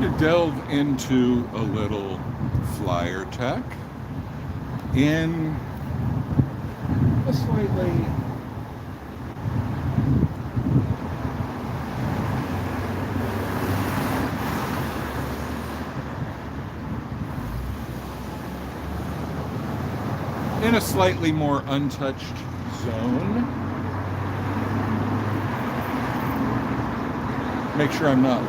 to delve into a little flyer tech in a slightly more untouched zone. Make sure I'm not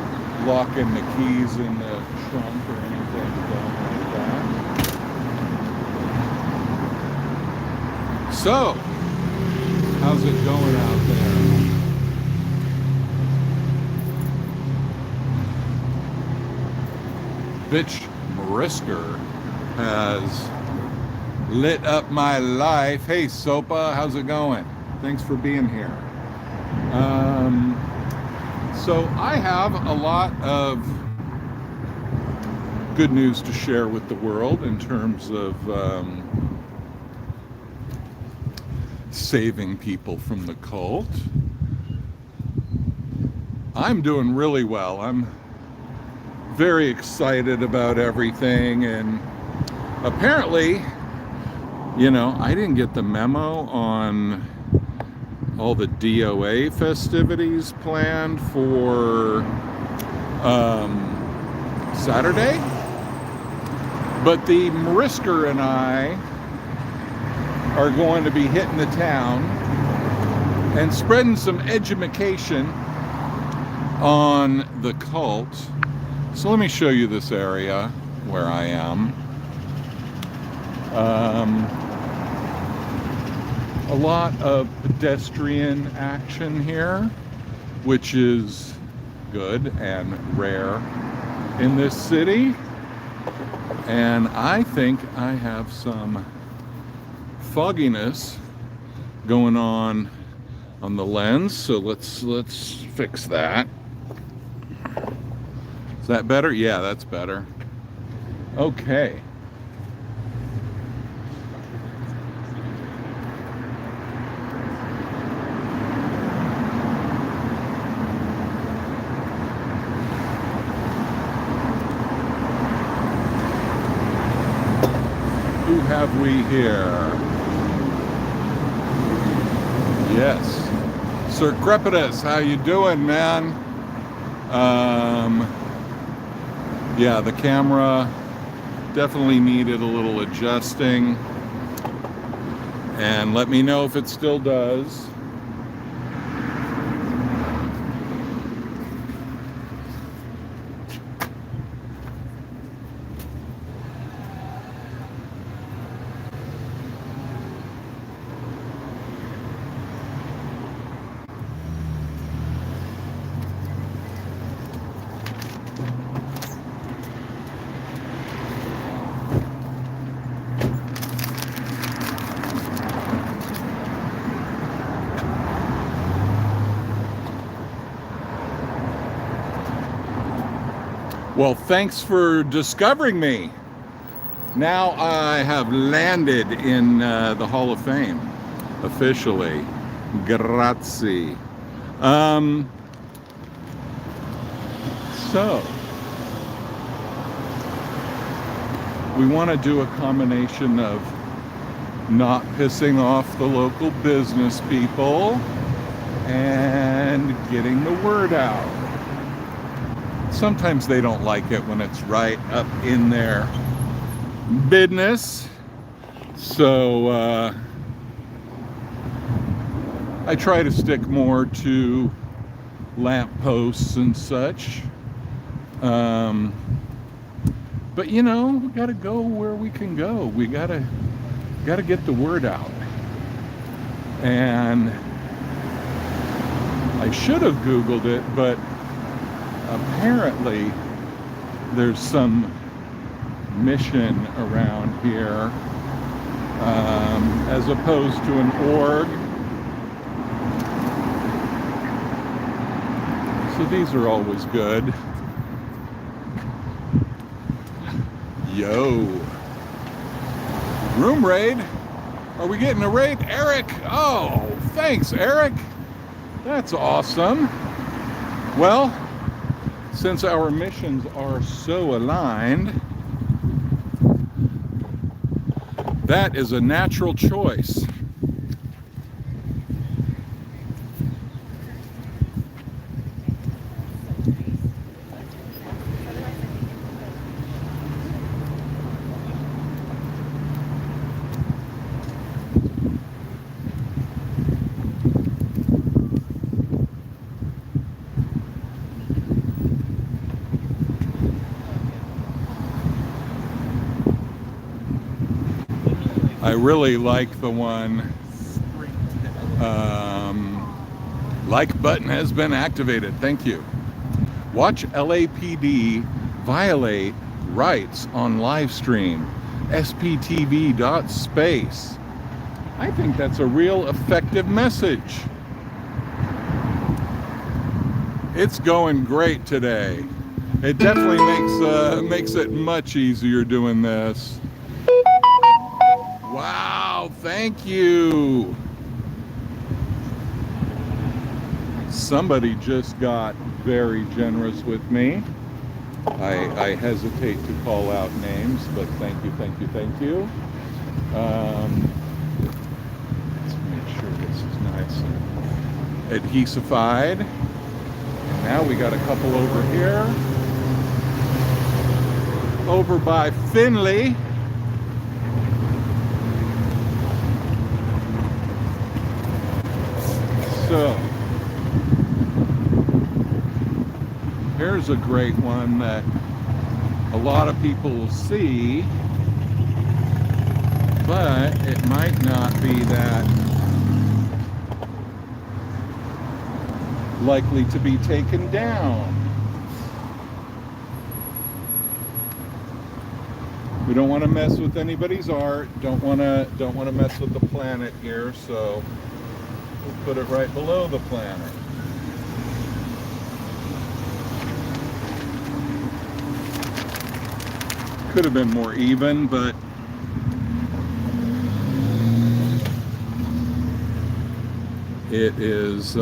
locking the keys in the trunk or anything like that. So, how's it going out there? Bitch Marisker has lit up my life. Hey Sopa, how's it going? Thanks for being here. So I have a lot of good news to share with the world in terms of saving people from the cult. I'm doing really well. I'm very excited about everything, and apparently, you know, I didn't get the memo on all the DOA festivities planned for Saturday, but the Marisker and I are going to be hitting the town and spreading some education on the cult. So let me show you this area where I am. A lot of pedestrian action here, which is good and rare in this city. And I think I have some fogginess going on the lens, so let's fix that. Is that better? Yeah, that's better. Okay. Who have we here? Yes, Sir Crepitus, how you doing, man? Yeah, the camera definitely needed a little adjusting, and let me know if it still does. Well, thanks for discovering me. Now I have landed in the Hall of Fame, officially. Grazie. So, we want to do a combination of not pissing off the local business people and getting the word out. Sometimes they don't like it when it's right up in their business. So I try to stick more to lampposts and such. But you know, we gotta go where we can go. We gotta get the word out. And I should have Googled it, but apparently there's some mission around here, as opposed to an org. So these are always good. Yo. Room raid? Are we getting a raid? Eric! Oh, thanks, Eric. That's awesome. Well, since our missions are so aligned, that is a natural choice. I really like the one, like button has been activated. Thank you. Watch LAPD violate rights on live stream. sptv.space. I think that's a real effective message. It's going great today. It definitely makes it much easier doing this. Wow, thank you. Somebody just got very generous with me. I hesitate to call out names, but thank you, thank you, thank you. Let's make sure this is nice and adhesified. Now we got a couple over here. Over by Finley. So, here's a great one that a lot of people will see, but it might not be that likely to be taken down. We don't want to mess with anybody's art. Don't want to mess with the planet here, so we'll put it right below the planet. Could have been more even, but it is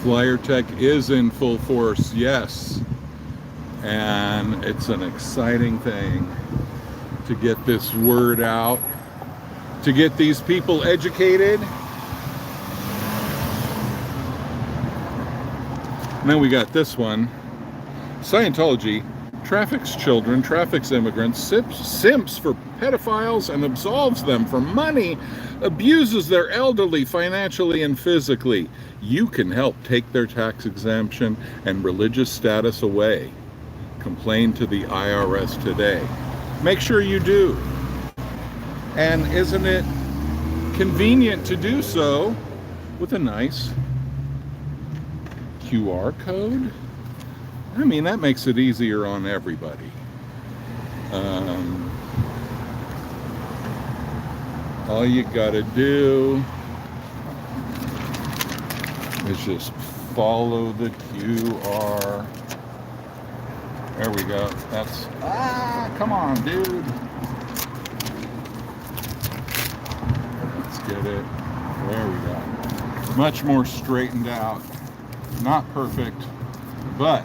Flyer Tech is in full force, yes, and it's an exciting thing to get this word out, to get these people educated. And then we got this one. Scientology traffics children, traffics immigrants, simps for pedophiles, and absolves them from money, abuses their elderly financially and physically. You can help take their tax exemption and religious status away. Complain to the IRS today. Make sure you do. And isn't it convenient to do so with a nice QR code? I mean, that makes it easier on everybody. All you gotta do is just follow the QR. There we go. That's, come on, dude. Let's get it. There we go. Much more straightened out. Not perfect, but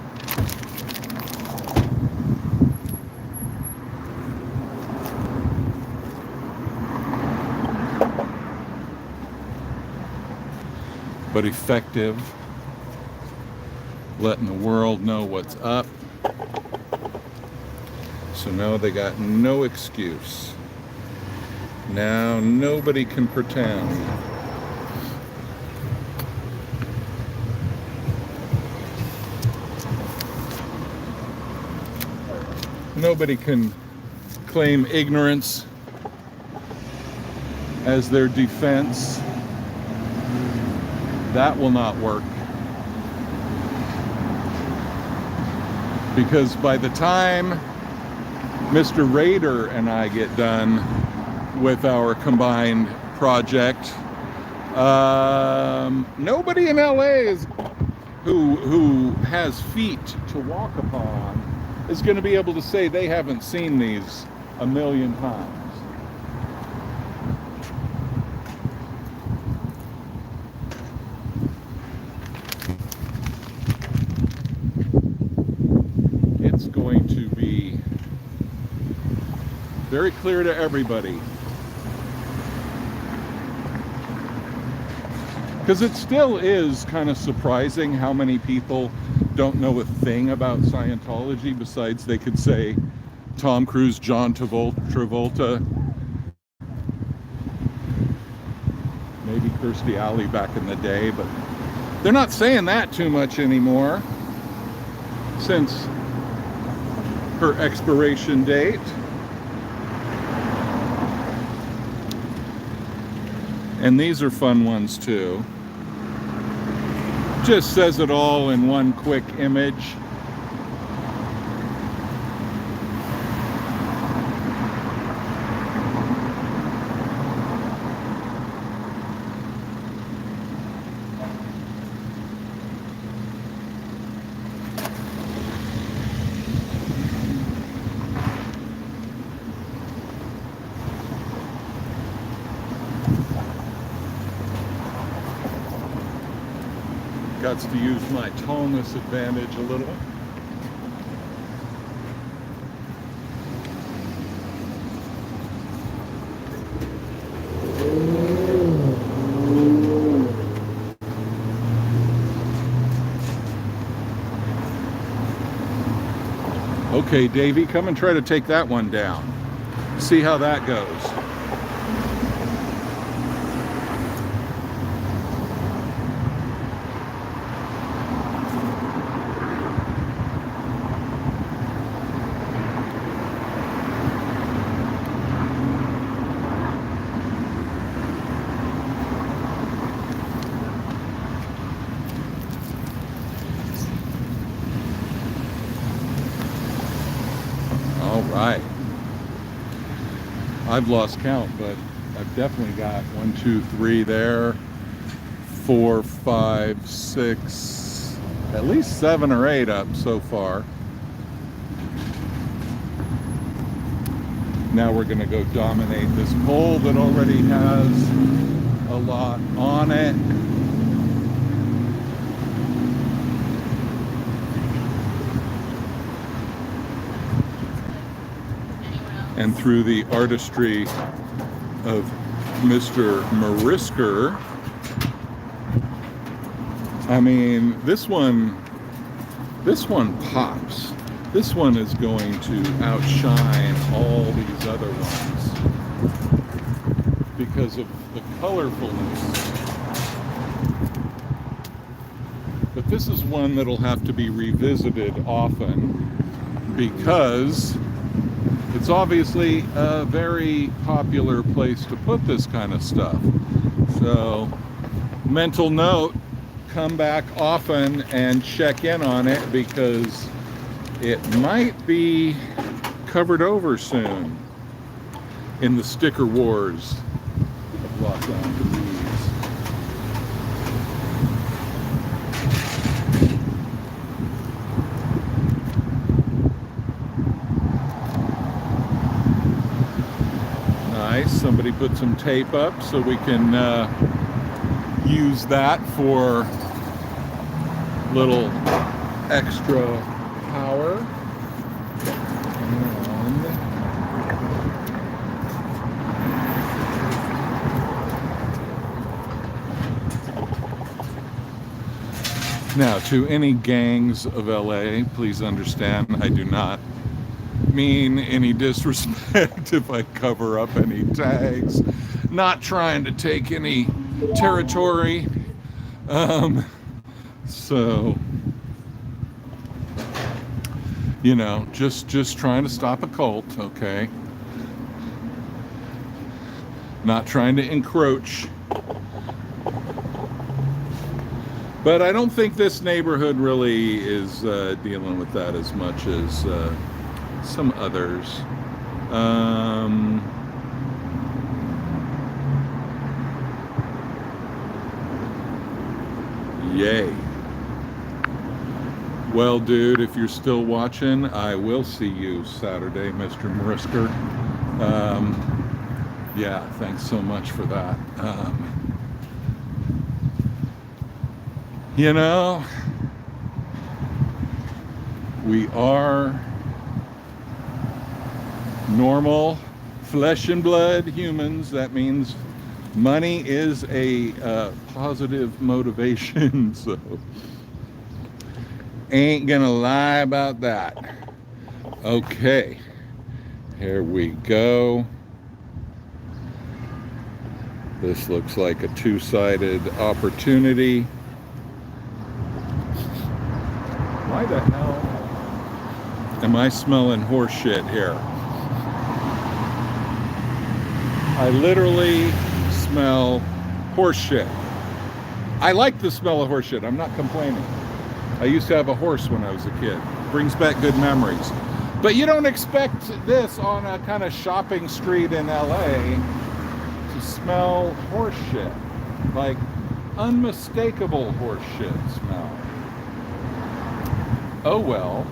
effective, letting the world know what's up. So now they got no excuse. Now nobody can pretend. Nobody can claim ignorance as their defense. That will not work. Because by the time Mr. Raider and I get done with our combined project, nobody in LA is who has feet to walk upon is going to be able to say they haven't seen these a million times. Very clear to everybody. Because it still is kind of surprising how many people don't know a thing about Scientology besides they could say Tom Cruise, John Travolta, maybe Kirstie Alley back in the day, but they're not saying that too much anymore since her expiration date. And these are fun ones too. Just says it all in one quick image. Got to use my tallness advantage a little. Okay, Davey, come and try to take that one down. See how that goes. Right. I've lost count, but I've definitely got 1, 2, 3 there, 4, 5, 6, at least 7 or 8 up so far. Now we're going to go dominate this pole that already has a lot on it. And through the artistry of Mr. Marisker, I mean, this one pops. This one is going to outshine all these other ones because of the colorfulness. But this is one that'll have to be revisited often because it's obviously a very popular place to put this kind of stuff. So, mental note, come back often and check in on it because it might be covered over soon in the sticker wars of Los Angeles. Somebody put some tape up so we can use that for little extra power. Now, to any gangs of LA, please understand I do not mean any disrespect if I cover up any tags. Not trying to take any territory. So, you know, just trying to stop a cult, okay? Not trying to encroach. But I don't think this neighborhood really is dealing with that as much as some others. Yay. Well, dude, if you're still watching, I will see you Saturday, Mr. Marisker. Yeah, thanks so much for that. You know, we are normal flesh and blood humans. That means money is a positive motivation. So ain't gonna lie about that. Okay, here we go. This looks like a two-sided opportunity. Why the hell am I smelling horse shit here? I literally smell horse shit. I like the smell of horse shit. I'm not complaining. I used to have a horse when I was a kid. Brings back good memories. But you don't expect this on a kind of shopping street in LA to smell horse shit. Like unmistakable horse shit smell. Oh well.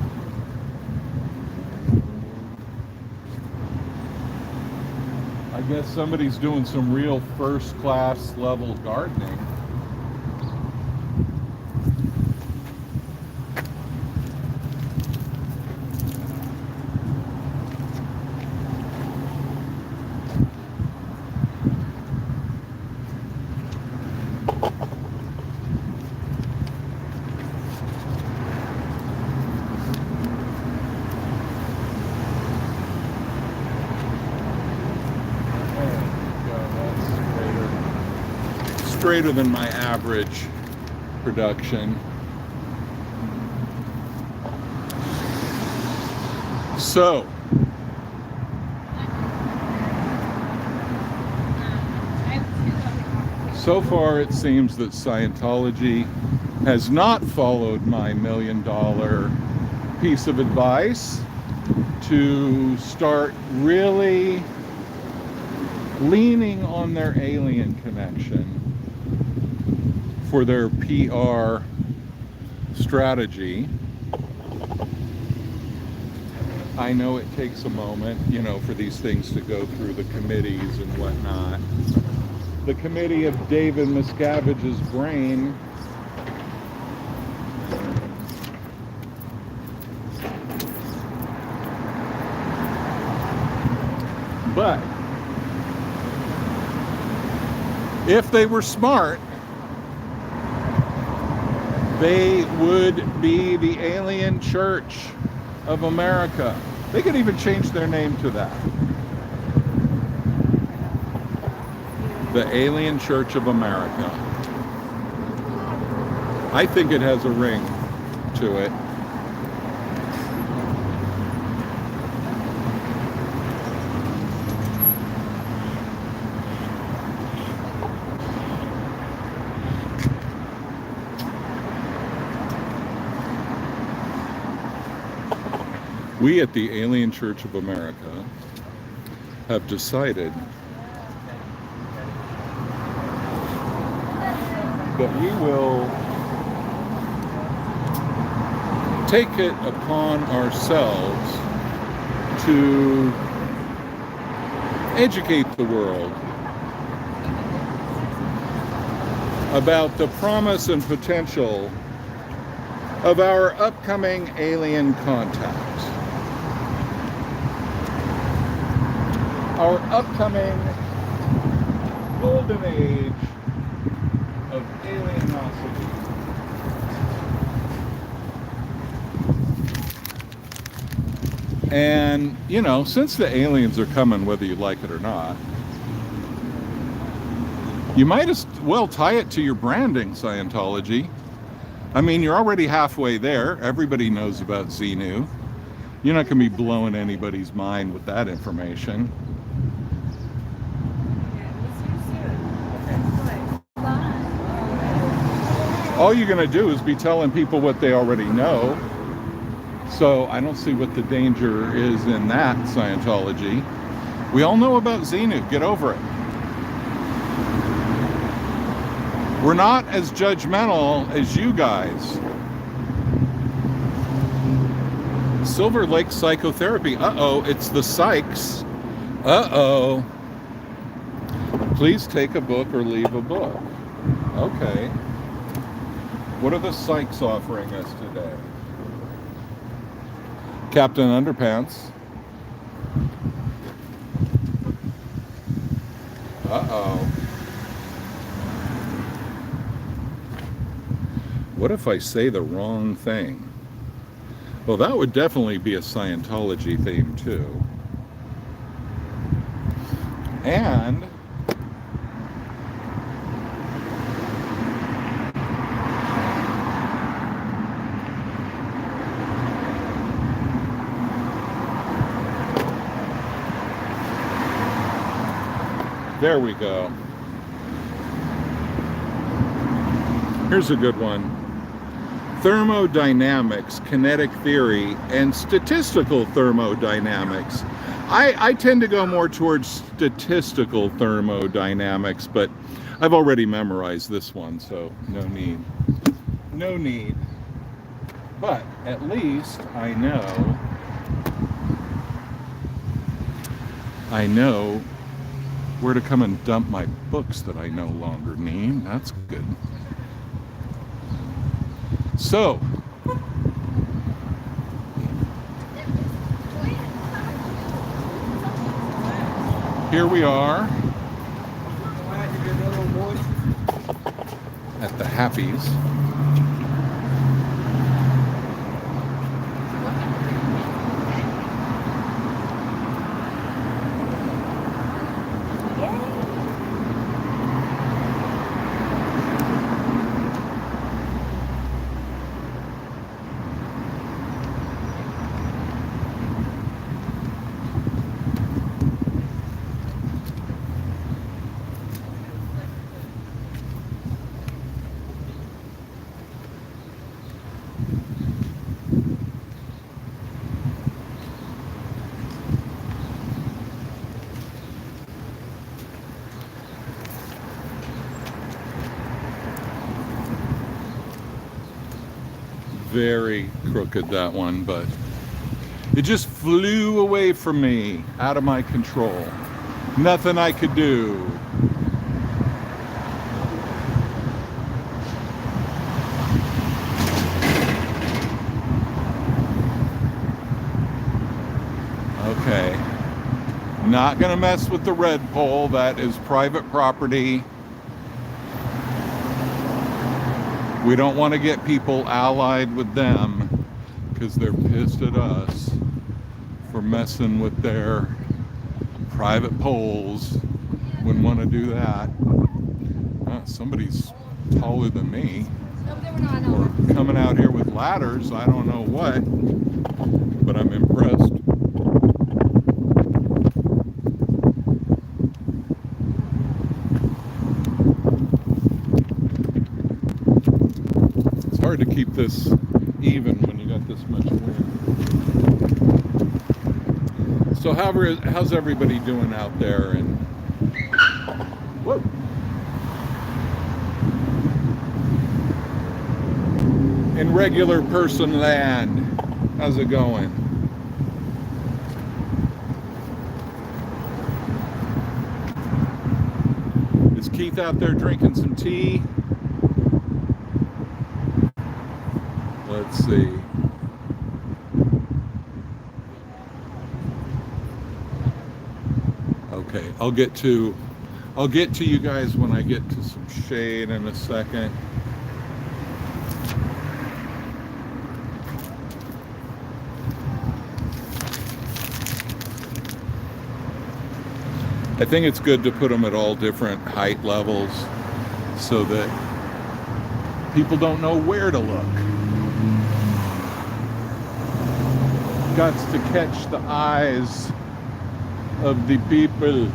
I guess somebody's doing some real first-class level gardening. Straighter than my average production. So far it seems that Scientology has not followed my $1 million piece of advice to start really leaning on their alien connection for their PR strategy. I know it takes a moment, you know, for these things to go through the committees and whatnot. The committee of David Miscavige's brain but if they were smart, they would be the Alien Church of America. They could even change their name to that. The Alien Church of America. I think it has a ring to it. We at the Alien Church of America have decided that we will take it upon ourselves to educate the world about the promise and potential of our upcoming alien contact. Our upcoming golden age of alienosity. And, you know, since the aliens are coming, whether you like it or not, you might as well tie it to your branding, Scientology. I mean, you're already halfway there. Everybody knows about Xenu. You're not going to be blowing anybody's mind with that information. All you're going to do is be telling people what they already know. So I don't see what the danger is in that, Scientology. We all know about Xenu. Get over it. We're not as judgmental as you guys. Silver Lake Psychotherapy. Uh-oh, it's the Psychs. Uh-oh. Please take a book or leave a book. Okay. What are the Psychs offering us today? Captain Underpants. Uh-oh. What if I say the wrong thing? Well, that would definitely be a Scientology theme, too. And there we go. Here's a good one. Thermodynamics, kinetic theory, and statistical thermodynamics. I tend to go more towards statistical thermodynamics, but I've already memorized this one, so no need. No need. But at least I know where to come and dump my books that I no longer need. That's good. So, here we are at the Happies. Very crooked, that one, but it just flew away from me, out of my control. Nothing I could do. Okay. Not gonna mess with the red pole. That is private property. We don't want to get people allied with them because they're pissed at us for messing with their private poles. Wouldn't want to do that. Somebody's taller than me, or coming out here with ladders. I don't know what, but I'm impressed. Hard to keep this even when you got this much wind. So how's everybody doing out there? And whoa, in regular person land, how's it going? Is Keith out there drinking some tea? Let's see. Okay, I'll get to you guys when I get to some shade in a second. I think it's good to put them at all different height levels so that people don't know where to look. Gots to catch the eyes of the people.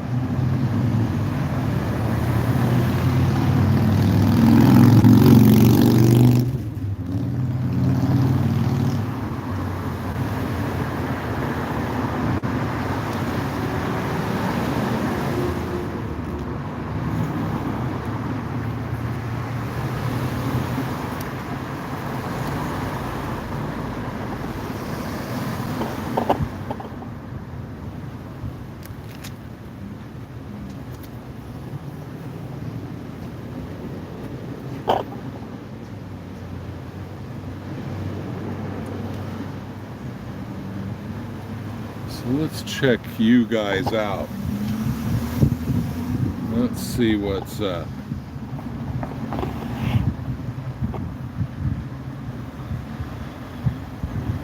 So let's check you guys out. Let's see what's up.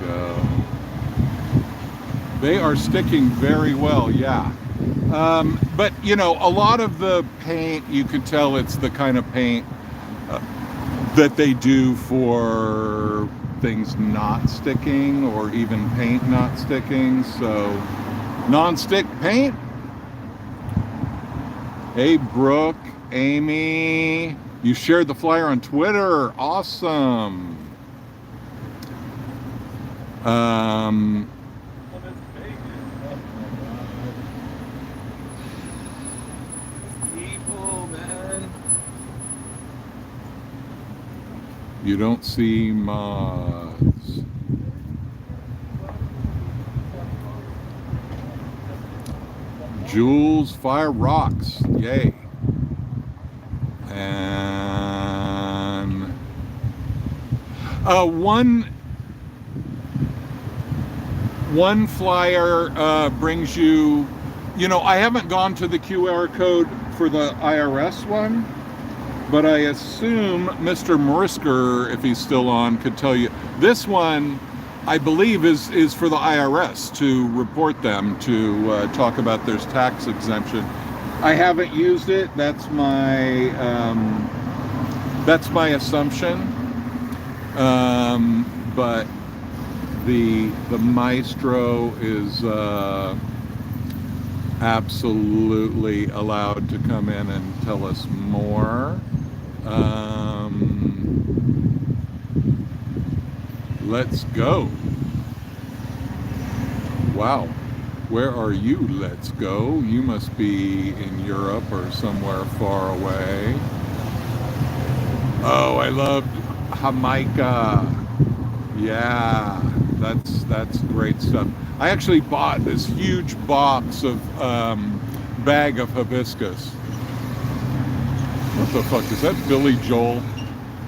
Go. They are sticking very well, yeah. But you know, a lot of the paint, you could tell it's the kind of paint that they do for things not sticking, or even paint not sticking. So non-stick paint. Hey Brooke, Amy, you shared the flyer on Twitter. Awesome. People, man. You don't see mods. Jules, fire rocks. Yay. And one flyer brings you, you know, I haven't gone to the QR code for the IRS one, but I assume Mr. Marisker, if he's still on, could tell you. This one, I believe, is for the IRS to report them, to talk about their tax exemption. I haven't used it. That's my assumption. But the maestro is absolutely allowed to come in and tell us more. Let's go. Wow. Where are you? Let's go. You must be in Europe or somewhere far away. Oh, I loved Jamaica. Yeah, that's great stuff. I actually bought this huge box of bag of hibiscus. What the fuck is that? Billy Joel?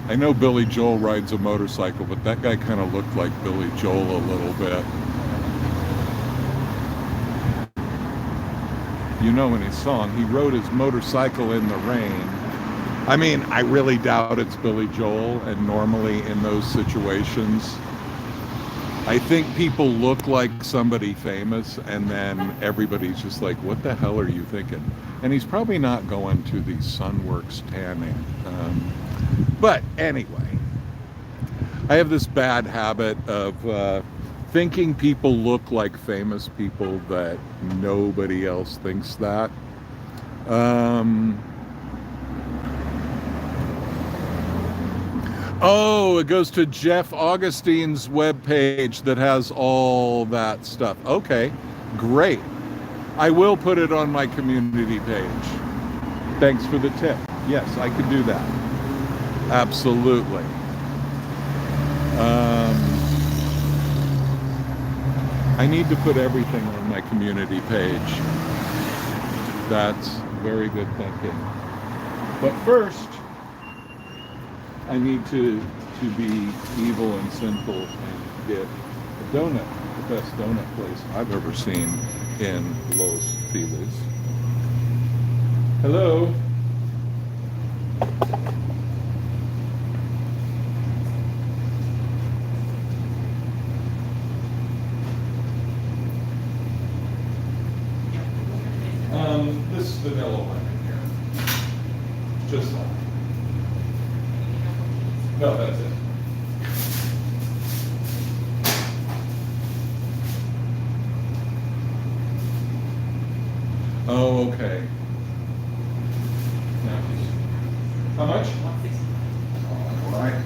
I know Billy Joel rides a motorcycle, but that guy kind of looked like Billy Joel a little bit. You know, in his song, he rode his motorcycle in the rain. I mean, I really doubt it's Billy Joel, and normally in those situations, I think people look like somebody famous, and then everybody's just like, what the hell are you thinking? And he's probably not going to the Sunworks tanning. But anyway, I have this bad habit of thinking people look like famous people that nobody else thinks that. Oh, it goes to Jeff Augustine's webpage that has all that stuff. Okay, great. I will put it on my community page. Thanks for the tip. Yes, I could do that. Absolutely. I need to put everything on my community page. That's very good thinking. But first, I need to be evil and sinful and get a donut, the best donut place I've ever seen in Los Feliz. Hello. This is vanilla one in here. Just that. No, that's it. Oh, okay. Now, how much? 160. All right.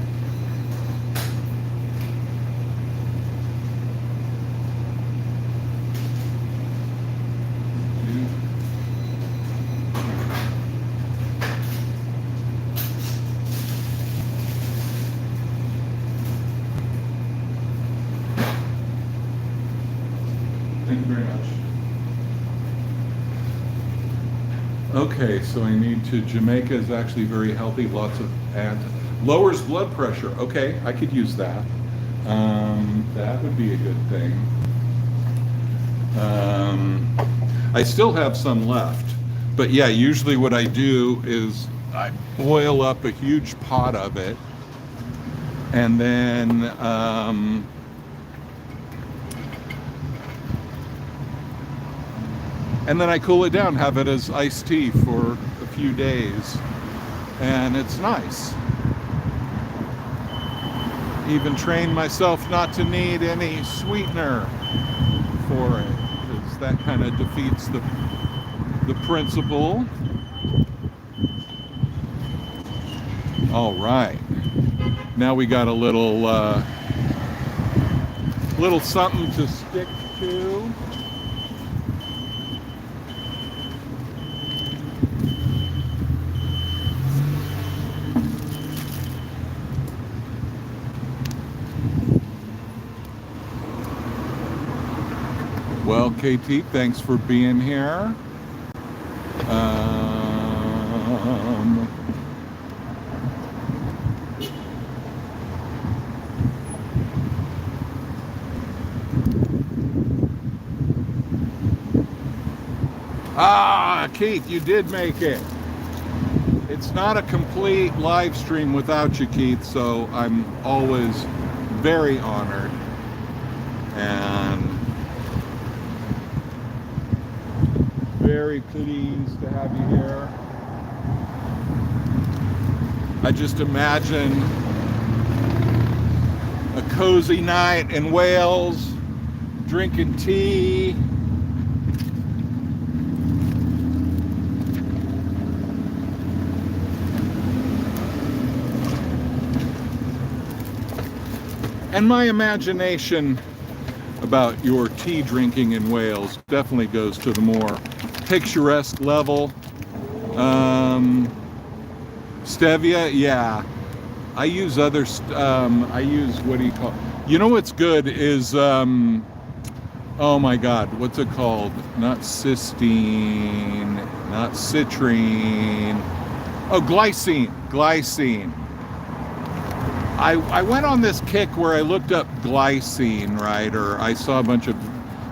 Thank you very much. Okay, so I need to, Jamaica is actually very healthy, lots of, and lowers blood pressure. Okay, I could use that. That would be a good thing. I still have some left. But yeah, usually what I do is I boil up a huge pot of it, and then I cool it down, have it as iced tea for a few days, and it's nice. Even trained myself not to need any sweetener for it, because that kind of defeats the principle. All right, now we got a little something to stick to. Well, KT, thanks for being here. Keith, you did make it. It's not a complete live stream without you, Keith, so I'm always very honored and very pleased to have you here. I just imagine a cozy night in Wales, drinking tea, and my imagination about your tea drinking in Wales definitely goes to the more picturesque level. Stevia, yeah. I use other, I use, what do you call, you know what's good is, oh my God, what's it called? Not cysteine, not citrine. Oh, glycine. I went on this kick where I looked up glycine, right? Or I saw a bunch of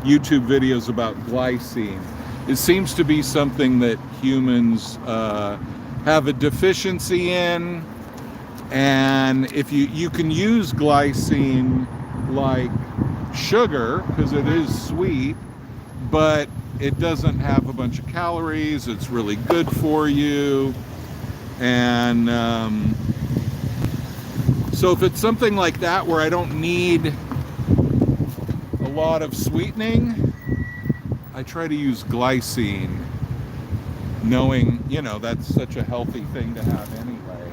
YouTube videos about glycine. It seems to be something that humans have a deficiency in, and if you can use glycine like sugar because it is sweet, but it doesn't have a bunch of calories. It's really good for you, and so if it's something like that where I don't need a lot of sweetening, I try to use glycine, knowing, you know, that's such a healthy thing to have anyway.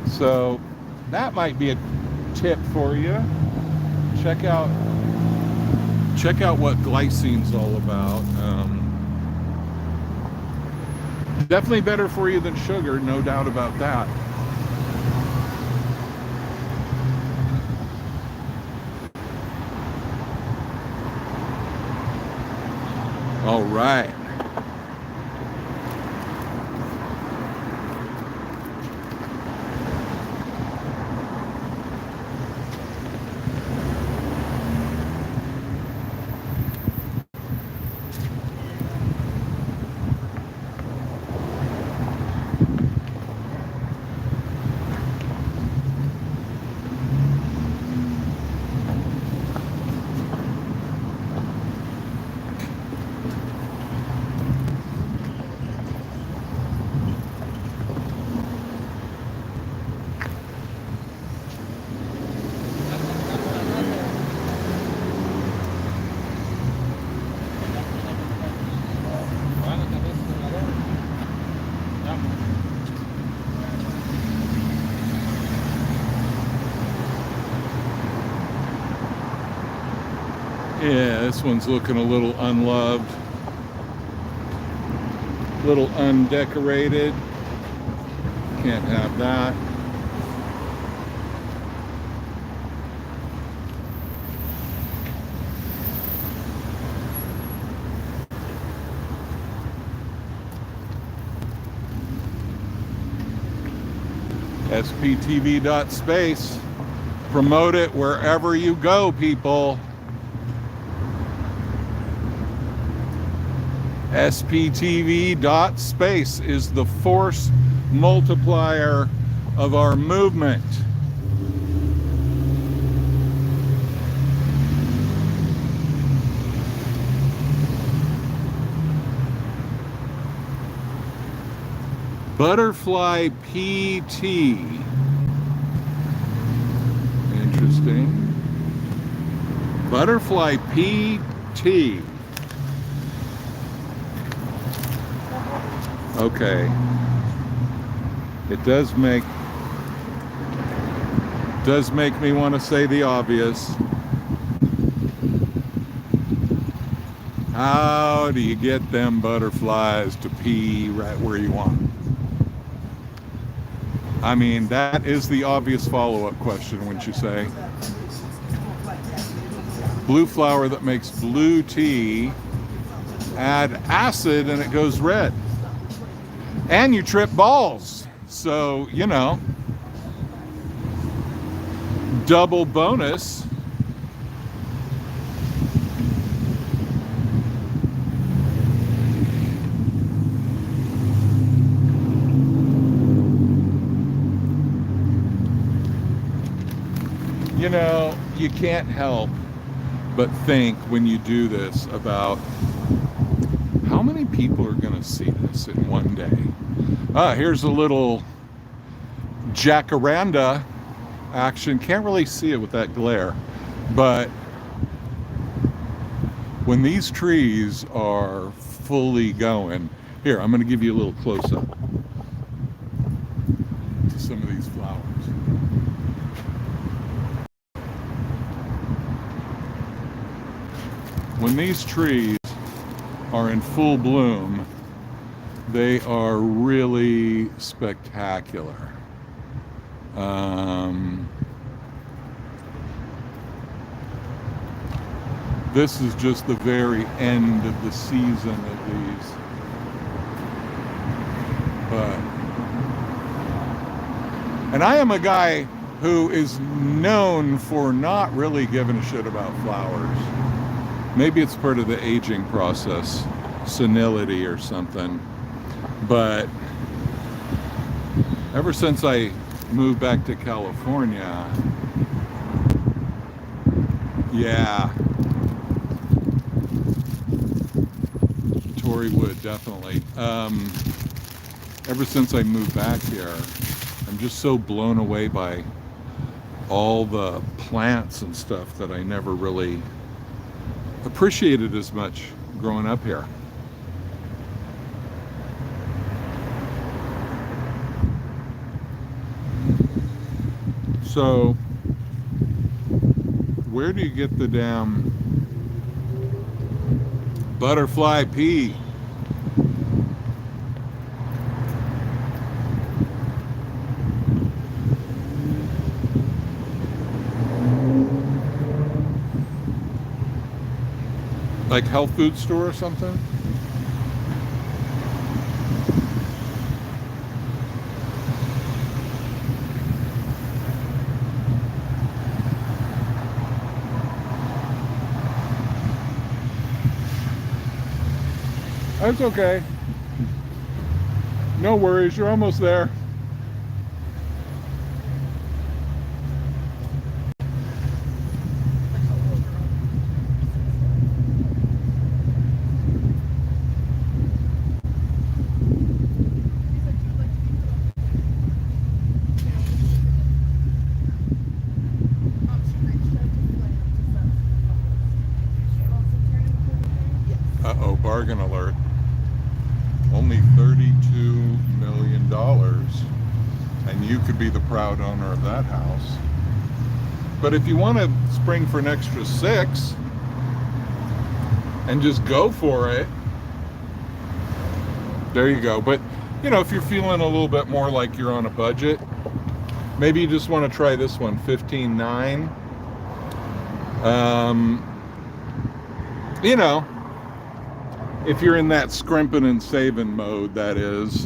So that might be a tip for you. Check out what glycine's all about. Definitely better for you than sugar, no doubt about that. All right. Yeah, this one's looking a little unloved, a little undecorated. Can't have that. sptv.space. Promote it wherever you go, people. SPTV.space is the force multiplier of our movement. Butterfly PT. Interesting. Butterfly PT. Okay. It does make me want to say the obvious. How do you get them butterflies to pee right where you want them? I mean, that is the obvious follow-up question, wouldn't you say? Blue flower that makes blue tea, add acid and it goes red. And you trip balls. So, you know, double bonus. You know, you can't help but think when you do this about how many people are going to see this in one day. Here's a little jacaranda action. Can't really see it with that glare, but when these trees are fully going, here, I'm going to give you a little close-up to some of these flowers. When these trees are in full bloom, they are really spectacular. This is just the very end of the season of these. And I am a guy who is known for not really giving a shit about flowers. Maybe it's part of the aging process, senility or something. But ever since I moved back to California, yeah, Tory Wood, definitely. Ever since I moved back here, I'm just so blown away by all the plants and stuff that I never really appreciated as much growing up here. So, where do you get the damn butterfly pea? Like health food store or something? That's okay. No worries, you're almost there. Uh-oh, bargain alert. Only $32 million, and you could be the proud owner of that house. But if you want to spring for an extra 6 and just go for it, there you go. But you know, if you're feeling a little bit more like you're on a budget, maybe you just want to try this one, 15.9. You know, if you're in that scrimping and saving mode, that is.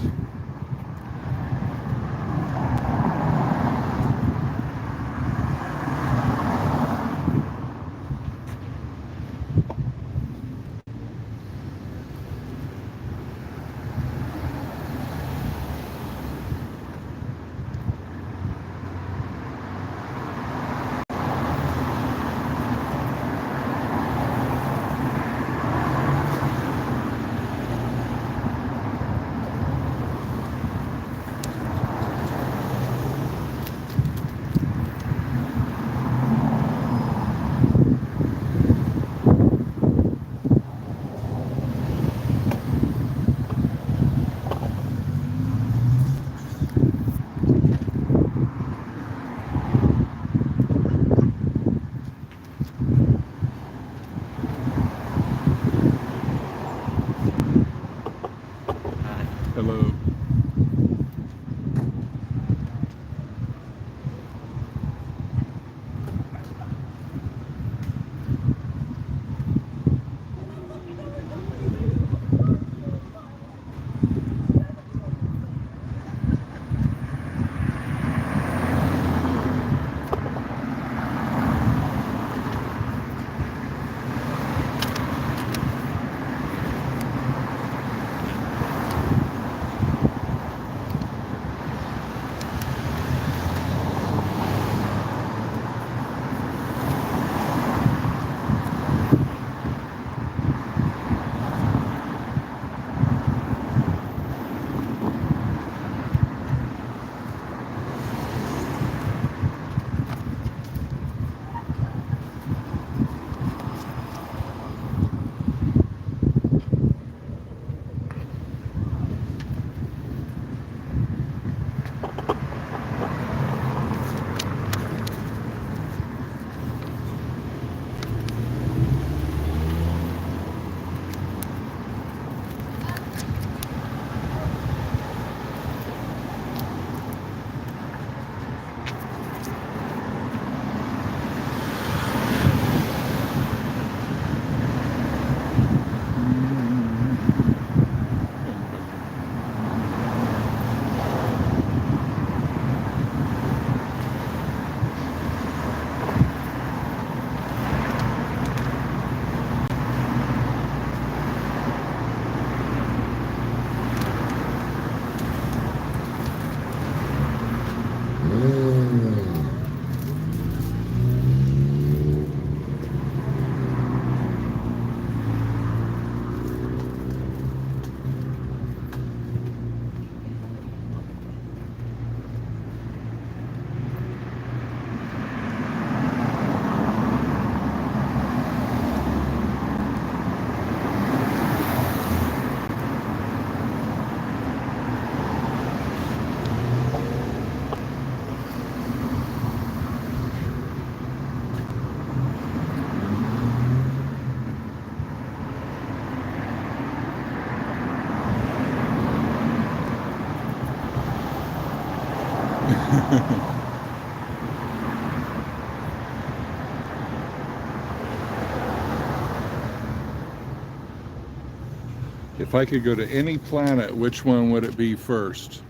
If I could go to any planet, which one would it be first?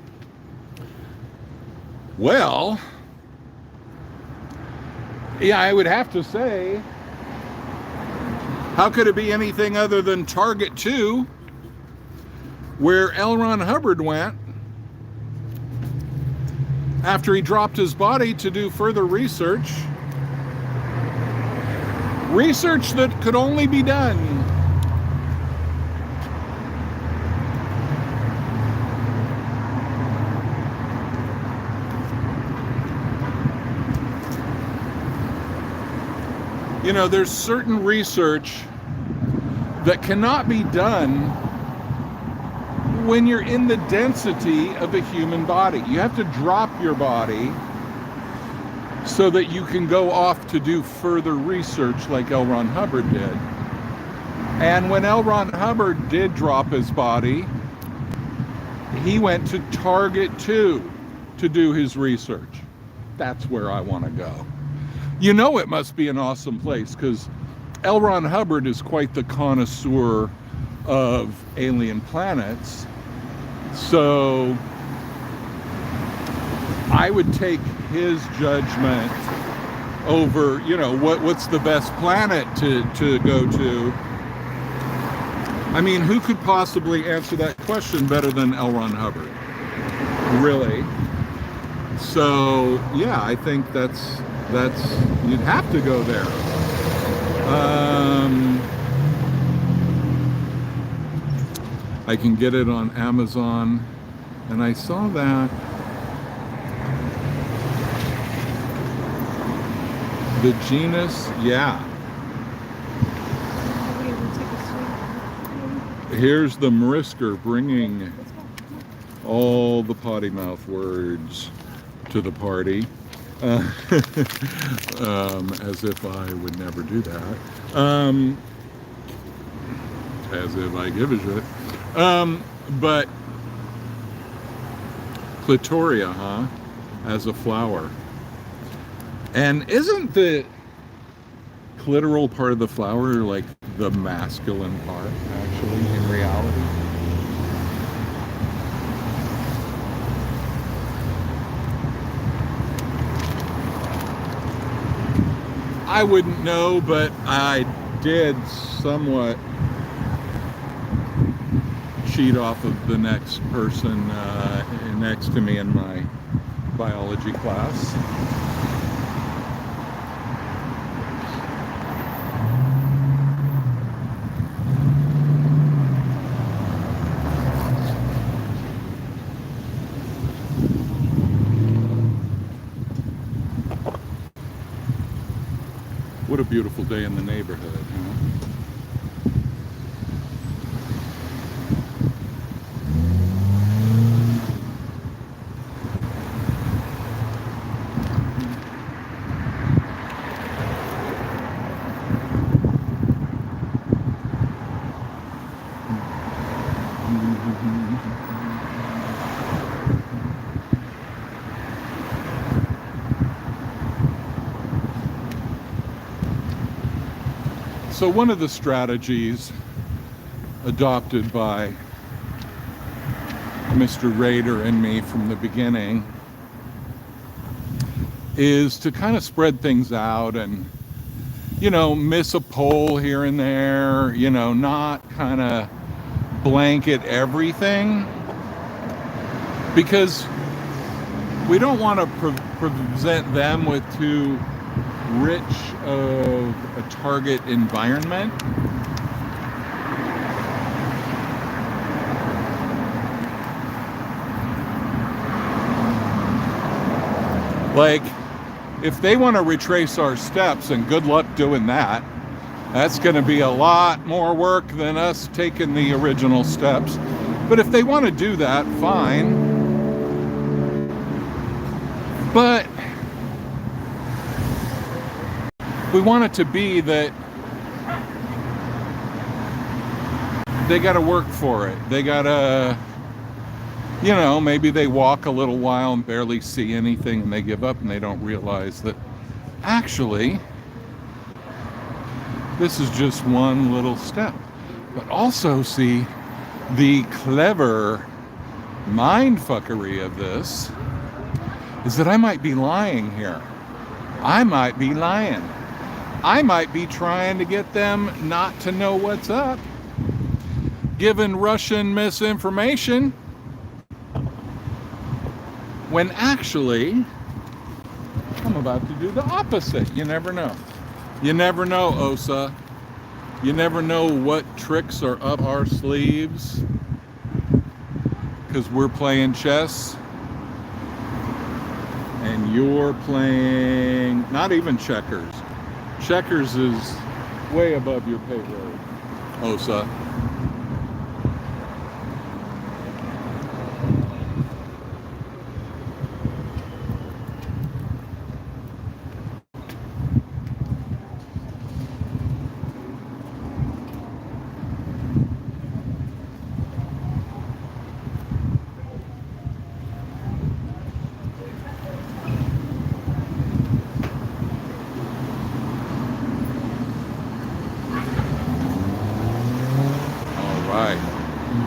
Well, yeah, I would have to say, how could it be anything other than Target 2, where L. Ron Hubbard went after he dropped his body to do further research. Research that could only be done there's certain research that cannot be done when you're in the density of a human body. You have to drop your body so that you can go off to do further research like L. Ron Hubbard did. And when L. Ron Hubbard did drop his body, he went to Target 2 to do his research. That's where I want to go. It must be an awesome place, because L. Ron Hubbard is quite the connoisseur of alien planets. So I would take his judgment over, what's the best planet to go to. I mean, who could possibly answer that question better than L. Ron Hubbard? Really? So, yeah, I think that's you'd have to go there. I can get it on Amazon, and I saw that the genus, yeah. Here's the Marisker bringing all the potty mouth words to the party. As if I would never do that. As if I give a shit. But clitoria, huh? As a flower. And isn't the clitoral part of the flower like the masculine part, actually, in reality? I wouldn't know, but I did somewhat cheat off of the next person next to me in my biology class. What a beautiful day in the neighborhood, huh? So one of the strategies adopted by Mr. Raider and me from the beginning is to kind of spread things out and, miss a pole here and there, not kind of blanket everything, because we don't want to present them with too rich of a target environment. Like, if they want to retrace our steps, and good luck doing that, that's going to be a lot more work than us taking the original steps. But if they want to do that, fine. But we want it to be that they got to work for it. They got to You know, maybe they walk a little while and barely see anything and they give up and they don't realize that actually this is just one little step. But also see the clever mindfuckery of this is that I might be lying here. I might be lying. I might be trying to get them not to know what's up, giving Russian misinformation, when actually I'm about to do the opposite. You never know. You never know, Osa. You never know what tricks are up our sleeves because we're playing chess and you're playing not even checkers. Checkers is way above your pay grade, Osa.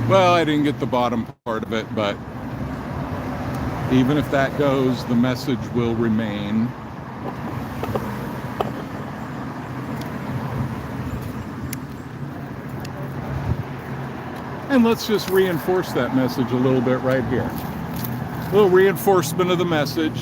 Well, I didn't get the bottom part of it, but even if that goes, the message will remain. And let's just reinforce that message a little bit right here. A little reinforcement of the message.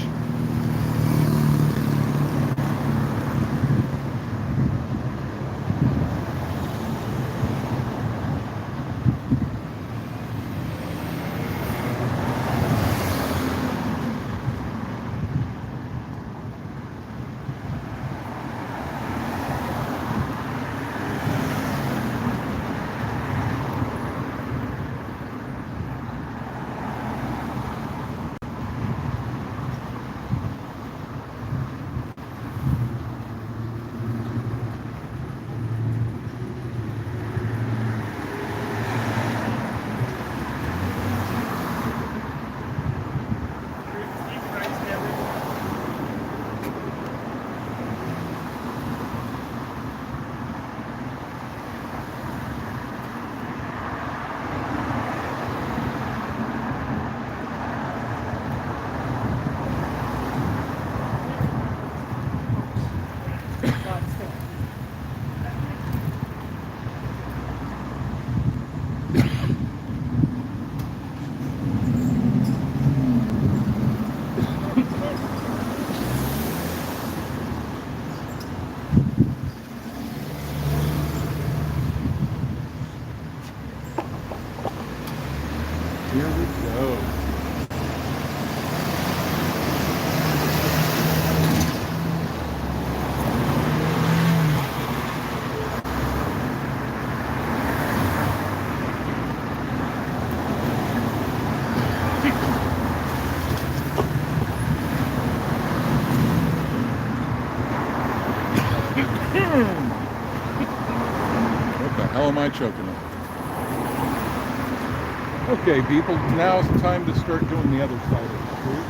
Here we go. What the hell am I choking on? Okay, people, now it's time to start doing the other side of the street.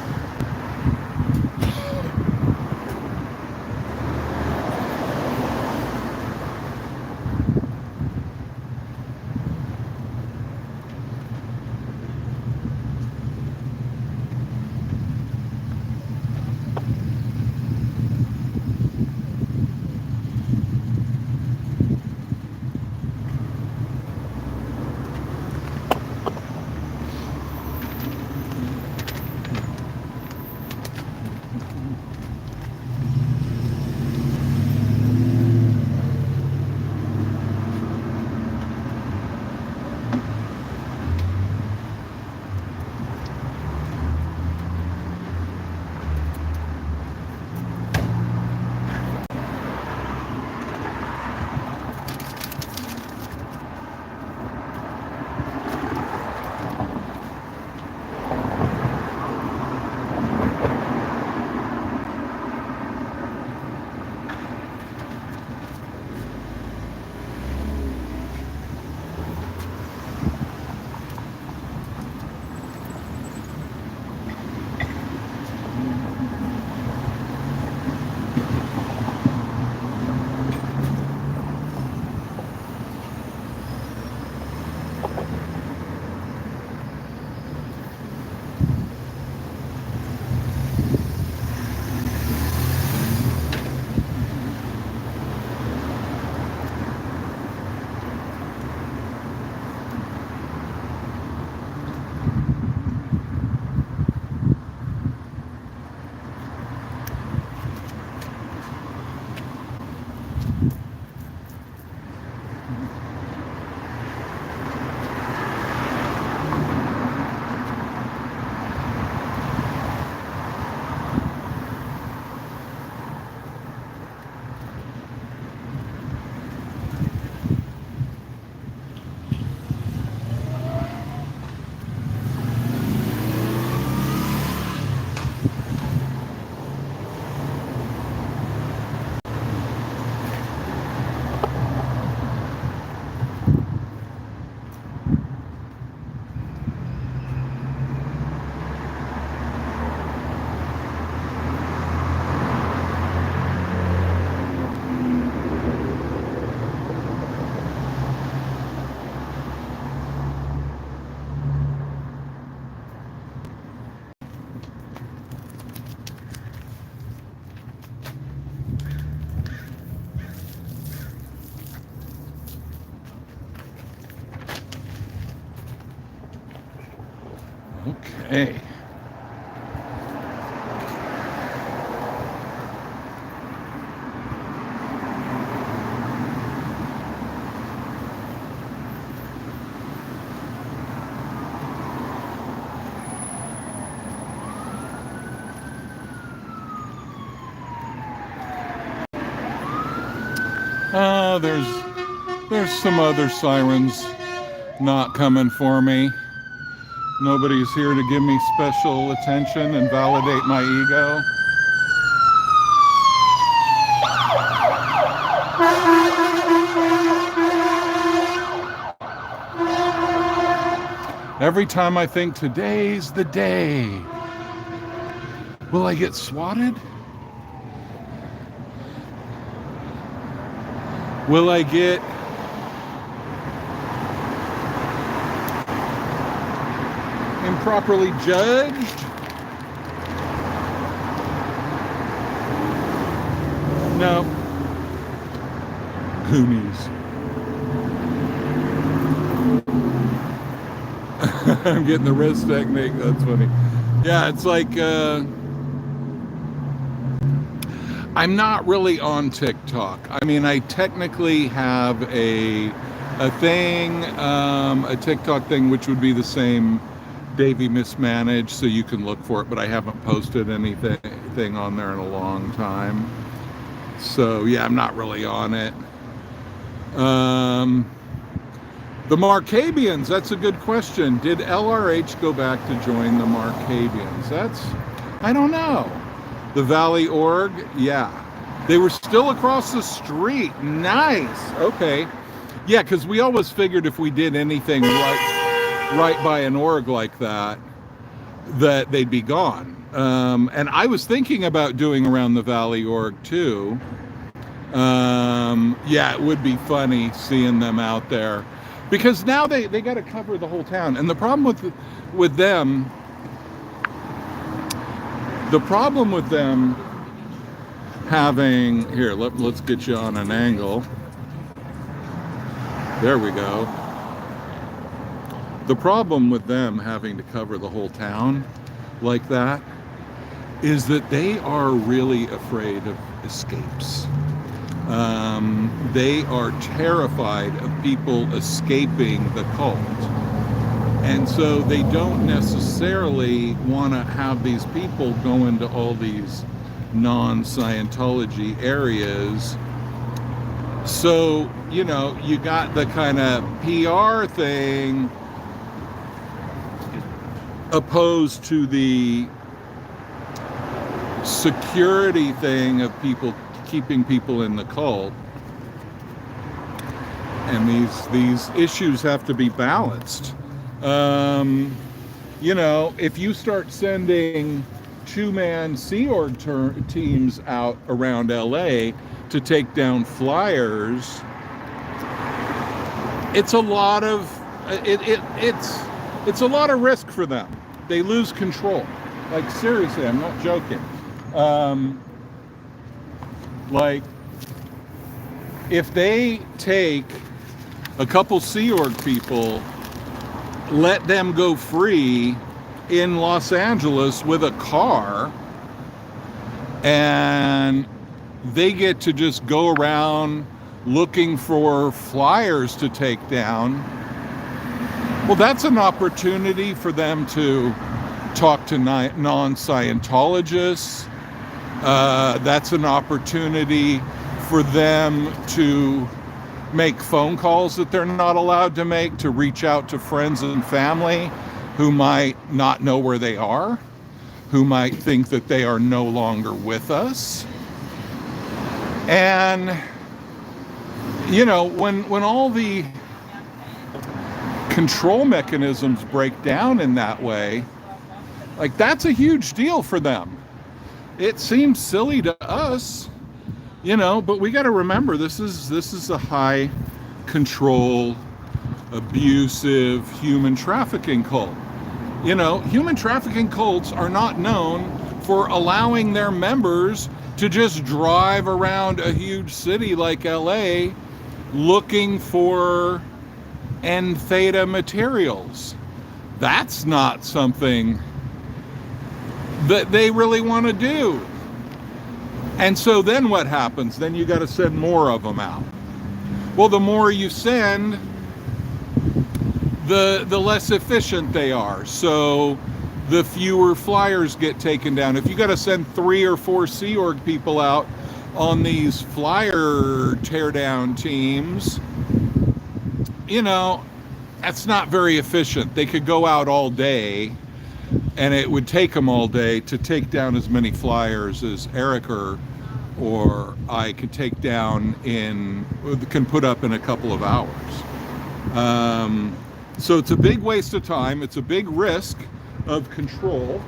Hey. There's some other sirens not coming for me. Nobody's here to give me special attention and validate my ego. Every time I think today's the day, will I get swatted? Will I get improperly judged? No. Goonies. I'm getting the wrist technique. That's funny. Yeah, it's like I'm not really on TikTok. I mean, I technically have a thing, a TikTok thing, which would be the same Davey Mismanaged, so you can look for it, but I haven't posted anything on there in a long time. So yeah, I'm not really on it. The Markabians, that's a good question. Did LRH go back to join the Markabians? I don't know. The Valley Org, yeah. They were still across the street. Nice. Okay. Yeah, because we always figured if we did anything right by an org like that they'd be gone. And I was thinking about doing around the Valley Org too. Yeah, it would be funny seeing them out there. Because now they got to cover the whole town. And the problem with them having, here, let's get you on an angle. There we go. The problem with them having to cover the whole town like that is that they are really afraid of escapes. They are terrified of people escaping the cult. And so they don't necessarily want to have these people go into all these non-Scientology areas. So, you know, you got the kind of PR thing opposed to the security thing of people keeping people in the cult. And these issues have to be balanced. You know, if you start sending two-man Sea Org teams out around LA to take down flyers, it's a lot of it's a lot of risk for them. They lose control. Like, seriously, I'm not joking. Like, if they take a couple Sea Org people, let them go free in Los Angeles with a car, and they get to just go around looking for flyers to take down, well, that's an opportunity for them to talk to non-Scientologists. That's an opportunity for them to make phone calls that they're not allowed to make, to reach out to friends and family who might not know where they are, who might think that they are no longer with us. And, you know, when all the control mechanisms break down in that way, like, that's a huge deal for them. It seems silly to us, you know, but we got to remember this is a high control, abusive human trafficking cult. You know, human trafficking cults are not known for allowing their members to just drive around a huge city like LA looking for N theta materials. That's not something that they really want to do. And so then what happens? Then you got to send more of them out. Well, the more you send, the less efficient they are. So the fewer flyers get taken down. If you got to send 3 or 4 Sea Org people out on these flyer teardown teams, that's not very efficient. They could go out all day, and it would take them all day to take down as many flyers as Eric or I could take down can put up in a couple of hours. So it's a big waste of time. It's a big risk of control.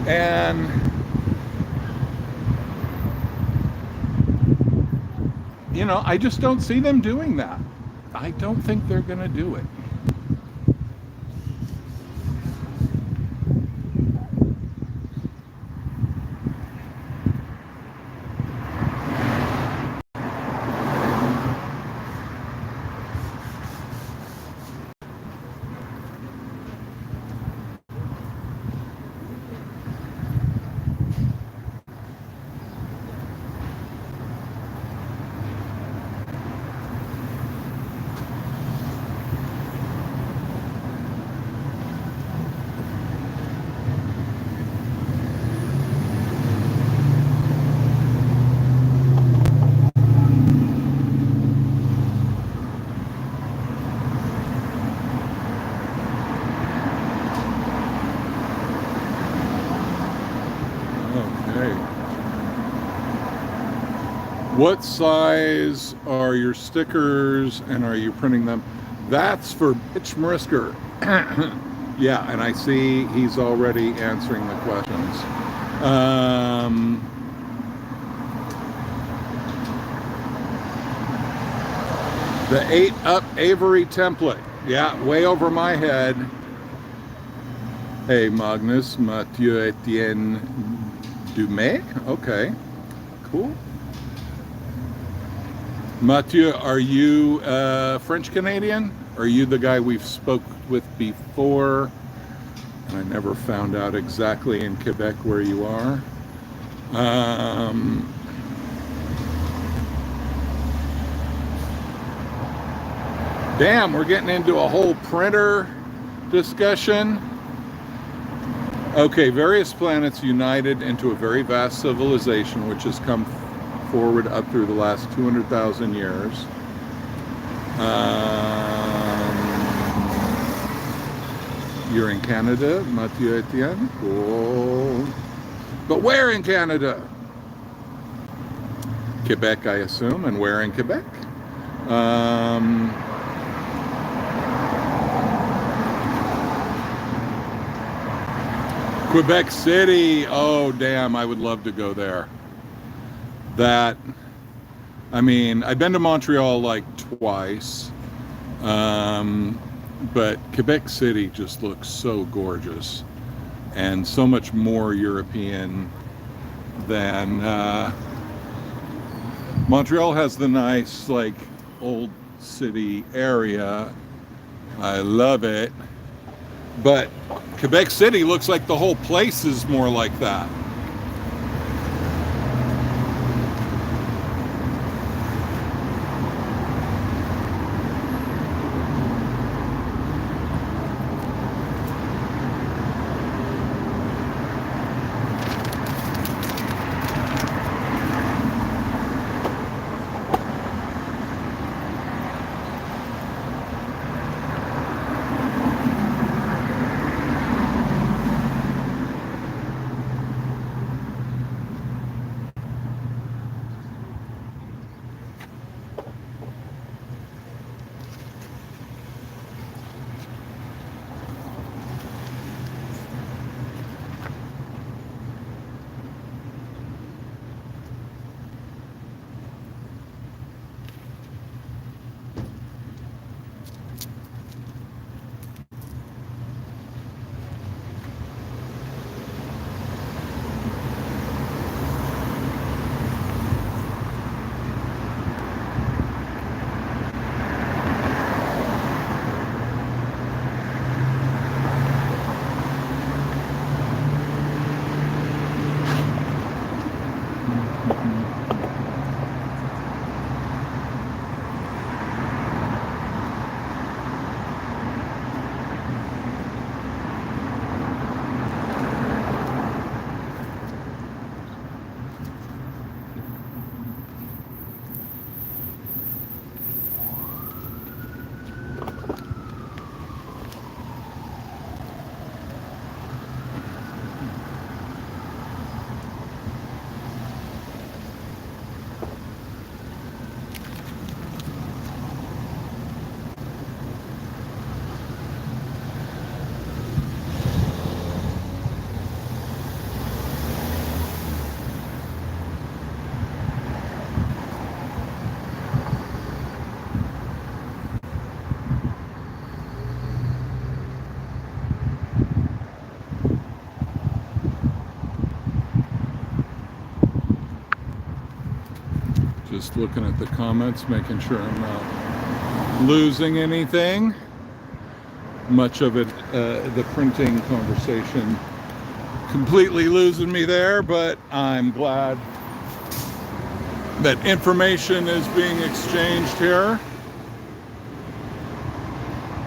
And I just don't see them doing that. I don't think they're going to do it. What size are your stickers, and are you printing them? That's for Bitch Marisker. Yeah, and I see he's already answering the questions. The 8-up Avery template. Yeah, way over my head. Hey, Magnus, Mathieu Etienne Dumais. Okay, cool. Mathieu, are you French Canadian? Are you the guy we've spoke with before? And I never found out exactly in Quebec where you are. Damn, we're getting into a whole printer discussion. Okay, various planets united into a very vast civilization which has come forward up through the last 200,000 years. You're in Canada, Mathieu Etienne. Cool. But where in Canada? Quebec, I assume. And where in Quebec? Quebec City. Oh, damn, I would love to go there. I've been to Montreal like twice, but Quebec City just looks so gorgeous and so much more European than Montreal has the nice like old city area. I love it, but Quebec City looks like the whole place is more like that. Just looking at the comments, making sure I'm not losing anything. Much of it, the printing conversation, completely losing me there, but I'm glad that information is being exchanged here.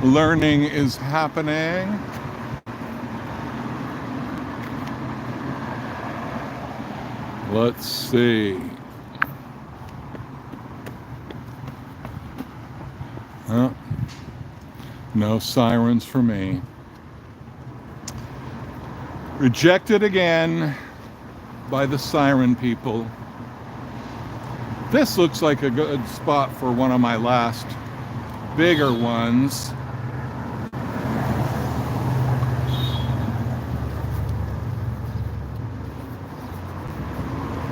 Learning is happening. Let's see. No sirens for me. Rejected again by the siren people. This looks like a good spot for one of my last bigger ones.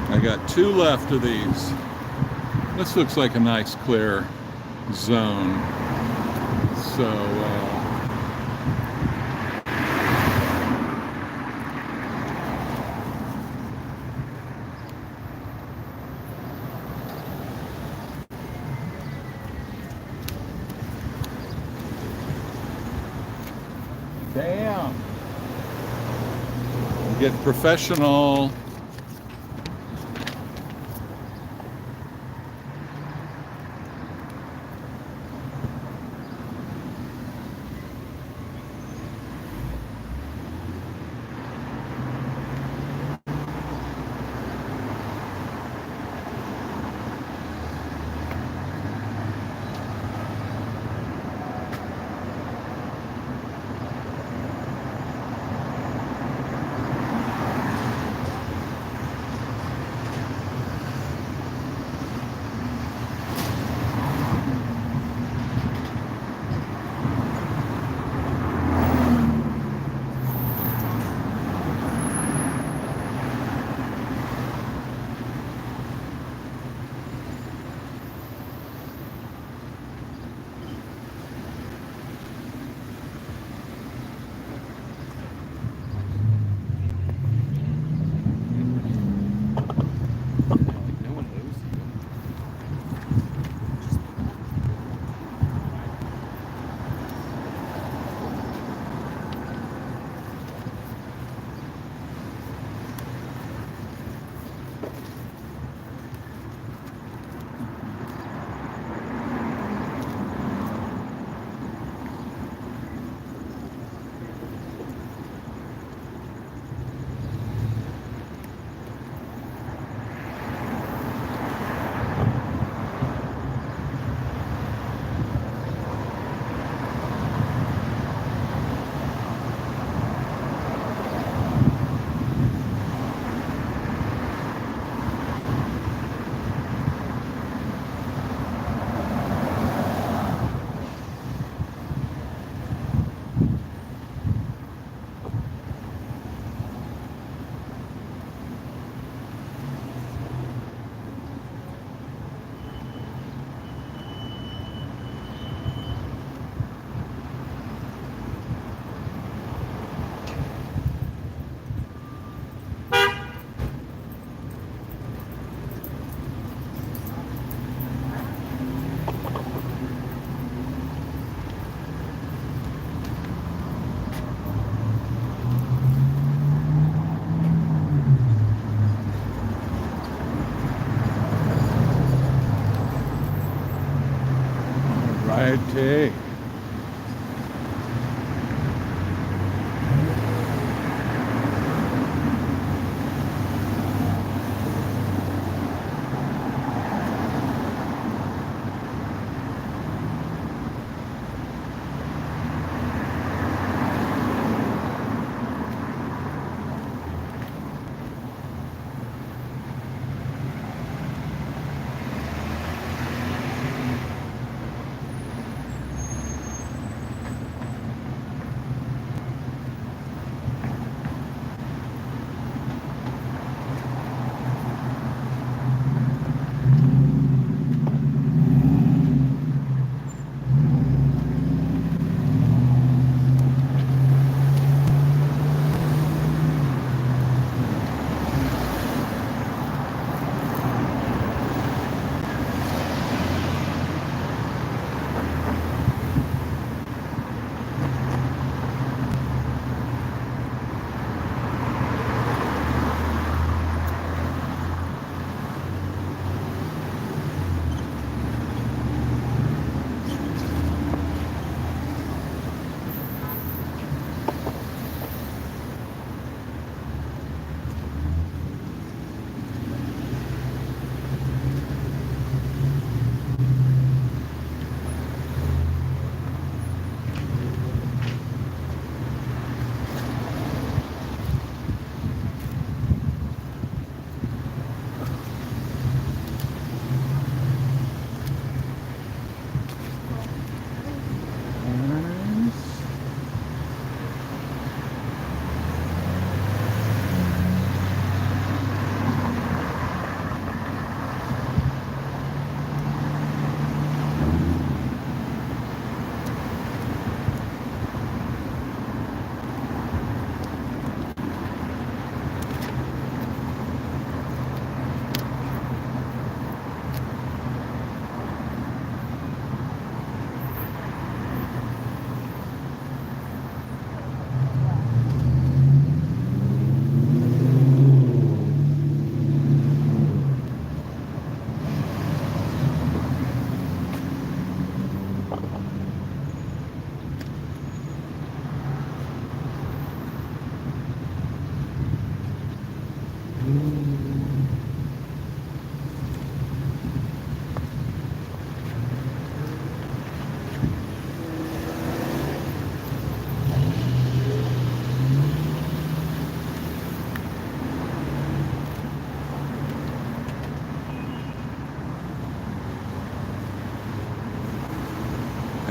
I got 2 left of these. This looks like a nice clear zone. So, damn. Get professional. Okay.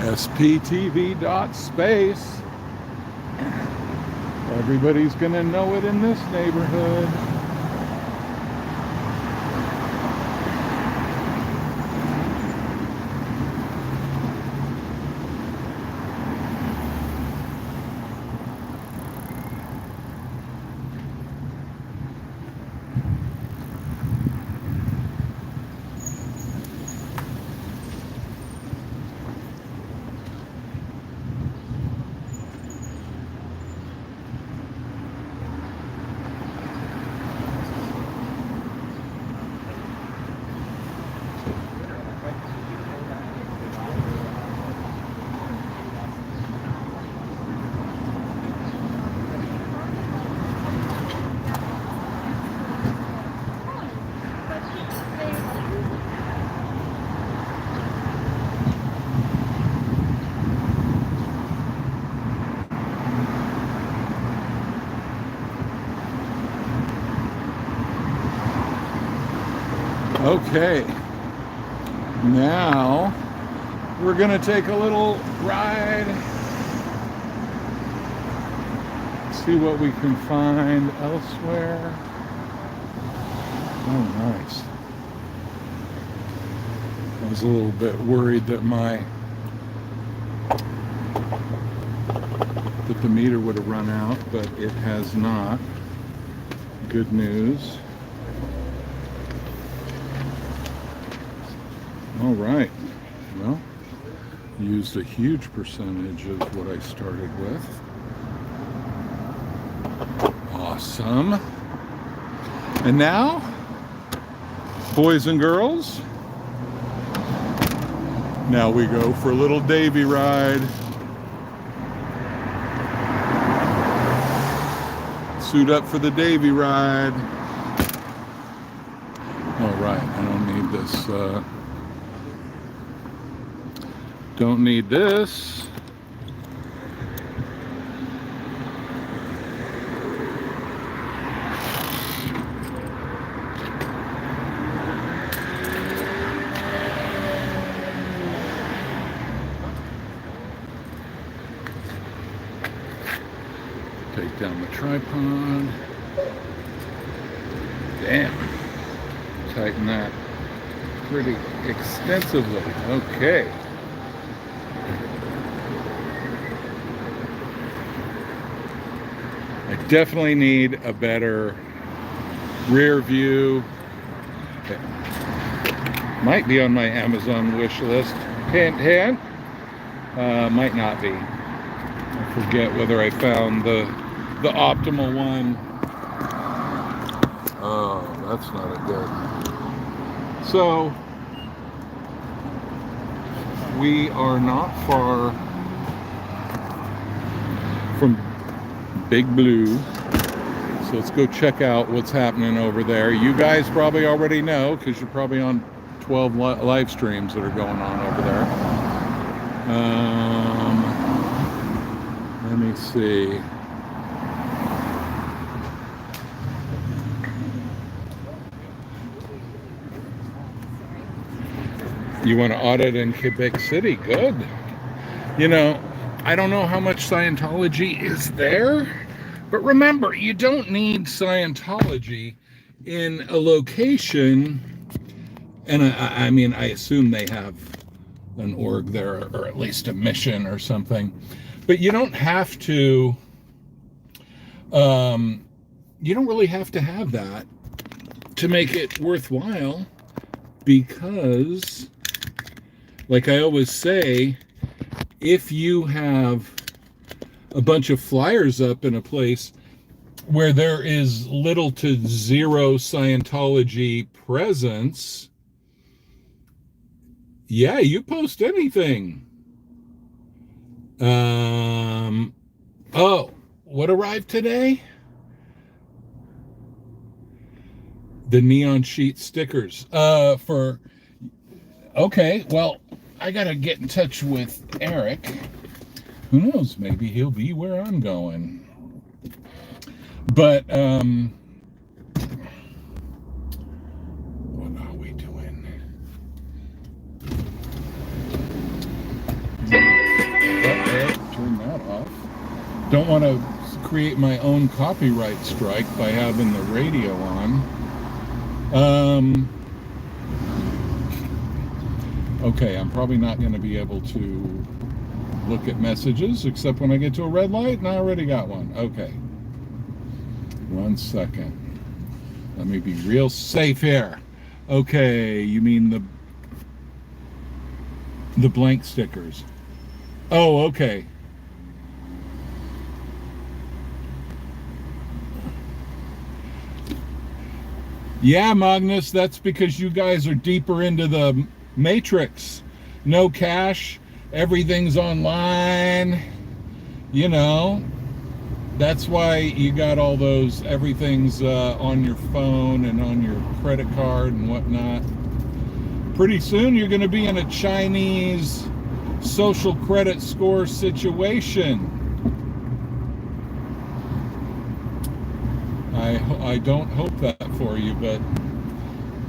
SPTV.space. Everybody's gonna know it in this neighborhood. Okay, now we're gonna take a little ride, see what we can find elsewhere. Oh, nice. I was a little bit worried that the meter would have run out, but it has not. Good news. All right, well, used a huge percentage of what I started with. Awesome. And now, boys and girls, now we go for a little Davy ride. Suit up for the Davy ride. All right, I don't need this. Don't need this. Take down the tripod. Damn. Tighten that pretty extensively. Okay. I definitely need a better rear view. Okay. Might be on my Amazon wish list. Hint, hint. Might not be. I forget whether I found the optimal one. Oh, that's not a good. So we are not far from Big Blue, so let's go check out what's happening over there. You guys probably already know because you're probably on 12 live streams that are going on over there. Let me see. You want to audit in Quebec City? Good. You know, I don't know how much Scientology is there, but remember, you don't need Scientology in a location, and I mean, I assume they have an org there, or at least a mission or something, but you don't have to, you don't really have to have that to make it worthwhile, because, like I always say, if you have a bunch of flyers up in a place where there is little to zero Scientology presence, yeah, you post anything. Oh, what arrived today? The neon sheet stickers. Okay, well, I gotta get in touch with Eric. Who knows? Maybe he'll be where I'm going. But what are we doing? that off. Don't want to create my own copyright strike by having the radio on. Okay, I'm probably not going to be able to look at messages except when I get to a red light, and I already got one. Okay. 1 second. Let me be real safe here. Okay, you mean the blank stickers. Oh, okay. Yeah, Magnus, that's because you guys are deeper into the matrix. No cash, everything's online. You know, that's why you got all those, everything's on your phone and on your credit card and whatnot. Pretty soon you're going to be in a Chinese social credit score situation. I don't hope that for you, but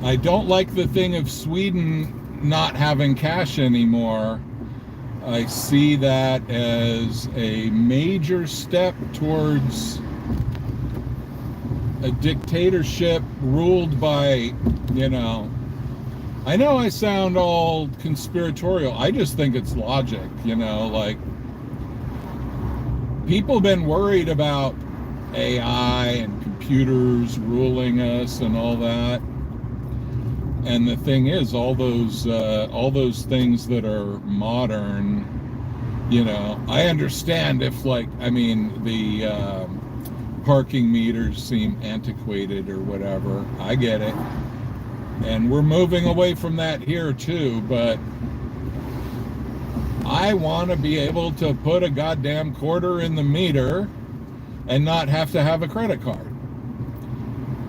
I don't like the thing of Sweden not having cash anymore. I see that as a major step towards a dictatorship ruled by, you know, I know I sound all conspiratorial. I just think it's logic, you know, like people have been worried about AI and computers ruling us and all that. And the thing is, all those things that are modern, you know, I understand if, like, I mean, the parking meters seem antiquated or whatever. I get it. And we're moving away from that here too, but I want to be able to put a goddamn quarter in the meter and not have to have a credit card,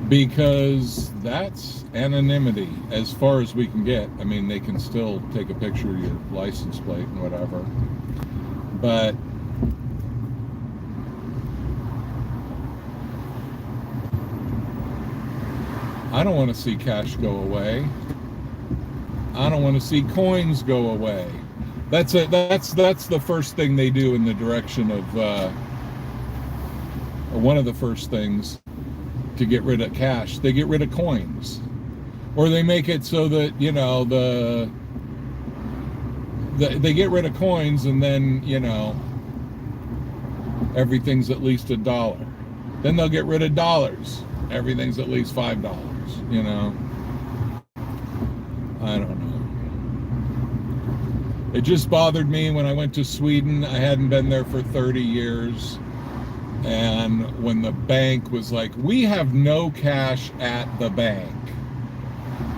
because that's anonymity as far as we can get. I mean, they can still take a picture of your license plate and whatever, but I don't want to see cash go away. I don't want to see coins go away. That's the first thing they do in the direction of one of the first things to get rid of cash. They get rid of coins, or they make it so that, you know, they get rid of coins, and then, you know, everything's at least $1. Then they'll get rid of dollars. Everything's at least $5. You know, I don't know. It just bothered me when I went to Sweden. I hadn't been there for 30 years. And when the bank was like, we have no cash at the bank,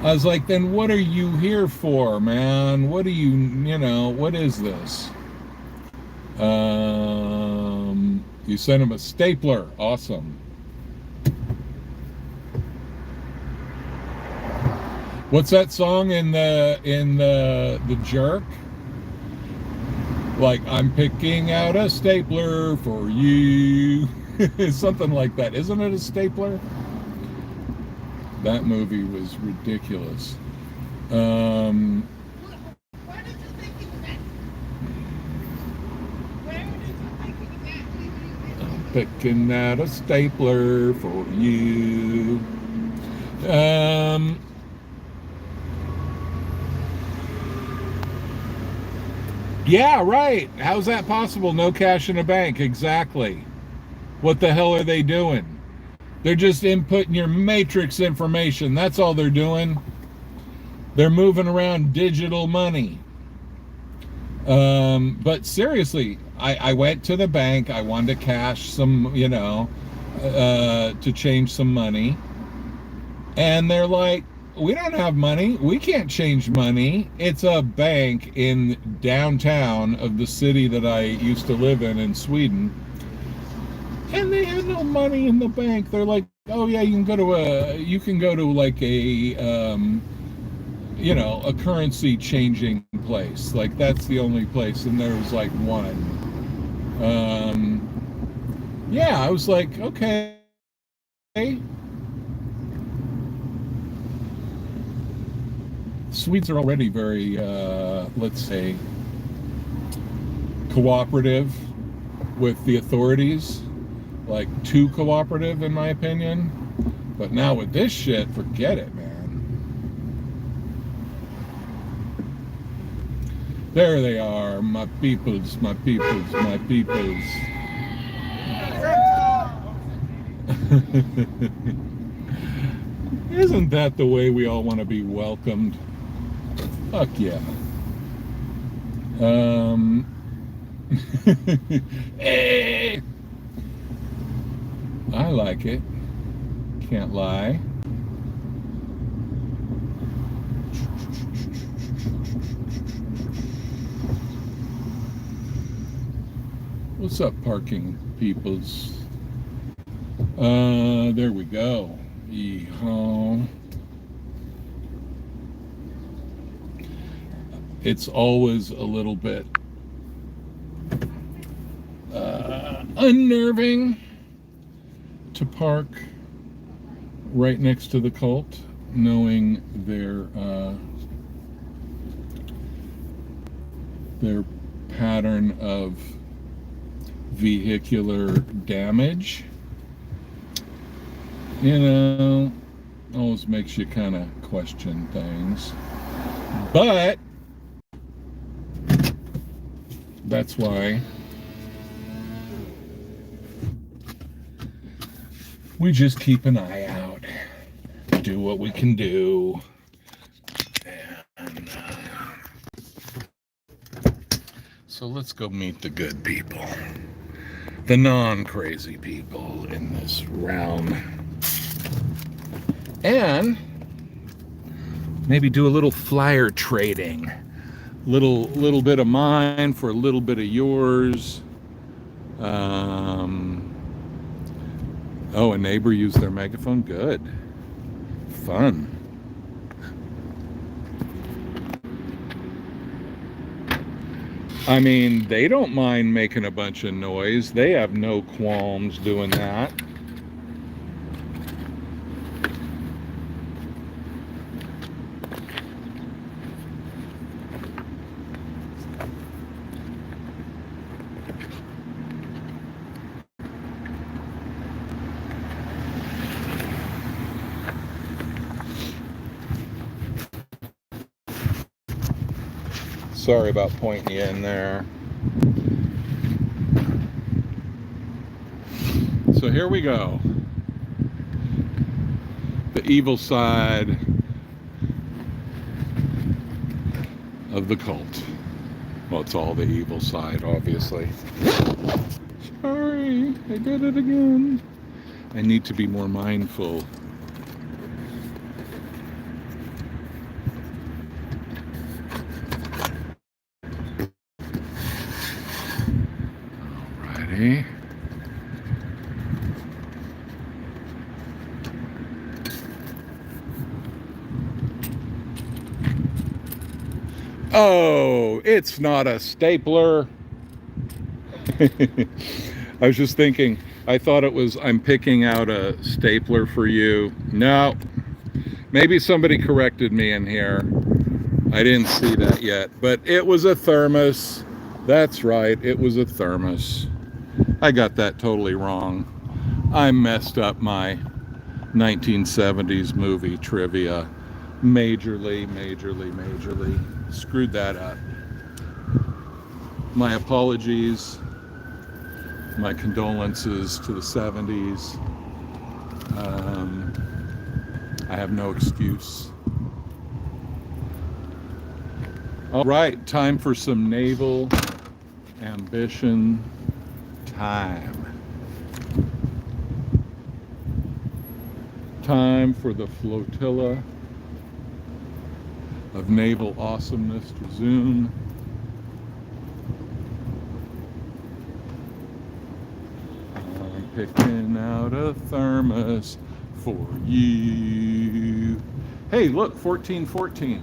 I was like, then what are you here for, man? What do you know, what is this? You sent him a stapler. Awesome. What's that song in the Jerk? Like, I'm picking out a stapler for you. Something like that. Isn't it a stapler? That movie was ridiculous. I'm picking out a stapler for you. Yeah, right. How's that possible? No cash in a bank. Exactly. What the hell are they doing? They're just inputting your matrix information. That's all they're doing. They're moving around digital money. But seriously, I went to the bank. I wanted to cash some, you know, to change some money. And they're like, we don't have money. We can't change money. It's a bank in downtown of the city that I used to live in Sweden. And they had no money in the bank. They're like, oh yeah, you can go to like a, you know, a currency changing place. Like, that's the only place. And there was like one. Yeah, I was like, okay. Swedes are already very, let's say, cooperative. with the authorities, like too cooperative in my opinion. But now with this shit, forget it, man. There they are, my peoples, my peoples, my peoples. Isn't that the way we all want to be welcomed? Fuck yeah. Hey! I like it. Can't lie. What's up, parking peoples? There we go. Yeehaw. It's always a little bit unnerving to park right next to the cult, knowing their pattern of vehicular damage. You know, always makes you kind of question things. But that's why we just keep an eye out, do what we can do, and so let's go meet the good people, the non-crazy people in this realm, and maybe do a little flyer trading, little bit of mine for a little bit of yours. Oh, a neighbor used their megaphone. Good. Fun. I mean, they don't mind making a bunch of noise. They have no qualms doing that. Sorry about pointing you in there. So here we go. The evil side of the cult. Well, it's all the evil side, obviously. Sorry, I did it again. I need to be more mindful. Alrighty. Oh, it's not a stapler. I was just thinking, I thought it was, I'm picking out a stapler for you. No, maybe somebody corrected me in here. I didn't see that yet, but it was a thermos. That's right, it was a thermos. I got that totally wrong. I messed up my 1970s movie trivia majorly. Screwed that up. My apologies. My condolences to the 70s. I have no excuse. All right, time for some naval ambition time. Time for the flotilla of naval awesomeness to resume. I'm picking out a thermos for you. Hey, look, 1414.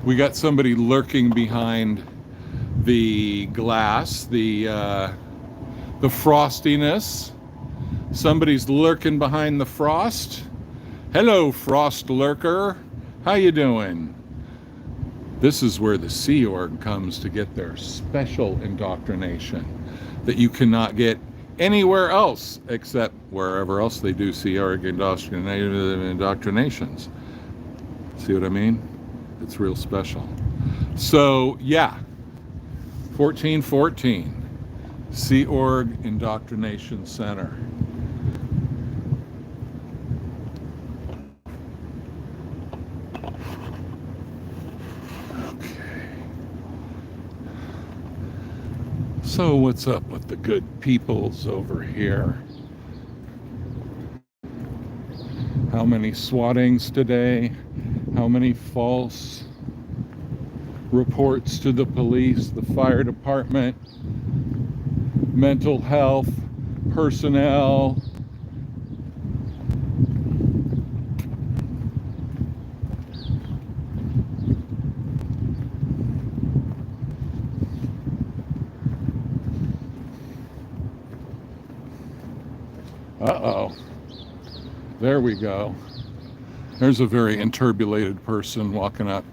We got somebody lurking behind the glass, the frostiness. Somebody's lurking behind the frost. Hello, frost lurker. How you doing? This is where the Sea Org comes to get their special indoctrination that you cannot get anywhere else except wherever else they do Sea Org indoctrinations. See what I mean? It's real special. So yeah, 1414, Sea Org Indoctrination Center. So what's up with the good peoples over here? How many swattings today? How many false reports to the police, the fire department, mental health, personnel? Uh-oh. There we go. There's a very interpolated person walking up.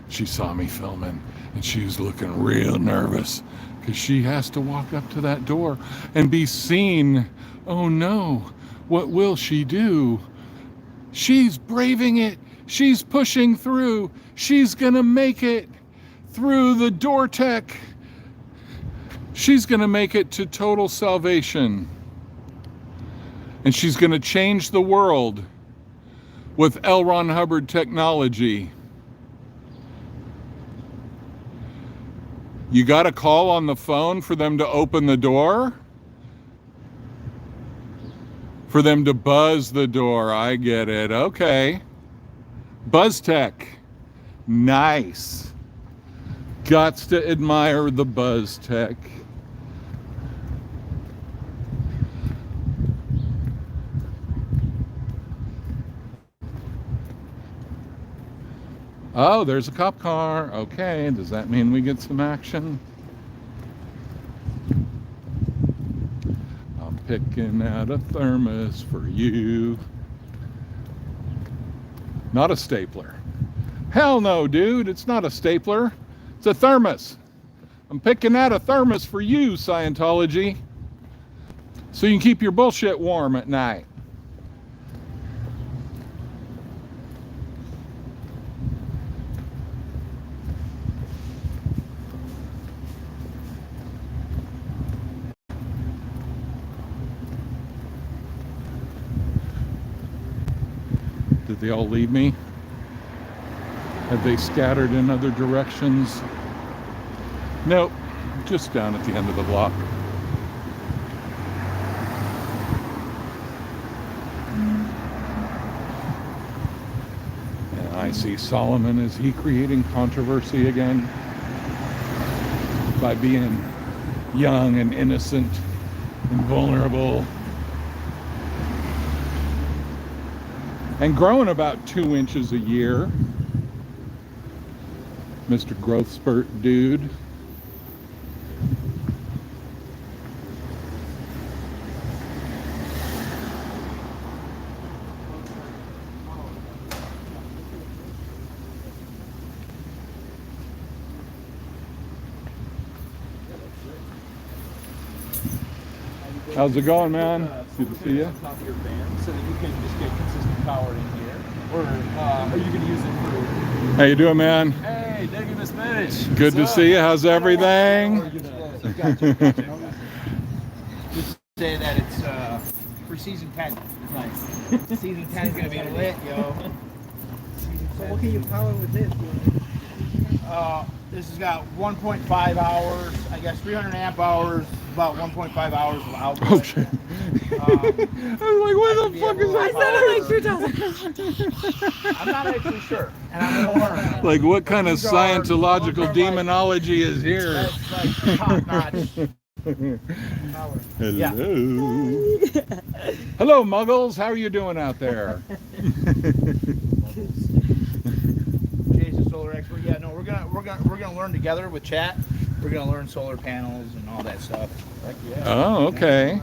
She saw me filming, and she was looking real nervous because she has to walk up to that door and be seen. Oh no, what will she do? She's braving it. She's pushing through. She's gonna make it through the door tech. She's gonna make it to total salvation. And she's going to change the world with L. Ron Hubbard technology. You got to call on the phone for them to open the door? For them to buzz the door. I get it. Okay. Buzz tech. Nice. Gots to admire the buzz tech. Oh, there's a cop car. Okay, does that mean we get some action? I'm picking out a thermos for you. Not a stapler. Hell no, dude, it's not a stapler. It's a thermos. I'm picking out a thermos for you, Scientology, so you can keep your bullshit warm at night. Did they all leave me? Have they scattered in other directions? Nope, just down at the end of the block. And I see Solomon, is he creating controversy again? By being young and innocent and vulnerable. And growing about 2 inches a year. Mr. Growth Spurt dude. How's it going, man? Good to see you. Top of your fan so that you can just get consistent power in here, or are you going to use it for? How you doing, man? Hey, thank you, Miss Mitch. Good to see you. How's everything? Gotcha. Just say that it's for season 10. Nice. Season 10 is going to be lit, yo. So what can you power with this? This has got 1.5 hours, I guess 300 amp hours, about 1.5 hours of output. Oh shit. I was like, what the fuck is I that? sounded like 2,000. I'm not actually sure, and I'm going to learn. Like, what kind of Scientological demonology is here? That's like top notch. Power. Hello. Yeah. Hello, Muggles. How are you doing out there? Jay's a solar expert. Yeah, no, we're gonna learn together with chat. We're gonna learn solar panels and all that stuff. Heck yeah. Oh, okay.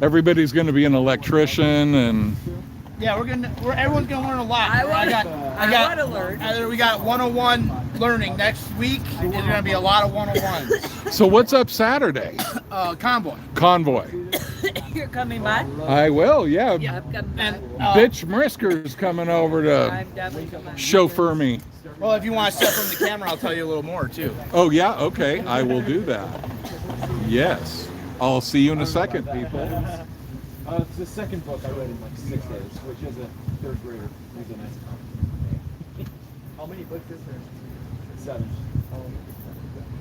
Everybody's going to be an electrician and. Yeah, everyone's gonna learn a lot. I want to learn. We got 101 learning. Next week, there's going to be a lot of one-on-ones. So what's up Saturday? Convoy. Convoy. You're coming by? I will, yeah. I'm coming by. And, Bitch Mrisker's coming over to I'm definitely coming by. chauffeur me. well, if you want to step from the camera, I'll tell you a little more, too. Oh, yeah, okay. I will do that. Yes. I'll see you in a second, people. It's the second book I read in like 6 days, which as a third grader was a nice accomplishment. How many books is there? 7. Oh,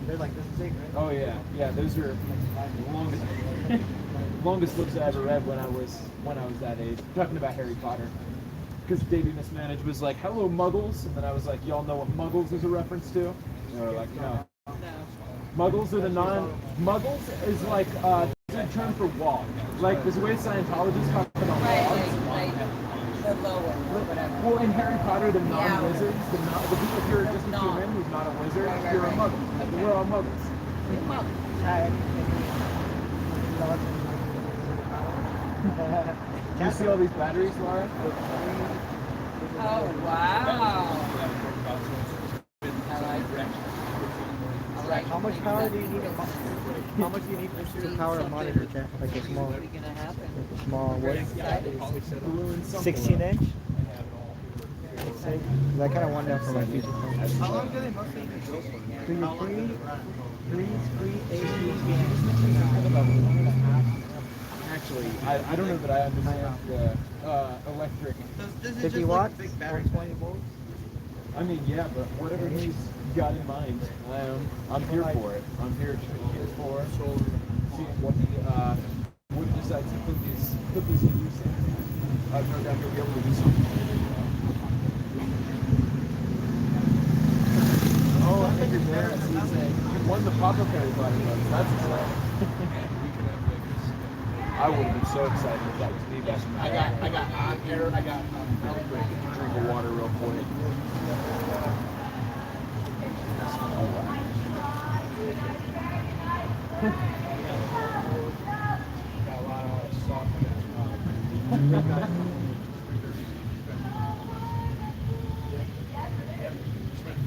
they're like this big, right? Oh yeah, yeah. Those are the longest, longest books I ever read when I was that age. Talking about Harry Potter, because Davey Mismanaged was like, "Hello, Muggles," and then I was like, "Y'all know what Muggles is a reference to?" And they were like, "No." Muggles are the Muggles is like a term for wall. Like this way Scientology is talking about walls. Like the lower or whatever. Well, in Harry Potter, the non-wizards, the people, if you're just a human who's not a wizard, Right, you're a right. muggle. We're all muggles. Do you see all these batteries, Laura? Oh, wow. I like How much power do you need? How much do you need to power a monitor? Like a small, What's gonna happen? small what? Balloon something. 16 inch? I kind of want that for my future. How long do they mostly go for? Do you free Actually, I don't know that I understand the electric. 50 watts? Or 20 volts? I mean, yeah, but whatever he's got in mind, I'm here for it. I'm here for seeing what he decides to put these in use in. I've no doubt he'll be able to do something. Oh, I think your parents, he's saying, you won the Papa Perry body bucks. That's exciting. I would have been so excited if that was me back in the day. I got on air. I got Drink of water real quick.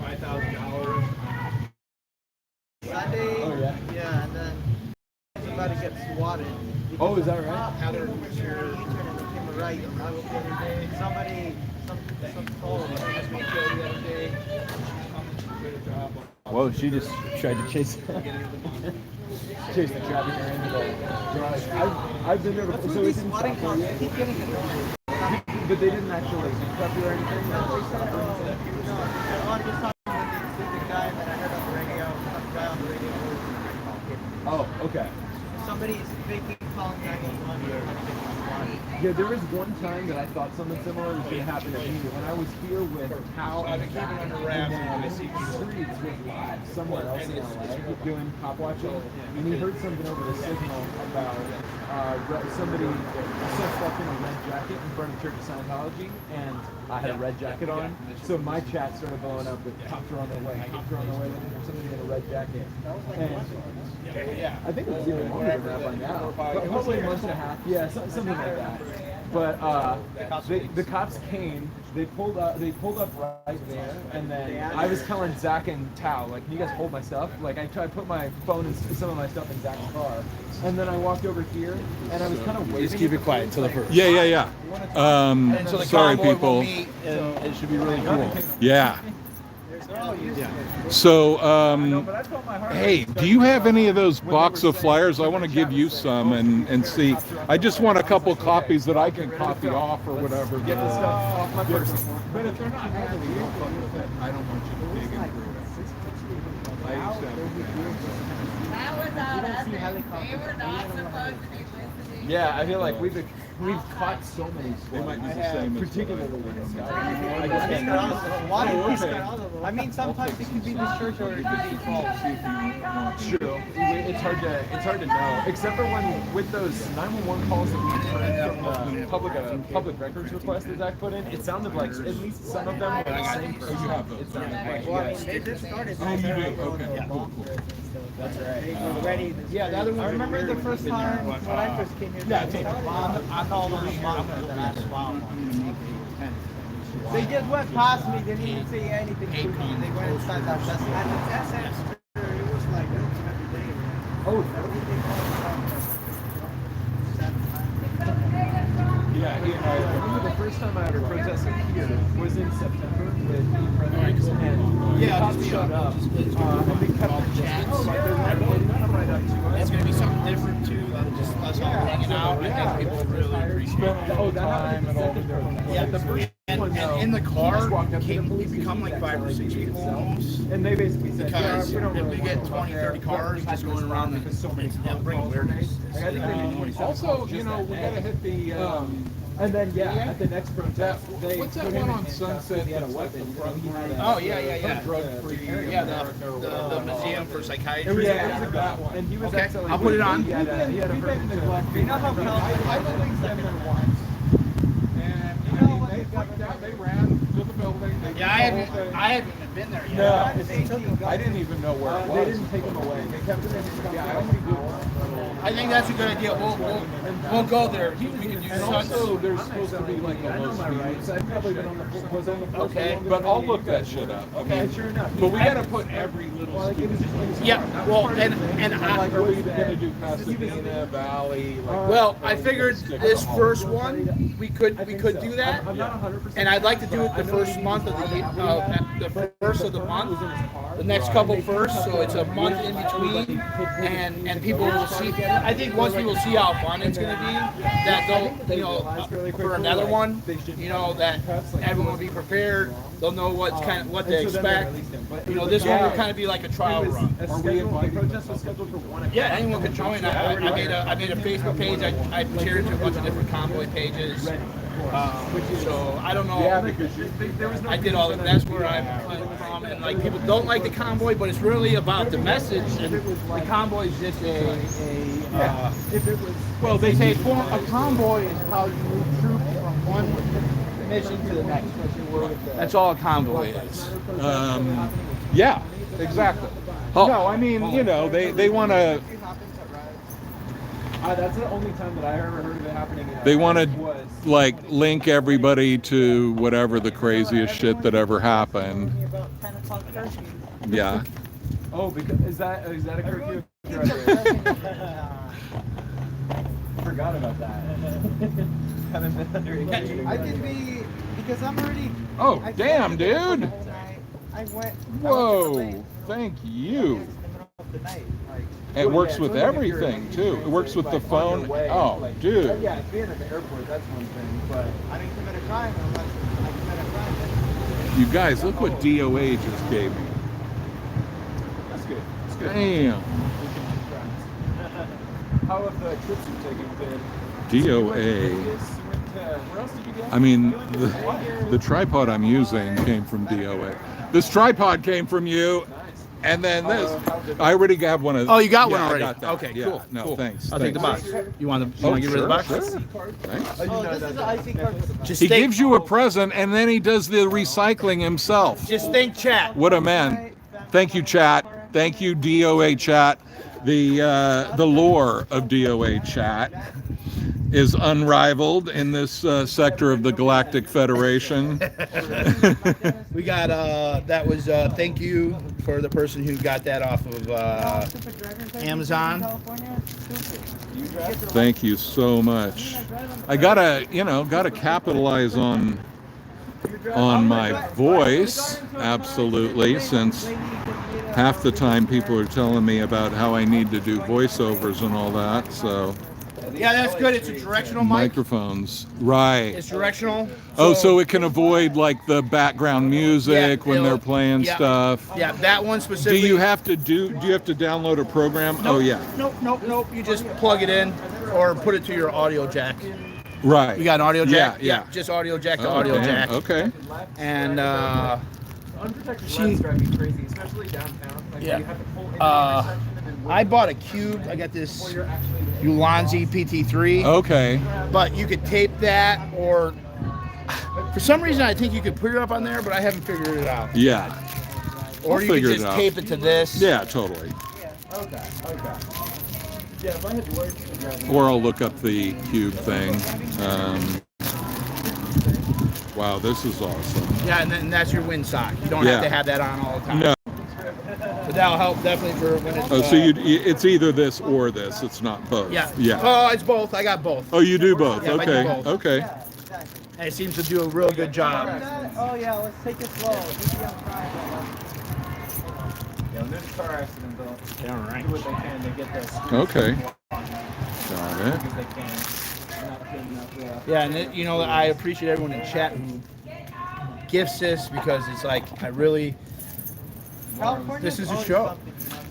$5,000. Sunday, Oh, yeah? yeah, and then somebody gets swatted. Oh, is that right? Heather, your U-turn and they came right. I was the other day. Somebody, some called. Whoa, she just tried to chase the traffic into the garage. I've been there before. So it's in Swatting South calls. Korea. Keep getting it. But they didn't actually cut you or anything? No, I'm just talking with the guy that I heard on the radio. Some guy on the radio. Oh, okay. Somebody's faking calling 911 or Yeah, there was one time that I thought something similar was going to happen to me when I was here with Cal and Zach, and then Streets was live somewhere else in LA doing cop watching, and he heard something over the signal about somebody stuck in a red jacket in front of the Church of Scientology, and I had a red jacket on, so my chat started blowing up with cops are on their way, looking for somebody in a red jacket, and I think it was even longer than that by now. Probably a month and a half. Yeah, something like that. But the cops came. They pulled up right there, and then I was telling Zach and Tao, like, "Can you guys hold my stuff?" Like, I put my phone and some of my stuff in Zach's car, and then I walked over here, and I was kind of waiting. Just keep it quiet until the first. Yeah. So the Sorry, convoy will people. meet, and it should be really cool. Yeah. So, hey, do you have any of those box of flyers? I want to give you some and see. I just want a couple copies that I can copy off or whatever. Get the stuff off my person. But if they're not having you, I don't want you to dig into it. I used to have That was on us. They were not supposed to be listening. Yeah, I feel like we've caught so many They stories. might be the same as particularly with I mean, sometimes it could be the church or it could be false. True. It's hard to know. Except for when with those 911 calls that we heard from the public records request that Zach put in, it sounded like at least some of them were the same person. you have those. It sounded like Well, I yes. mean, they just started. Oh, you do? Okay. Yeah. Cool. That's right. They were ready. Yeah, the other one. I remember the first time when I first came here. Yeah, I called on a monitor that I had a bomb on. They just went past me. They didn't even say anything to me. They went inside that vessel. And it's SS. It was like every day. Oh, Yeah, he and I remember the first time I ever protested here was in September with the presidents, and the cops showed up, and they kept the chats. Like, they're not right up to us. It's going to be something different too than just us all hanging out. I think people really appreciate it. Oh, that happened in September. Yeah, the first one, though, and in the he car, just walked up to the we police become station, like 5 or 6 people almost. and they basically said, Because we don't if really we get want to 20, 30 cars just going around because so many it'll bring awareness. Like, I think they did 27 Also, calls you just know, that we day. gotta hit the. And then at the next protest, they What's that put him one in on handcuffs Sunset because he had a that's like weapon. the front He had Oh, yeah. Drug-free Yeah, America or the whatever. Museum for It was, Psychiatry. yeah, it was a that one. And he was Okay, excellent. I'll put it on. He had a perfect neglect. You know how come? I've only been there once. And I mean, they freaked out. They ran to the building. They Yeah, I haven't even been there yet. No, I didn't even know where it was. they didn't take him away. They kept him in his Yeah, I cuffs. only did one. I think that's a good idea. We'll go there. We can do And also, there's supposed to be like a I know low my rights. I've probably been on the was on the force Okay. for longer But than I'll you look that guys. shit up. Okay, sure enough. But we gotta put every little. Well, like, it was just in his Yeah, car. That was well, part of the thing. and I- Like, are we gonna do Pasadena Valley? Like, Well, I figured this first one we could do that, I'm not 100%. and I'd like to do it the first month of the first of the month, the next couple first, so it's a month in between, and people will see. I think once people see how fun it's gonna be, that they'll for another one, that everyone will be prepared. They'll know what they expect. This one will kind of be like a trial run. Are we invited? The protest was scheduled for 1 o'clock. Yeah, anyone can join. I made a Facebook page. I shared it to a bunch of different convoy pages. So I don't know. Yeah, because there was no I did all of that's where I'm coming from, and like people don't like the convoy, but it's really about the message. And the convoy is just if it was well, they say a convoy is how you move troops from one mission to the next. That's all a convoy is. yeah, exactly. Oh. No, I mean, they want to. that's the only time that I ever heard of it happening. They want to was like link everybody to whatever the craziest shit that ever happened. About 10 o'clock curfew. Yeah. because is that a curfew? Forgot about that. Haven't been under a curfew. I can be because I'm already. Oh, I damn, can't get up dude. the whole night. I went. Whoa. Thank you. In the middle of the night, like. It works with everything too. It works with the phone. Oh, dude. Yeah, being at the airport, that's one thing. But I didn't commit a crime unless I commit a crime. Then You guys, look what DOA just gave me. that's good. That's good. Damn. How have the trips you've taken been? DOA. Where else did you go? I mean, the tripod I'm using came from DOA. This tripod came from you. And then this. I already got one of. Oh, you got one I already? got that. Okay, Yeah, cool. No, cool. thanks. I'll take the box. You want to get rid of the box? Sure. Thanks. oh, this is the IC card. Just He think, gives you a present and then he does the recycling himself. just think, chat. What a man. Thank you, chat. Thank you, DOA chat. The lore of DOA chat is unrivaled in this sector of the Galactic Federation. We got that was thank you for the person who got that off of Amazon. Thank you so much. I gotta capitalize on my voice, absolutely, since half the time people are telling me about how I need to do voiceovers and all that. So Yeah, that's good. It's a directional mic. microphones, right? It's directional. Oh, so it can avoid like the background music when they're playing stuff. Yeah, that one Do specifically. you have to download a program? Oh yeah, Nope. You just plug it in or put it to your audio jack. right. You got an audio jack? Yeah. Just audio jack to Oh, audio damn. jack. Okay. And Unprotected lights drive me crazy, especially downtown. Like, Yeah. you have to pull into the intersection and then I bought a cube. I got this Ulanzi PT3. Okay. But you could tape that, or for some reason I think you could put it up on there, but I haven't figured it out. Yeah. Or I'll you could figure it just out. tape it to this. Yeah, totally. Okay. Yeah, if I had words to drive me. Or I'll look up the cube thing. Wow, this is awesome. Yeah, and then that's your wind sock. You don't have Yeah. to have that on all the time. No. But that'll help definitely for when it's. Oh, so it's either this or this. It's not both. Yeah. Yeah. Oh, it's both. I got both. Oh, you do both. Yeah, I do Okay. both. Okay. Yeah, exactly. And it seems to do a real good job. Oh yeah, let's take it slow. Easy on trying. Yeah, when there's a car accident, they'll All right. do what they can to get the screws Okay. as Got it. as they can. Not good enough, Yeah, and you know, I appreciate everyone in chat who gifts this because it's like I really. California. This is a show.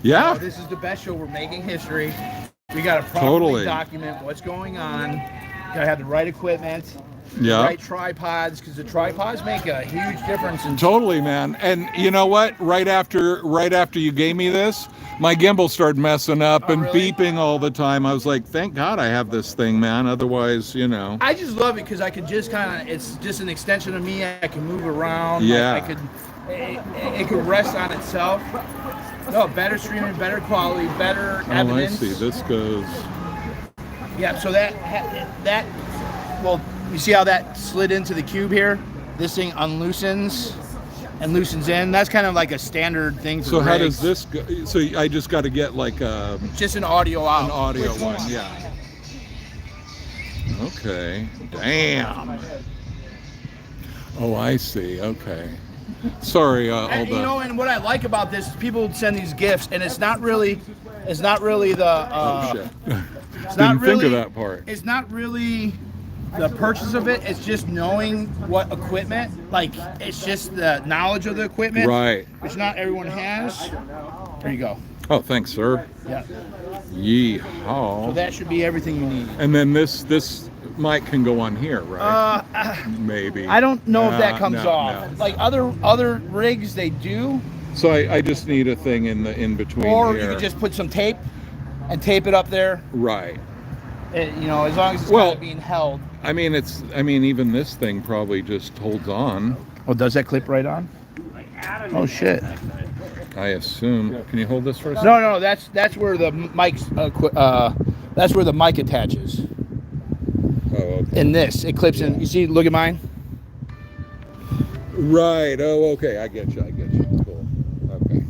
Yeah. This is the best show. We're making history. We got to properly Totally. document what's going on. Got to have the right equipment. Yeah. Right tripods, because the tripods make a huge difference in. Totally, man. And you know what? Right after you gave me this, my gimbal started messing up and really? beeping all the time. I was like, thank God I have this thing, man. Otherwise, you know. I just love it because I could just kind of. It's just an extension of me. I can move around. Yeah. I could. It could rest on itself. No, better streaming, better quality, better Oh, I evidence. see. This goes. Yeah, so that, well, you see how that slid into the cube here? This thing unloosens and loosens in. That's kind of like a standard thing for So how rigs. does this go? So I just got to get like Just an audio out. an audio Which one, yeah. Okay. Damn. Oh, I see. Okay. Sorry, all And, the. you know, and what I like about this is people send these gifts, and it's not really the. Oh shit. It's Didn't not really, think of that part. It's not really the purchase of it. It's just knowing what equipment. Like it's just the knowledge of the equipment, Right. which not everyone has. There you go. Oh, thanks, sir. Yeah. So Yeehaw. that should be everything you need. And then this mic can go on here, right? Maybe. I don't know if that comes no, off. no. Like other rigs, they do. So I just need a thing in between Or here. you could just put some tape and tape it up there. Right. You know, as long as it's Well- kind of being held. I mean, even this thing probably just holds on. Oh, does that clip right on? Oh shit. I assume. Can you hold this for a second? No, that's where the mic's that's where the mic attaches. Oh, okay. In this, it clips in. You see, look at mine. Right. Oh, okay. I get you. Cool. Okay.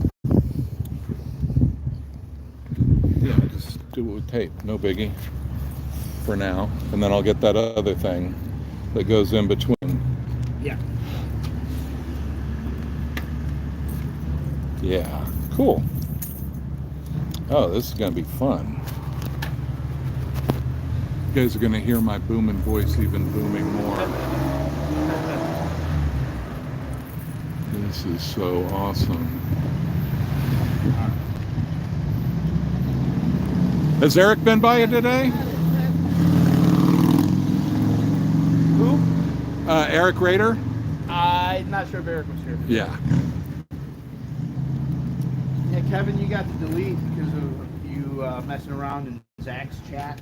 Yeah, just do it with tape. No biggie. For now, and then I'll get that other thing that goes in between. Yeah. Yeah. Cool. Oh, this is gonna be fun. You guys are gonna hear my booming voice even booming more. This is so awesome. Has Eric been by you today? Who? Eric Rader? I'm not sure if Eric was here. Yeah. Yeah, Kevin, you got to delete because of you messing around in Zach's chat.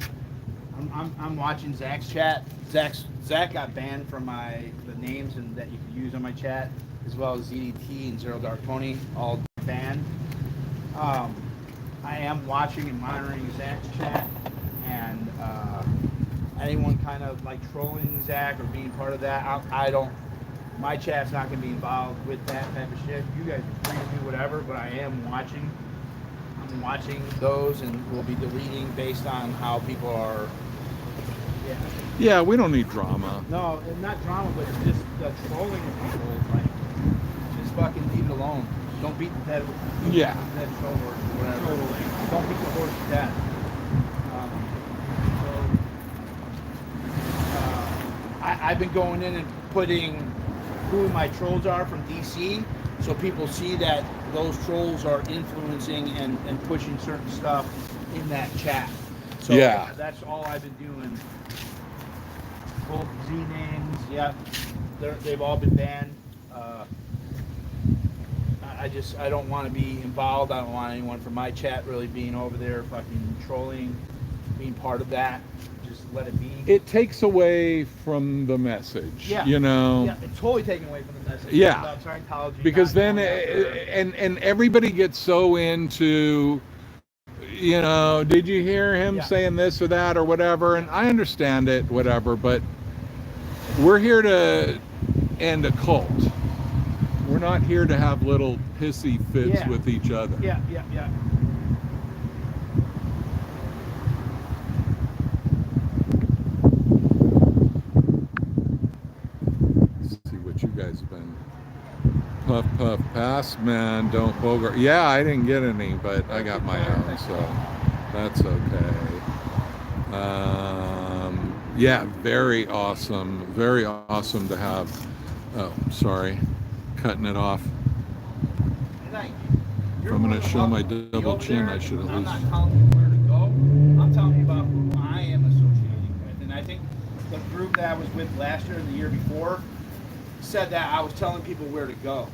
I'm watching Zach's chat. Zach got banned from the names and that you could use on my chat, as well as ZDT and Zero Dark Pony, all banned. I am watching and monitoring Zach's chat, and anyone kind of like trolling Zach or being part of that, I don't. My chat's not going to be involved with that type of shit. You guys are free to do whatever, but I am watching. I'm watching those, and we'll be deleting based on how people are. Yeah. Yeah, we don't need drama. No, not drama, but it's just the trolling of people. It's like, just fucking leave it alone. Don't beat the dead. Yeah. Dead show horse or whatever. Don't beat the horse to death. I've been going in and putting who my trolls are from DC, so people see that those trolls are influencing and pushing certain stuff in that chat. So Yeah. that's all I've been doing. Both Z names, yeah, they've all been banned. I don't want to be involved. I don't want anyone from my chat really being over there fucking trolling, being part of that. Just let it be. It takes away from the message, Yeah. you know. Yeah, it's totally taken away from the message. Yeah. About Scientology. Because not then going after- and everybody gets so into, you know, did you hear him Yeah. saying this or that or whatever, and I understand it, whatever, but we're here to and a cult. We're not here to have little pissy fits with each other. Yeah. Let's see what you guys have been. Puff, puff, pass, man, don't bogart. Yeah, I didn't get any, but I got my own, so that's okay. Yeah, very awesome to have. Oh, sorry, cutting it off. If I'm going to show my double chin, I should at I'm least. not telling you where to go. I'm telling you about who I am associating with. And I think the group that I was with last year and the year before said that I was telling people where to go.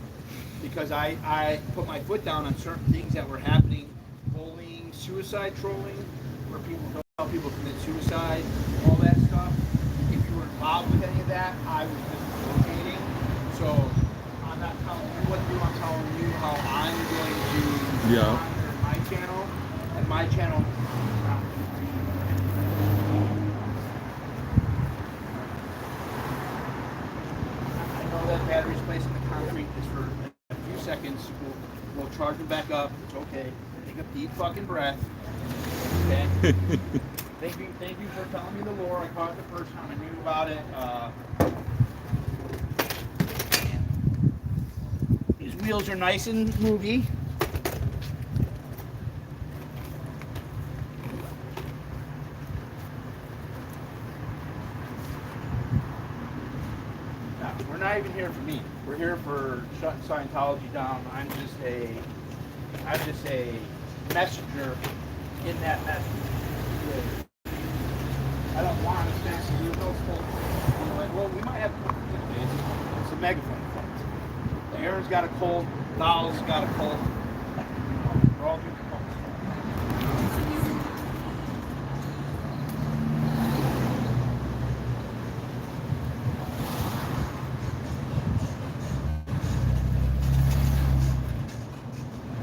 Because I put my foot down on certain things that were happening, bullying, suicide trolling, where people don't help people commit suicide, all that stuff. If you were involved with any of that, I was just facilitating. So I'm not telling you what to do, I'm telling you how I'm going to monitor my channel, and my channel. I know that batteries placed in the concrete is for a few seconds. We'll charge them back up. It's okay. Take a deep fucking breath. Okay. Thank you for telling me the lore. I caught it the first time I knew about it. These wheels are nice and movie. We're not even here for me. We're here for shutting Scientology down. I'm just a messenger in that message. I don't want to stand to do those things. Well, we might have it's a megaphone effect. Aaron's got a cold, Dol's got a cold. We're all doing colds.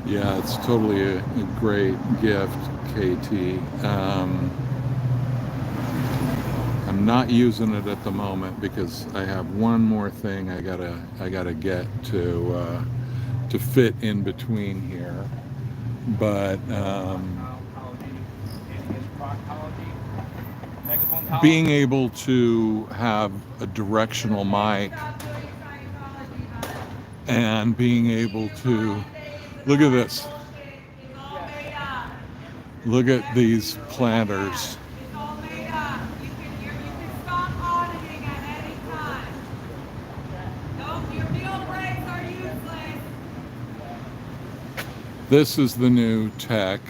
Yeah, it's totally a great gift, KT. I'm not using it at the moment because I have one more thing I gotta get to fit in between here. But being able to have a directional mic and being able to look at this. Look at these planters. This is the new tech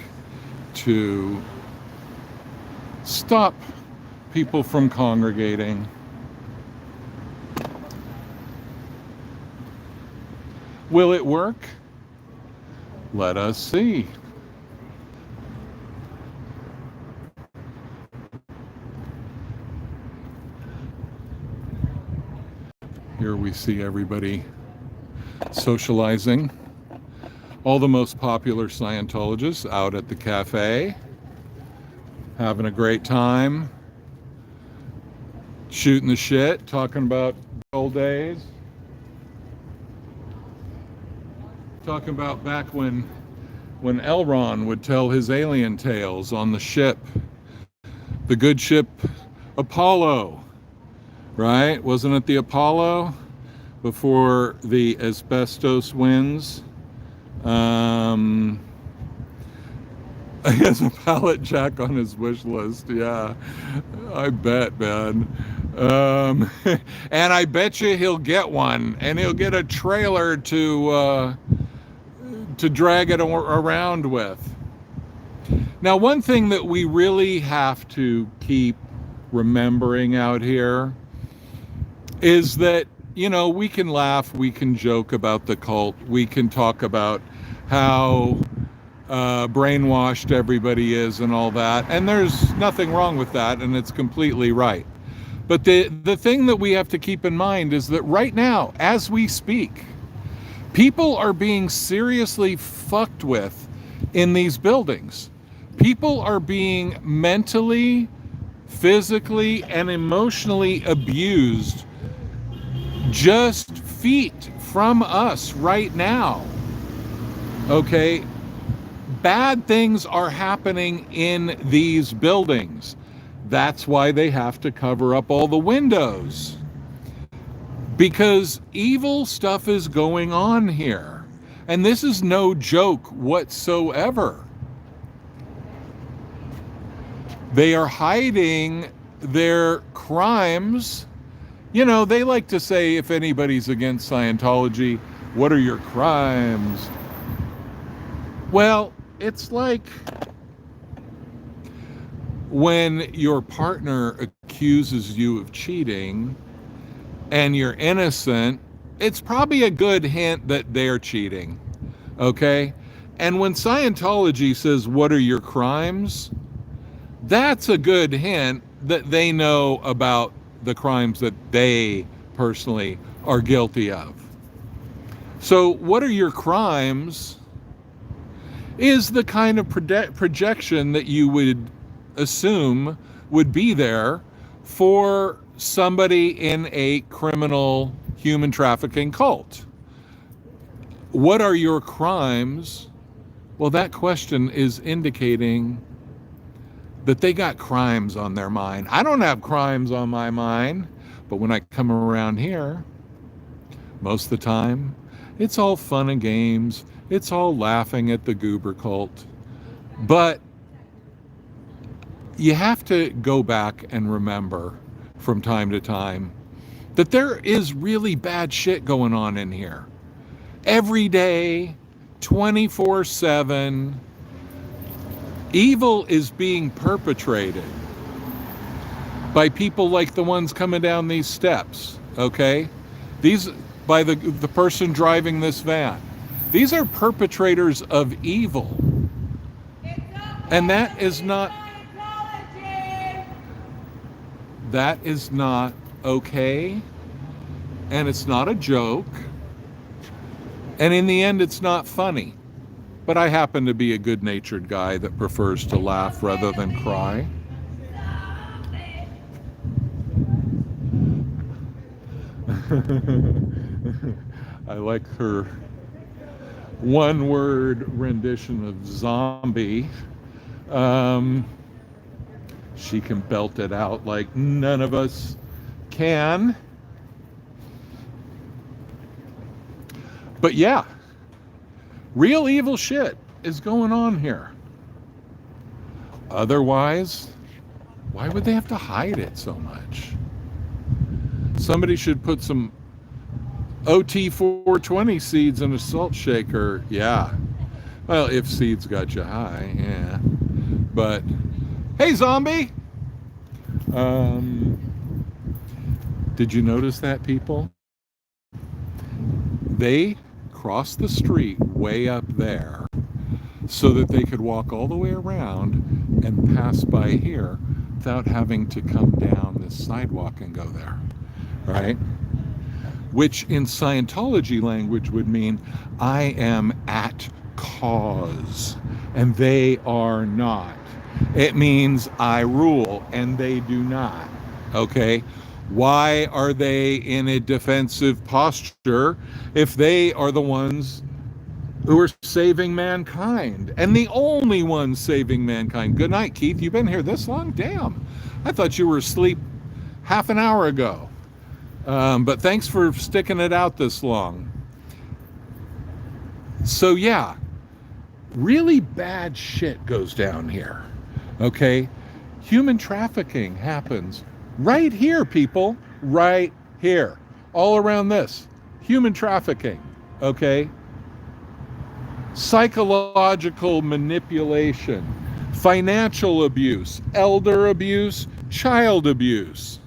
to stop people from congregating. Will it work? Let us see. Here we see everybody socializing. All the most popular Scientologists out at the cafe, having a great time, shooting the shit, talking about old days. Talking about back when L. Ron would tell his alien tales on the ship, the good ship Apollo, right? Wasn't it the Apollo before the asbestos winds? He has a pallet jack on his wish list. Yeah, I bet, man. And I bet you he'll get one, and he'll get a trailer to drag it around with. Now, one thing that we really have to keep remembering out here is that, you know, we can laugh, we can joke about the cult, we can talk about how brainwashed everybody is and all that, and there's nothing wrong with that, and it's completely right. But the thing that we have to keep in mind is that right now, as we speak, people are being seriously fucked with in these buildings. People are being mentally, physically, and emotionally abused just feet from us right now. Okay? Bad things are happening in these buildings. That's why they have to cover up all the windows. Because evil stuff is going on here. And this is no joke whatsoever. They are hiding their crimes. You know, they like to say, if anybody's against Scientology, what are your crimes? Well, it's like when your partner accuses you of cheating and you're innocent, it's probably a good hint that they're cheating, okay? And when Scientology says, what are your crimes? That's a good hint that they know about the crimes that they personally are guilty of. So what are your crimes is the kind of projection that you would assume would be there for somebody in a criminal human trafficking cult. What are your crimes? Well, that question is indicating that they got crimes on their mind. I don't have crimes on my mind, but when I come around here, most of the time, it's all fun and games. It's all laughing at the goober cult. But you have to go back and remember from time to time that there is really bad shit going on in here. Every day, 24/7, evil is being perpetrated by people like the ones coming down these steps, okay? These, by the person driving this van. These are perpetrators of evil. And that is not okay. And it's not a joke. And in the end, it's not funny. But I happen to be a good-natured guy that prefers to laugh rather than cry. I like her one-word rendition of zombie. She can belt it out like none of us can. But yeah, real evil shit is going on here. Otherwise, why would they have to hide it so much? Somebody should put some OT 420 seeds in a salt shaker. Yeah. Well, if seeds got you high, yeah. But, hey, zombie! Did you notice that, people? They crossed the street way up there so that they could walk all the way around and pass by here without having to come down this sidewalk and go there, right? Which in Scientology language would mean I am at cause and they are not. It means I rule and they do not, okay? Why are they in a defensive posture if they are the ones who are saving mankind and the only ones saving mankind? Good night, Keith. You've been here this long? Damn. I thought you were asleep half an hour ago. But thanks for sticking it out this long. So yeah, really bad shit goes down here, okay? Human trafficking happens right here, people, right here, all around this. Human trafficking, okay? Psychological manipulation, financial abuse, elder abuse, child abuse.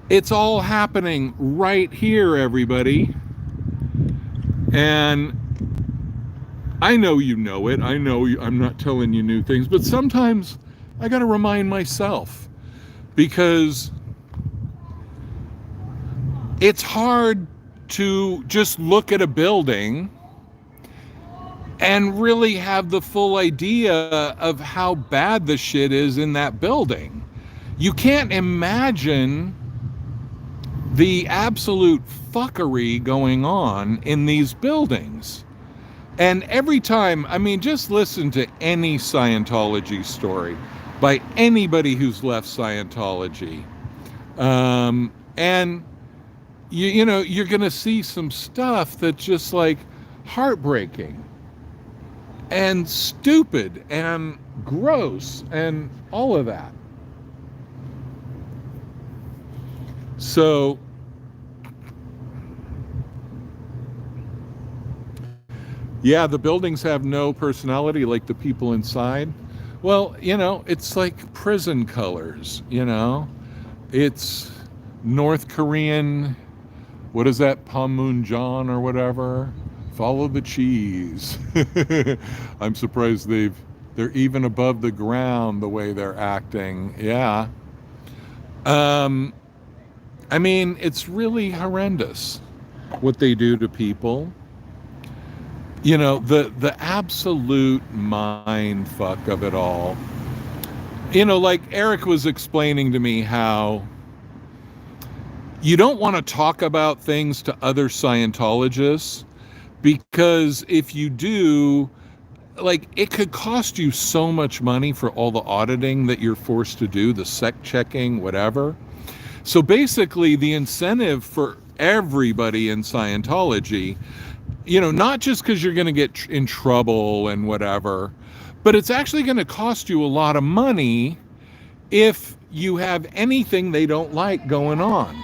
It's all happening right here, everybody. And I know you know it. I know I'm not telling you new things, but sometimes I got to remind myself because it's hard to just look at a building and really have the full idea of how bad the shit is in that building. You can't imagine the absolute fuckery going on in these buildings. And every time, I mean, just listen to any Scientology story by anybody who's left Scientology. And you know, you're going to see some stuff that's just like heartbreaking and stupid and gross and all of that. So yeah, the buildings have no personality like the people inside. Well, you know, it's like prison colors, you know. It's North Korean, what is that, Panmunjom or whatever? Follow the cheese. I'm surprised they're even above the ground the way they're acting. Yeah. I mean, it's really horrendous what they do to people. You know, the absolute mind fuck of it all. You know, like Eric was explaining to me how you don't want to talk about things to other Scientologists, because if you do, like, it could cost you so much money for all the auditing that you're forced to do, the sec checking, whatever. So basically the incentive for everybody in Scientology, you know, not just because you're going to get in trouble and whatever, but it's actually going to cost you a lot of money if you have anything they don't like going on.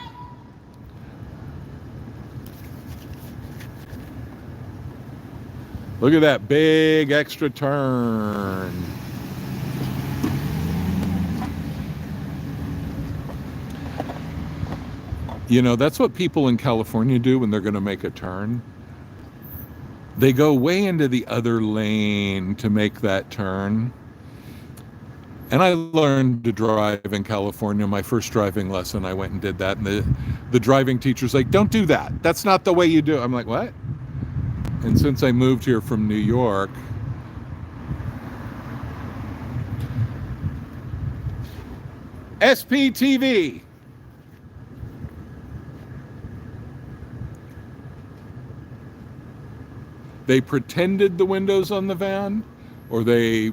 Look at that big extra turn. You know, that's what people in California do when they're going to make a turn. They go way into the other lane to make that turn. And I learned to drive in California. My first driving lesson, I went and did that. And the driving teacher's like, don't do that. That's not the way you do it. I'm like, what? And since I moved here from New York, SPTV. They pretended the windows on the van, or they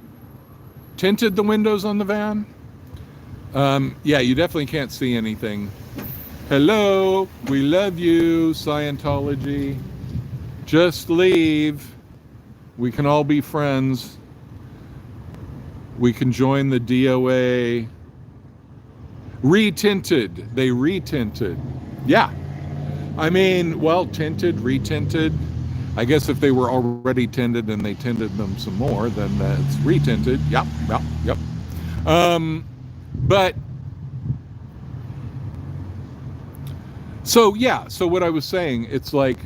tinted the windows on the van. Yeah, you definitely can't see anything. Hello, we love you, Scientology. Just leave. We can all be friends. We can join the DOA. Retinted. They retinted. Yeah. I mean, well, tinted, retinted. I guess if they were already tinted and they tinted them some more, then it's retinted. Yep. But so yeah, so what I was saying, it's like,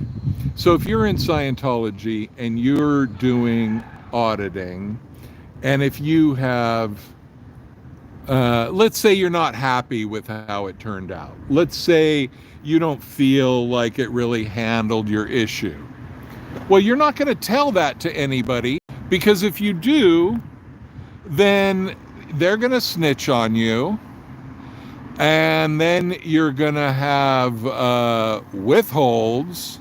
so if you're in Scientology and you're doing auditing, and if you have, let's say you're not happy with how it turned out. Let's say you don't feel like it really handled your issue. Well, you're not going to tell that to anybody, because if you do, then they're going to snitch on you, and then you're going to have withholds,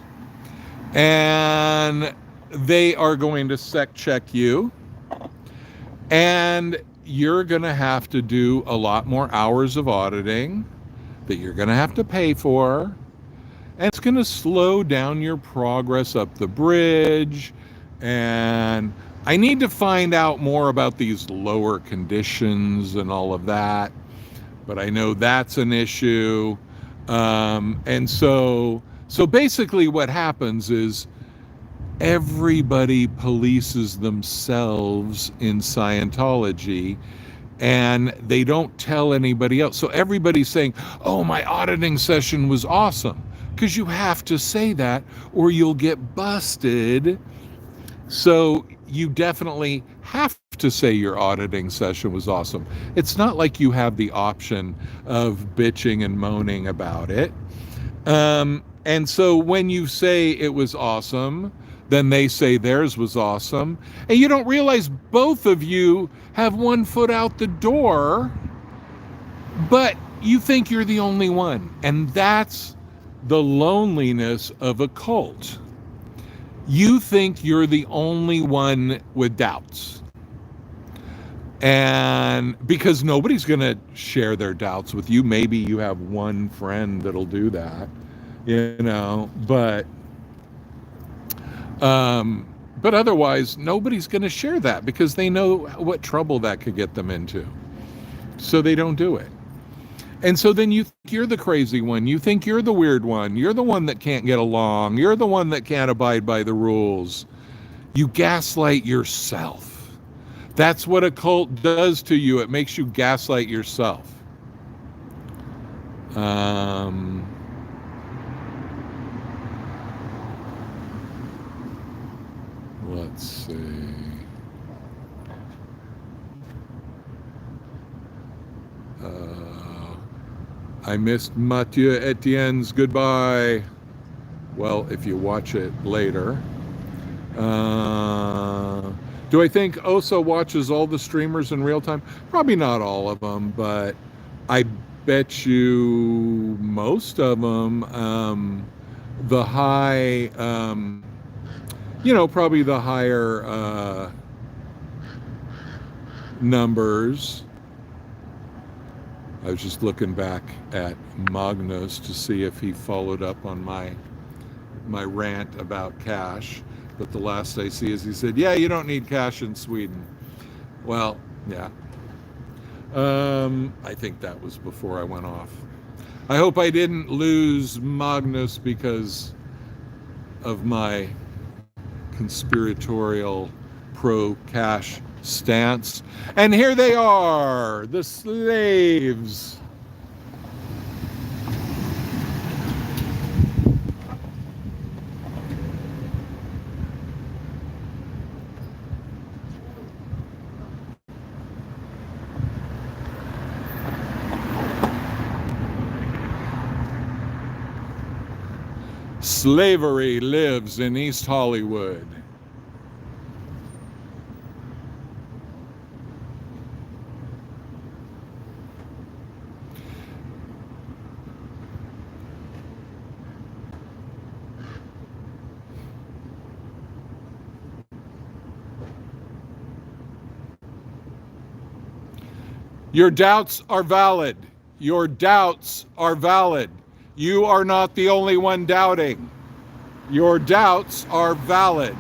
and they are going to sec check you, and you're going to have to do a lot more hours of auditing that you're going to have to pay for. And it's going to slow down your progress up the bridge. And I need to find out more about these lower conditions and all of that. But I know that's an issue. And so basically what happens is everybody polices themselves in Scientology, and they don't tell anybody else. So everybody's saying, oh, my auditing session was awesome. Because you have to say that or you'll get busted. So you definitely have to say your auditing session was awesome. It's not like you have the option of bitching and moaning about it. And so when you say it was awesome, then they say theirs was awesome. And you don't realize both of you have one foot out the door, but you think you're the only one. And that's the loneliness of a cult. You think you're the only one with doubts. And because nobody's going to share their doubts with you. Maybe you have one friend that'll do that, but otherwise nobody's going to share that because they know what trouble that could get them into. So they don't do it. And so then you think you're the crazy one. You think you're the weird one. You're the one that can't get along. You're the one that can't abide by the rules. You gaslight yourself. That's what a cult does to you. It makes you gaslight yourself. Let's see. I missed Mathieu Etienne's goodbye. Well, if you watch it later. Do I think Osa watches all the streamers in real time? Probably not all of them, but I bet you most of them, the high, probably the higher numbers. I was just looking back at Magnus to see if he followed up on my rant about cash. But the last I see is he said, yeah, you don't need cash in Sweden. Well, yeah. I think that was before I went off. I hope I didn't lose Magnus because of my conspiratorial pro-cash stance. And here they are, the slaves. Slavery lives in East Hollywood. Your doubts are valid. Your doubts are valid. You are not the only one doubting. Your doubts are valid.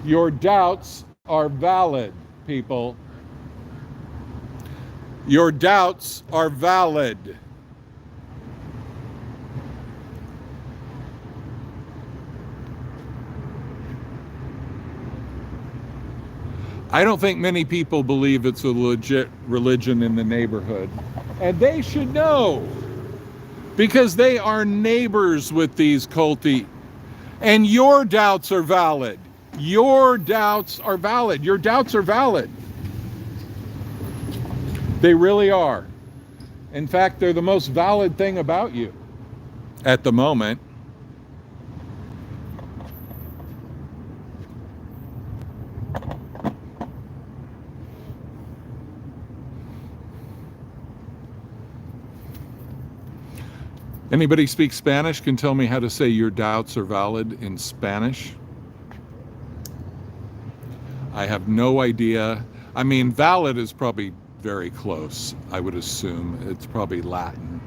Your doubts are valid, people. Your doubts are valid. I don't think many people believe it's a legit religion in the neighborhood. And they should know. Because they are neighbors with these culty. And your doubts are valid. Your doubts are valid. Your doubts are valid. They really are. In fact, they're the most valid thing about you at the moment. Anybody speak Spanish can tell me how to say your doubts are valid in Spanish? I have no idea. I mean, valid is probably very close, I would assume. It's probably Latin.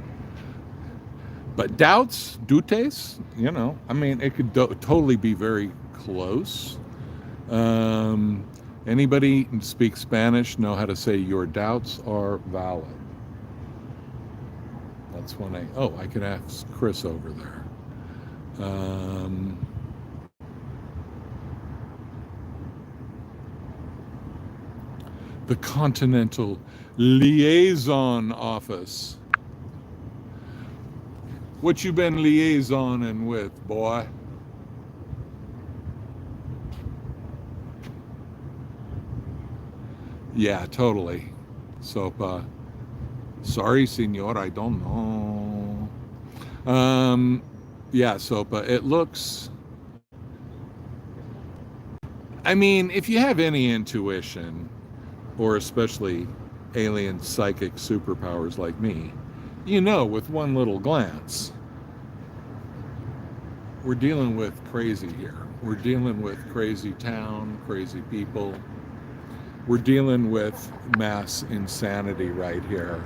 But doubts, dutes, I mean, it could totally be very close. Anybody speak Spanish know how to say your doubts are valid? That's when I could ask Chris over there. The Continental Liaison Office. What you been liaisoning with, boy? Yeah, totally. So, sorry, senor, I don't know. Yeah, Sopa, it looks... I mean, if you have any intuition, or especially alien psychic superpowers like me, you know with one little glance, we're dealing with crazy here. We're dealing with crazy town, crazy people. We're dealing with mass insanity right here.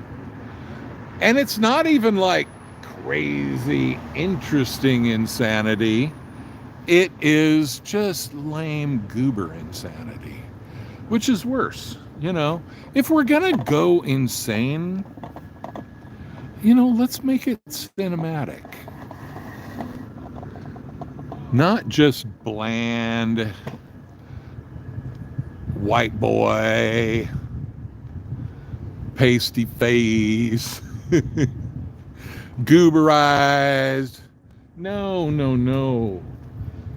And it's not even like crazy, interesting insanity. It is just lame goober insanity, which is worse. You know, if we're gonna go insane, you know, let's make it cinematic. Not just bland white boy, pasty face, gooberized. No, no, no.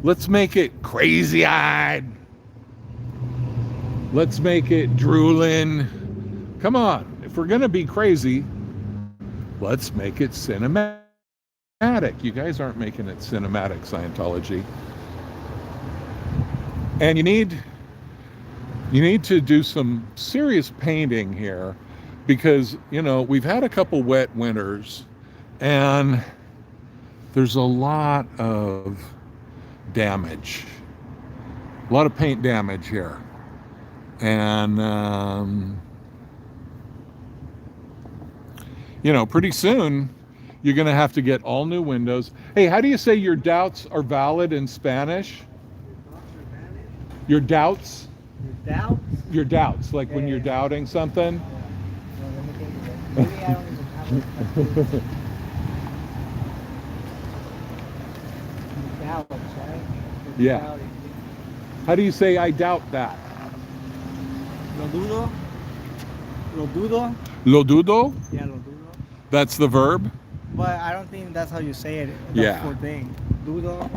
Let's make it crazy-eyed. Let's make it drooling. Come on, if we're gonna be crazy, let's make it cinematic. You guys aren't making it cinematic, Scientology. And you need to do some serious painting here, because, you know, we've had a couple wet winters and there's a lot of damage, a lot of paint damage here. And, you know, pretty soon you're going to have to get all new windows. Hey, how do you say your doubts are valid in Spanish? Your doubts? Your doubts? Your doubts, like when you're doubting something. Maybe I don't even have it. Doubts, right? Yeah. Doubting. How do you say I doubt that? Lo dudo. Lo dudo. Lo dudo? Yeah, lo dudo. That's the verb? But I don't think that's how you say it. The Yeah. full thing. Dudo.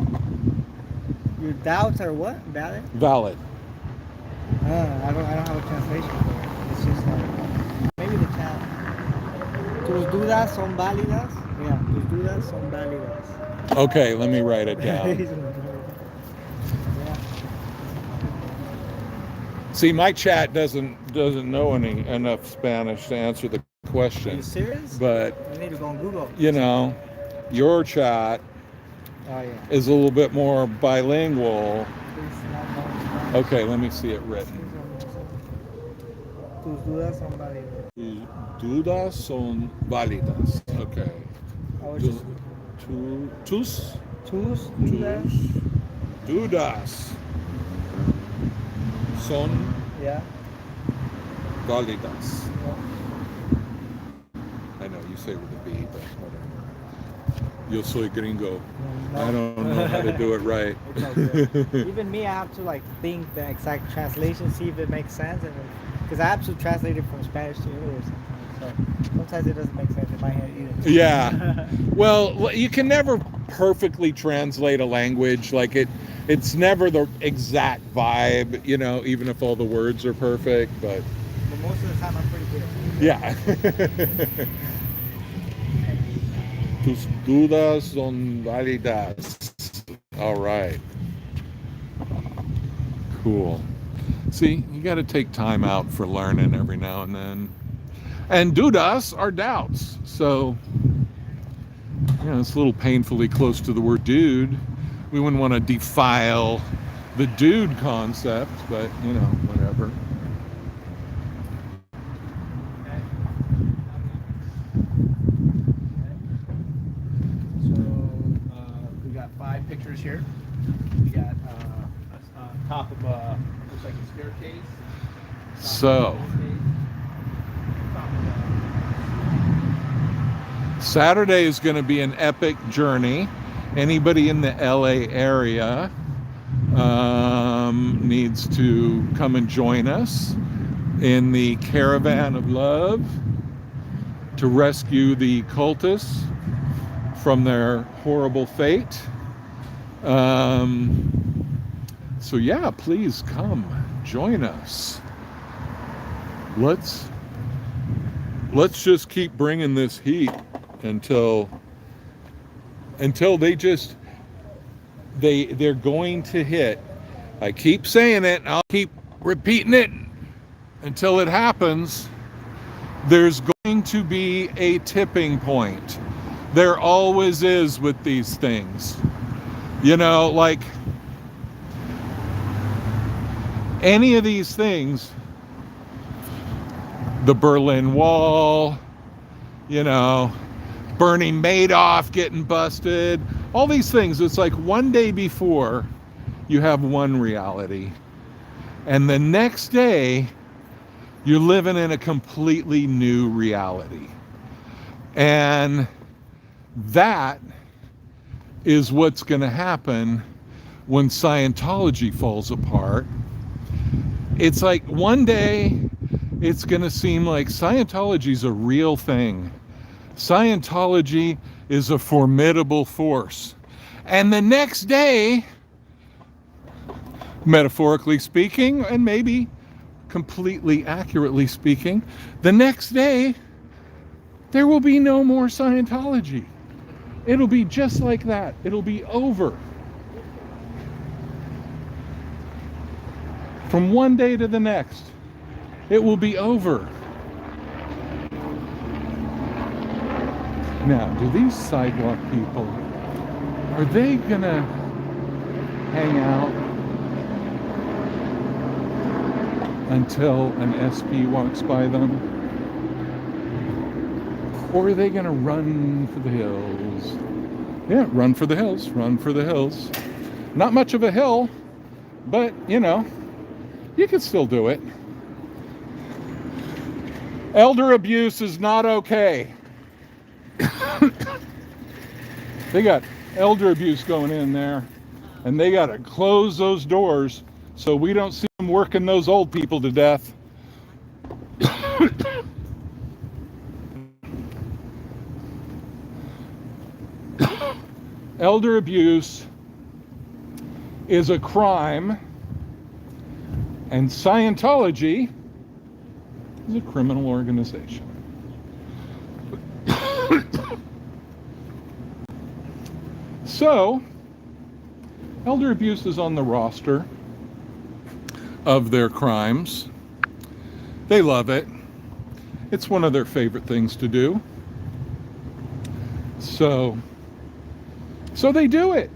Your doubts are what? Valid? Valid. I don't have a translation for it. It's just like maybe the chat. Tus dudas son válidas. Yeah, tus dudas son válidas. Okay, let me write it down. Yeah. See, my chat doesn't know enough Spanish to answer the Are you question. serious? But, You need to go on Google. you know, your chat Oh yeah. is a little bit more bilingual. Okay, let me see it written. Tus dudas son válidas. Dudas son válidas. Okay. I was just Tus tus dudas. dudas son Yeah. válidas. I know you say with a B, but whatever. Yo soy gringo. I don't know how to do it right. It's okay. Even me, I have to like think the exact translation, see if it makes sense, and because I have to translate it from Spanish to English sometimes. So sometimes it doesn't make sense in my head either. Yeah. Well, you can never perfectly translate a language. Like it's never the exact vibe, you know, even if all the words are perfect, but But most of the time, I'm pretty good at it. yeah. Tus dudas son válidas. All right. Cool. See, you got to take time out for learning every now and then. And dudas are doubts. So, you know, it's a little painfully close to the word dude. We wouldn't want to defile the dude concept, but, you know, whatever. We got 5 pictures here. We got top of looks like a staircase. So, Saturday is going to be an epic journey. Anybody in the LA area needs to come and join us in the Caravan of Love to rescue the cultists from their horrible fate. So yeah, please come join us. Let's just keep bringing this heat until they're going to hit. I keep saying it and I'll keep repeating it until it happens, there's going to be a tipping point. There always is with these things. You know, like any of these things, the Berlin Wall, you know, Bernie Madoff getting busted, all these things, it's like one day before you have one reality, and the next day you're living in a completely new reality. And that is what's going to happen when Scientology falls apart. It's like one day it's going to seem like Scientology's a real thing. Scientology is a formidable force. And the next day, metaphorically speaking, and maybe completely accurately speaking, the next day, there will be no more Scientology. It'll be just like that. It'll be over. From one day to the next, it will be over. Now, do these sidewalk people, are they gonna hang out until an SP walks by them? Or are they gonna run for the hills? Yeah, run for the hills, run for the hills. Not much of a hill, but you know, you can still do it. Elder abuse is not okay. They got elder abuse going in there, and they got to close those doors so we don't see them working those old people to death. Elder abuse is a crime, and Scientology is a criminal organization. So, elder abuse is on the roster of their crimes. They love it. It's one of their favorite things to do. So they do it.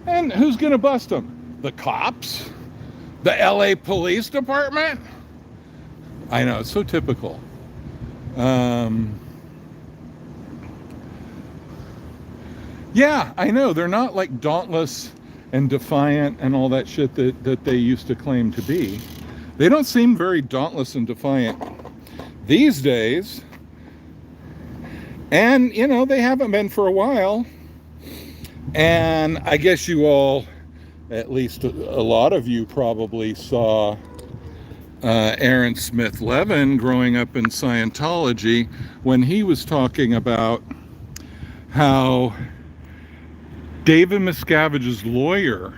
And who's going to bust them? The cops? The LA Police Department? I know, it's so typical. Yeah, I know, they're not like dauntless and defiant and all that shit that they used to claim to be. They don't seem very dauntless and defiant these days. And, you know, they haven't been for a while. And I guess you all, at least a lot of you probably saw Aaron Smith Levin growing up in Scientology when he was talking about how David Miscavige's lawyer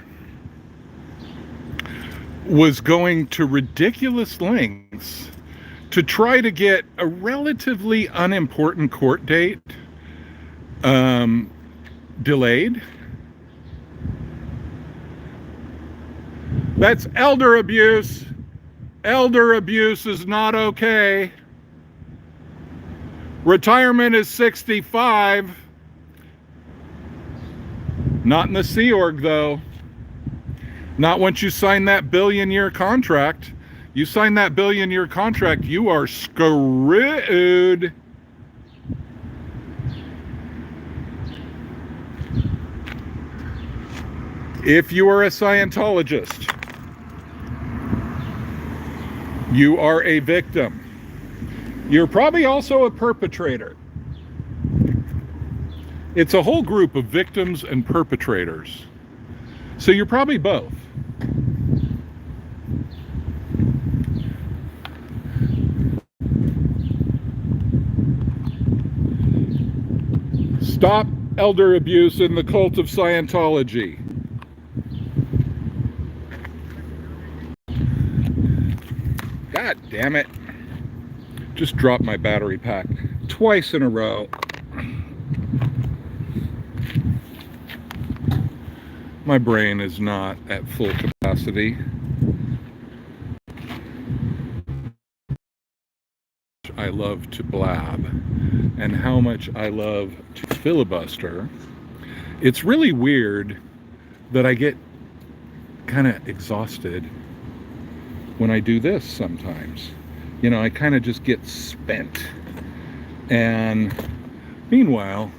was going to ridiculous lengths to try to get a relatively unimportant court date delayed. That's elder abuse. Elder abuse is not okay. Retirement is 65. Not in the Sea Org, though. Not once you sign that billion-year contract. You sign that billion-year contract, you are screwed. If you are a Scientologist, you are a victim. You're probably also a perpetrator. It's a whole group of victims and perpetrators. So you're probably both. Stop elder abuse in the cult of Scientology. God damn it. Just dropped my battery pack twice in a row. My brain is not at full capacity. I love to blab and how much I love to filibuster, it's really weird that I get kind of exhausted when I do this sometimes. You know, I kind of just get spent. And meanwhile,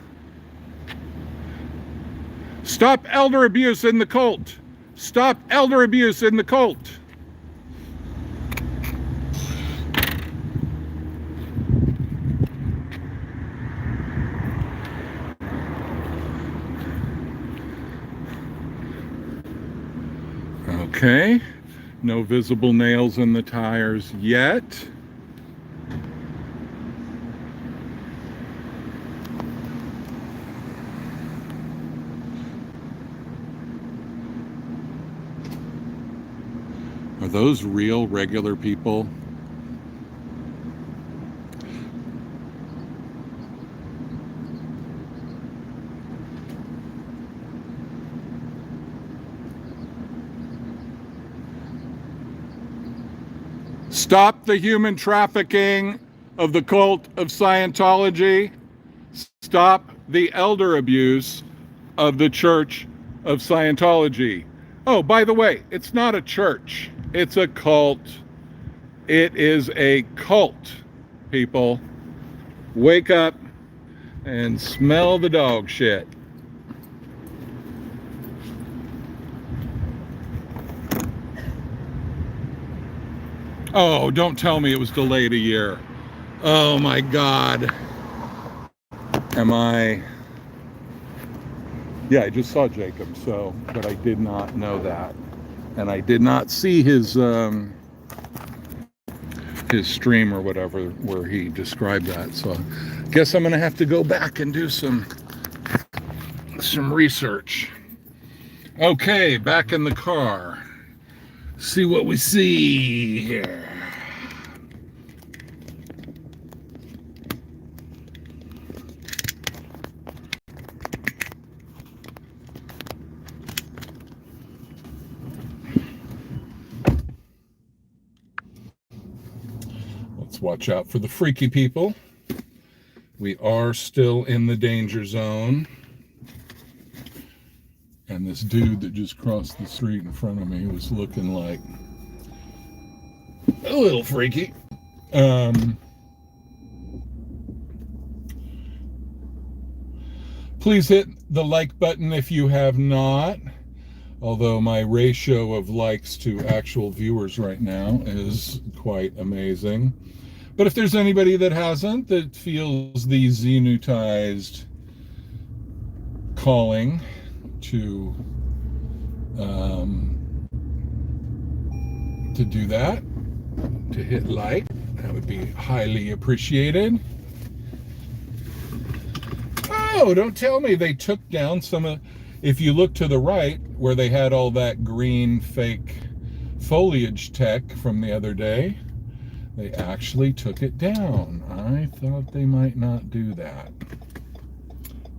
stop elder abuse in the cult. Stop elder abuse in the cult. Okay, no visible nails in the tires yet. Are those real, regular people? Stop the human trafficking of the cult of Scientology. Stop the elder abuse of the Church of Scientology. Oh, by the way, it's not a church. It's a cult. It is a cult, people. Wake up and smell the dog shit. Oh, don't tell me it was delayed a year. Oh my God. Am I? Yeah, I just saw Jacob, so, but I did not know that. And I did not see his stream or whatever where he described that. So I guess I'm gonna have to go back and do some research. Okay, back in the car. See what we see here. Let's watch out for the freaky people. We are still in the danger zone. And this dude that just crossed the street in front of me was looking like a little freaky. Please hit the like button if you have not. Although my ratio of likes to actual viewers right now is quite amazing. But if there's anybody that hasn't, that feels the Xenutized calling to do that, to hit like, that would be highly appreciated. Oh, don't tell me they took down some of, if you look to the right where they had all that green fake foliage tech from the other day, they actually took it down. I thought they might not do that.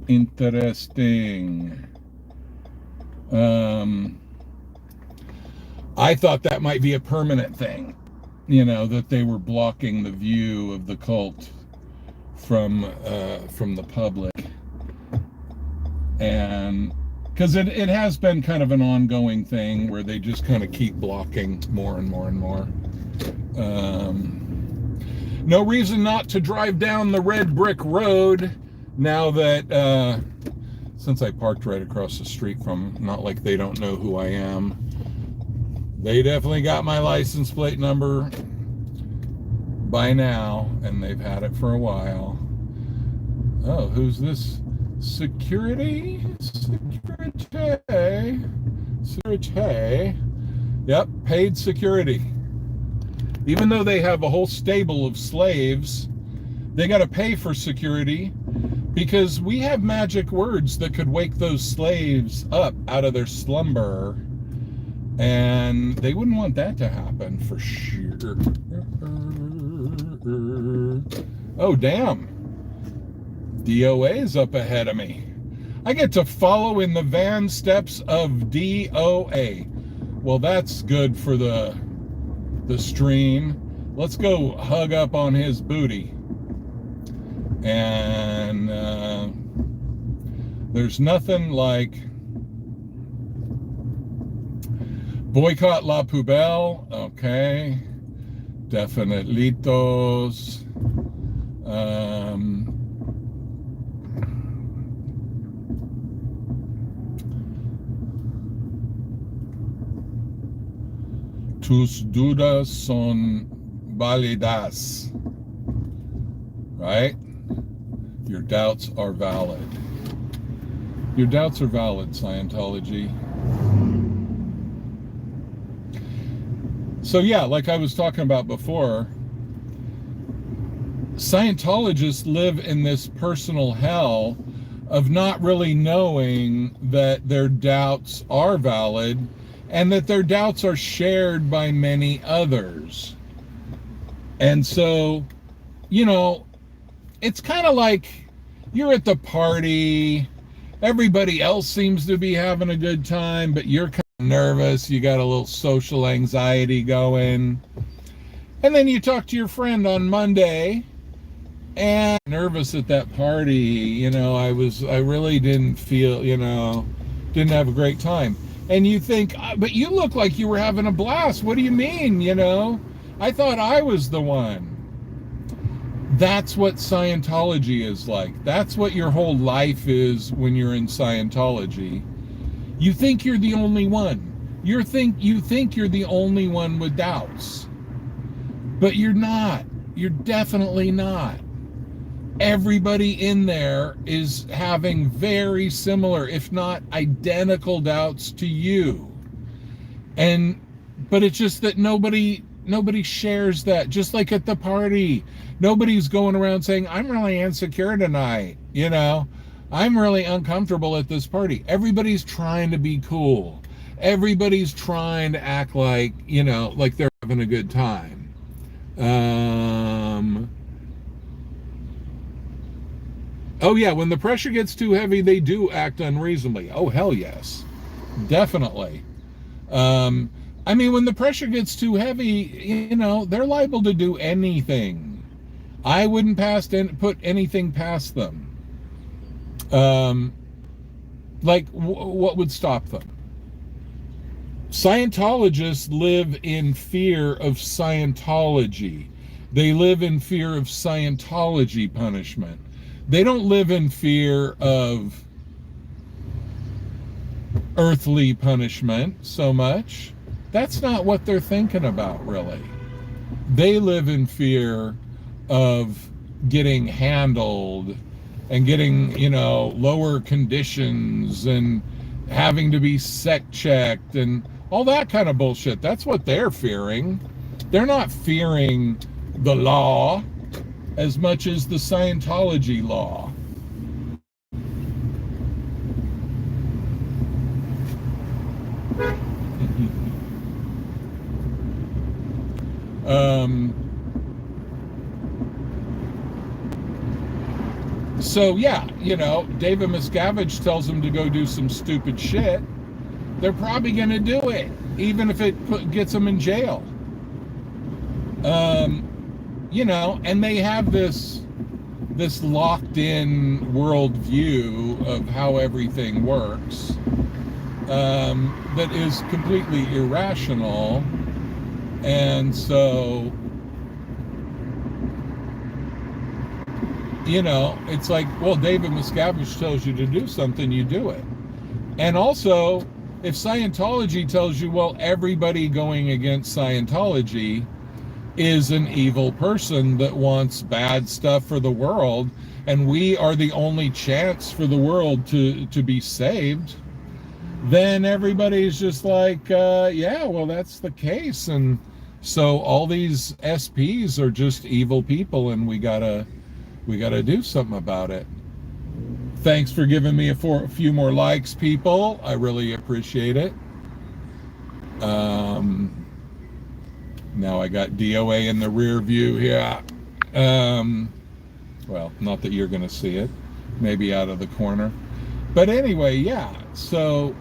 Interesting. I thought that might be a permanent thing, you know, that they were blocking the view of the cult from the public, and because it has been kind of an ongoing thing where they just kind of keep blocking more and more and more. No reason not to drive down the red brick road now that since I parked right across the street from, not like they don't know who I am. They definitely got my license plate number by now, and they've had it for a while. Oh, who's this? Security? Security. Yep, paid security. Even though they have a whole stable of slaves, they got to pay for security because we have magic words that could wake those slaves up out of their slumber, and they wouldn't want that to happen for sure. Oh, damn. DOA is up ahead of me. I get to follow in the van steps of DOA. Well, that's good for the stream. let's go hug up on his booty. And there's nothing like boycott la poubelle. Okay. Definitelitos. Tus dudas son válidas. Right? Your doubts are valid. Your doubts are valid, Scientology. So yeah, like I was talking about before, Scientologists live in this personal hell of not really knowing that their doubts are valid and that their doubts are shared by many others. And so, you know, it's kind of like you're at the party, everybody else seems to be having a good time, but you're kind of nervous, you got a little social anxiety going. And then you talk to your friend on Monday, and nervous at that party, you know, I really didn't feel, you know, didn't have a great time. And you think, but you look like you were having a blast. What do you mean, you know? I thought I was the one. That's what Scientology is like. That's what your whole life is when you're in Scientology. You think you're the only one. You think you're the only one with doubts. But you're not. You're definitely not. Everybody in there is having very similar, if not identical, doubts to you. But it's just that nobody shares that. Just like at the party, nobody's going around saying, I'm really insecure tonight, you know, I'm really uncomfortable at this party. Everybody's trying to be cool. Everybody's trying to act like, you know, like they're having a good time. Oh yeah, when the pressure gets too heavy, they do act unreasonably. Oh hell yes, definitely. I mean, when the pressure gets too heavy, you know, they're liable to do anything. I wouldn't put anything past them. Like, what would stop them? Scientologists live in fear of Scientology. They live in fear of Scientology punishment. They don't live in fear of earthly punishment so much. That's not what they're thinking about, really. They live in fear of getting handled and getting, you know, lower conditions and having to be sec checked and all that kind of bullshit. That's what they're fearing. They're not fearing the law as much as the Scientology law. So yeah, you know, David Miscavige tells them to go do some stupid shit. They're probably going to do it, even if it gets them in jail. You know, and they have this locked-in worldview of how everything works that is completely irrational. And so, you know, it's like, well, David Miscavige tells you to do something, you do it. And also, if Scientology tells you, well, everybody going against Scientology is an evil person that wants bad stuff for the world, and we are the only chance for the world to be saved, then everybody's just like, yeah, well, that's the case. And so all these SPs are just evil people, and we gotta do something about it. Thanks for giving me a few more likes, people. I really appreciate it. Now I got DOA in the rear view here. Well, not that you're going to see it. Maybe out of the corner. But anyway, yeah. So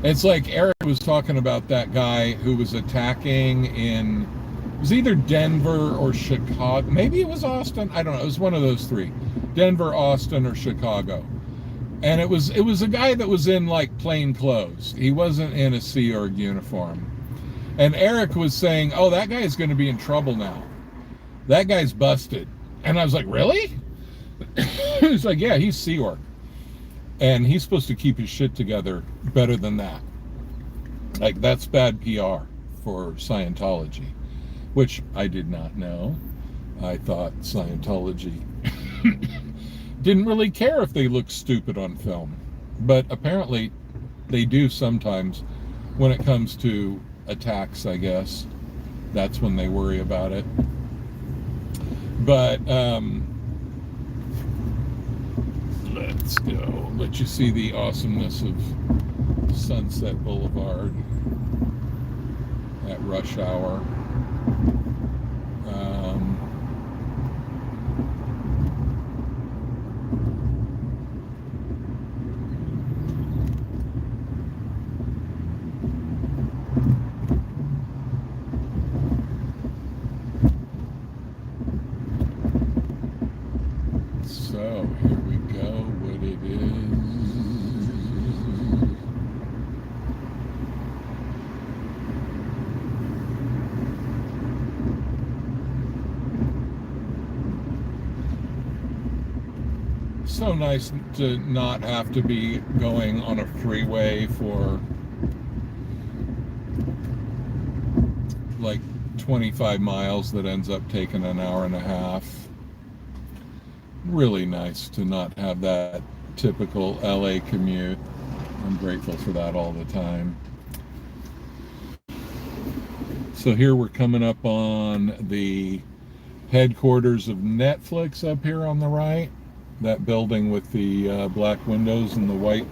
It's like Eric was talking about that guy who was attacking in, it was either Denver or Chicago. Maybe it was Austin. I don't know. It was one of those three. Denver, Austin, or Chicago. And it was a guy that was in like plain clothes. He wasn't in a Sea Org uniform. And Eric was saying, oh, that guy is going to be in trouble now. That guy's busted. And I was like, really? He's like, yeah, he's Sea Org. And he's supposed to keep his shit together better than that. Like, that's bad PR for Scientology, which I did not know. I thought Scientology didn't really care if they looked stupid on film. But apparently they do sometimes when it comes to attacks, I guess. That's when they worry about it. But, let's go. Let you see the awesomeness of Sunset Boulevard at rush hour. So here we go, what it is. So nice to not have to be going on a freeway for like 25 miles that ends up taking an hour and a half. Really nice to not have that typical LA commute. I'm grateful for that all the time. So here we're coming up on the headquarters of Netflix up here on the right. That building with the black windows and the white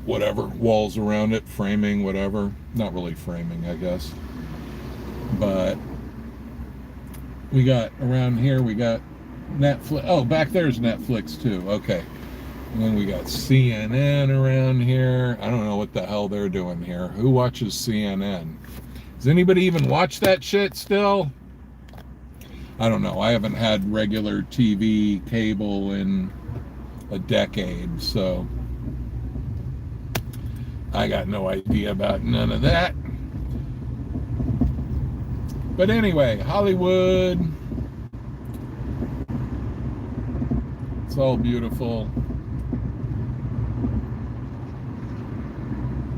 whatever walls around it, framing, whatever. Not really framing, I guess. But we got around here, we got Netflix. Oh, back there's Netflix too. Okay. And then we got CNN around here. I don't know what the hell they're doing here. Who watches CNN? Does anybody even watch that shit still? I don't know. I haven't had regular TV cable in a decade, so I got no idea about none of that. But anyway, Hollywood. It's all beautiful.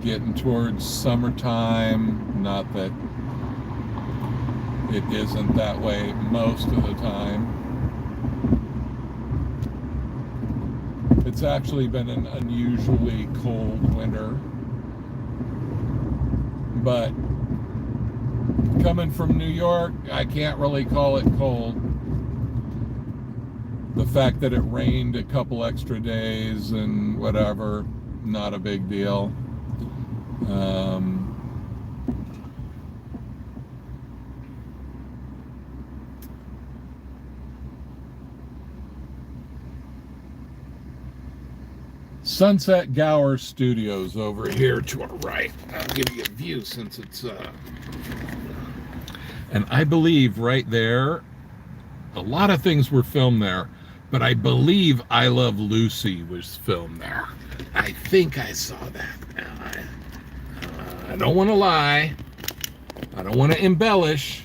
Getting towards summertime. Not that it isn't that way most of the time. It's actually been an unusually cold winter. But coming from New York, I can't really call it cold. The fact that it rained a couple extra days and whatever, not a big deal. Sunset Gower Studios over here to our right. I'll give you a view since it's and I believe right there a lot of things were filmed there, but I believe I Love Lucy was filmed there. I think I saw that. I don't want to lie. I don't want to embellish,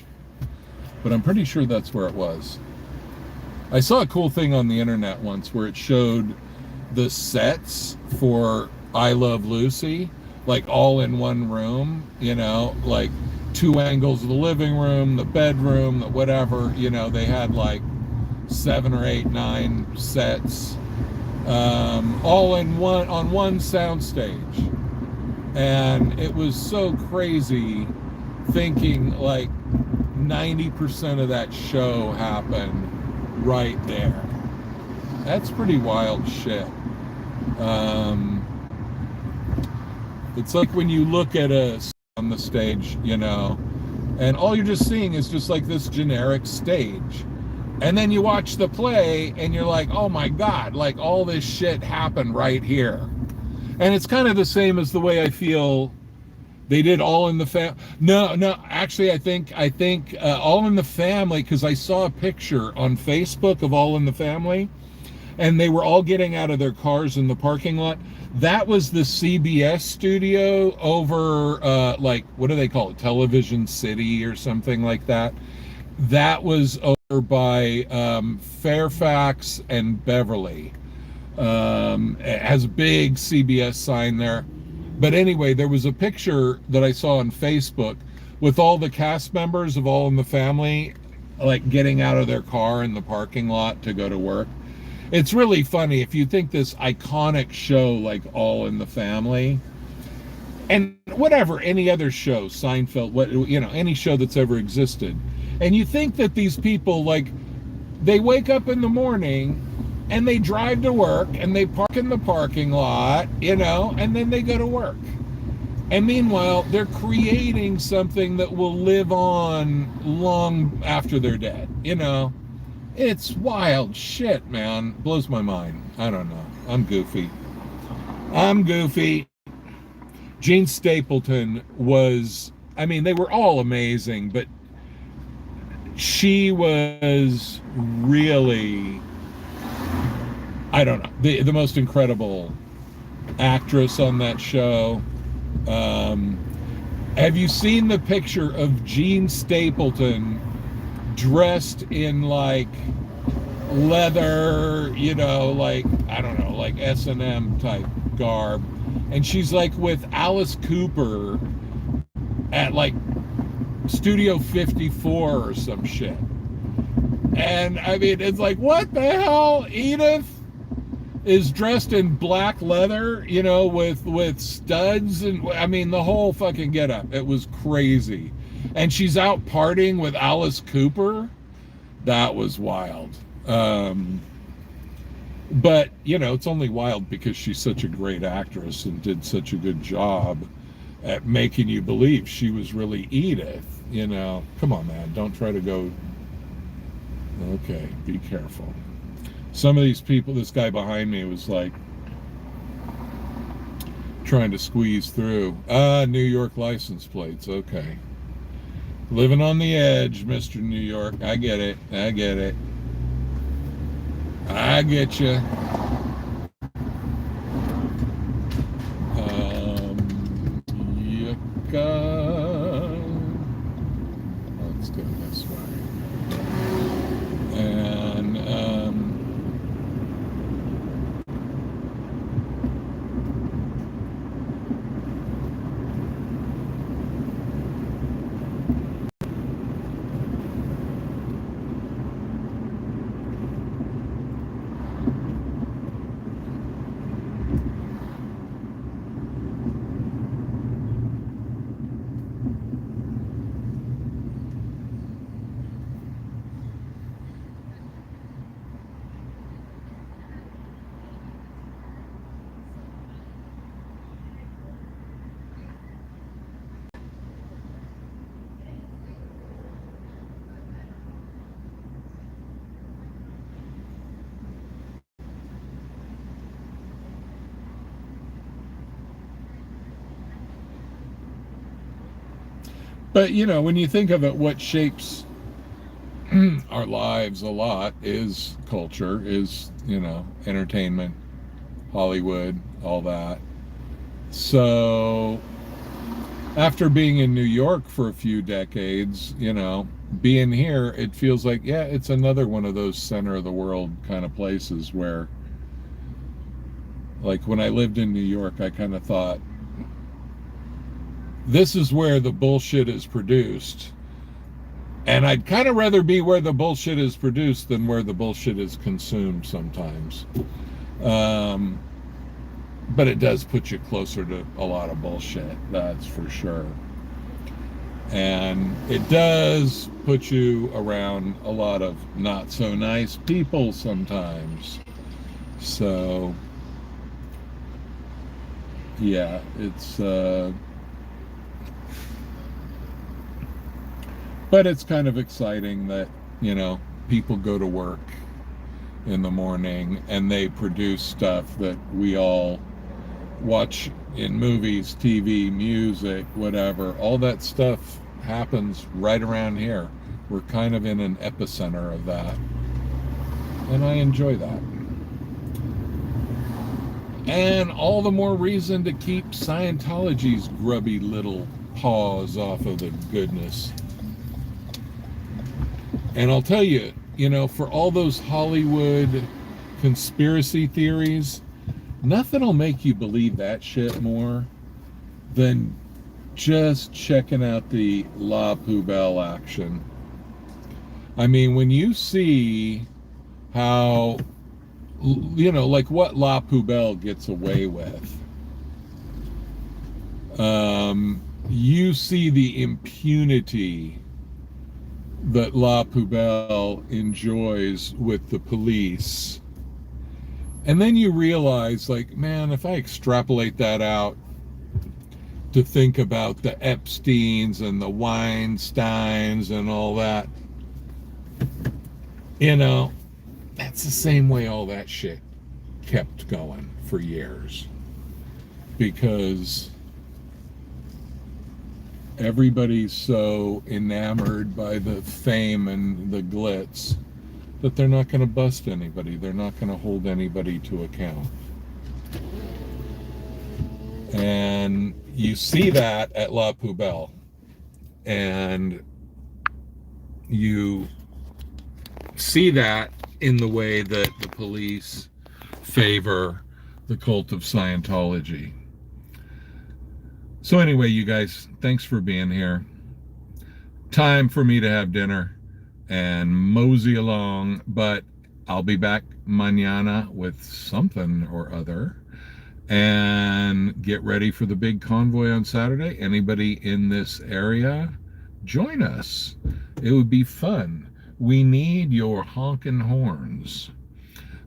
but I'm pretty sure that's where it was. I saw a cool thing on the internet once where it showed the sets for I Love Lucy, like all in one room, you know, like two angles of the living room, the bedroom, the whatever, you know, they had like 7 or 8, 9 sets, all in one, on one soundstage. And it was so crazy thinking like 90% of that show happened right there. That's pretty wild shit. It's like when you look at us on the stage, you know, and all you're just seeing is just like this generic stage. And then you watch the play and you're like, oh my God, like all this shit happened right here. And it's kind of the same as the way I feel they did All in the Family. No, actually, I think All in the Family, because I saw a picture on Facebook of All in the Family, and they were all getting out of their cars in the parking lot. That was the CBS studio over, like, what do they call it? Television City or something like that. That was over by Fairfax and Beverly. It has a big CBS sign there. But anyway, there was a picture that I saw on Facebook with all the cast members of All in the Family, like, getting out of their car in the parking lot to go to work. It's really funny if you think this iconic show like All in the Family, and whatever, any other show, Seinfeld, what, you know, any show that's ever existed, and you think that these people, like, they wake up in the morning and they drive to work and they park in the parking lot, you know, and then they go to work. And meanwhile, they're creating something that will live on long after they're dead, you know. It's wild shit, man. Blows my mind. I don't know. I'm goofy. Gene Stapleton was, I mean, they were all amazing, but she was really, I don't know, the most incredible actress on that show. Have you seen the picture of Gene Stapleton dressed in, like, leather, you know, like, I don't know, like S&M type garb, and she's like with Alice Cooper at, like, Studio 54 or some shit? And I mean, it's like, what the hell? Edith is dressed in black leather, you know, with studs, and I mean, the whole fucking getup. It was crazy. And she's out partying with Alice Cooper. That was wild. But, you know, it's only wild because she's such a great actress and did such a good job at making you believe she was really Edith, you know. Come on, man, don't try to go. Okay, be careful. Some of these people, this guy behind me was like trying to squeeze through. New York license plates, okay. Living on the edge, Mr. New York. I get it. I get you. Let's go this way. And but, you know, when you think of it, what shapes our lives a lot is culture, is, you know, entertainment, Hollywood, all that. So after being in New York for a few decades, you know, being here, it feels like, yeah, it's another one of those center of the world kind of places where, like, when I lived in New York, I kind of thought, this is where the bullshit is produced. And I'd kind of rather be where the bullshit is produced than where the bullshit is consumed sometimes. But it does put you closer to a lot of bullshit, that's for sure. And it does put you around a lot of not so nice people sometimes. So, yeah, it's but it's kind of exciting that, you know, people go to work in the morning and they produce stuff that we all watch in movies, TV, music, whatever. All that stuff happens right around here. We're kind of in an epicenter of that. And I enjoy that. And all the more reason to keep Scientology's grubby little paws off of the goodness. And I'll tell you, you know, for all those Hollywood conspiracy theories, nothing will make you believe that shit more than just checking out the La Poubelle action. I mean, when you see how, you know, like what La Poubelle gets away with, you see the impunity that La Poubelle enjoys with the police. And then you realize, like, man, if I extrapolate that out to think about the Epsteins and the Weinsteins and all that, you know, that's the same way all that shit kept going for years. Because everybody's so enamored by the fame and the glitz that they're not going to bust anybody. They're not going to hold anybody to account. And you see that at La Poubelle. And you see that in the way that the police favor the cult of Scientology. So anyway, you guys, thanks for being here. Time for me to have dinner and mosey along, but I'll be back mañana with something or other. And get ready for the big convoy on Saturday. Anybody in this area, join us. It would be fun. We need your honking horns.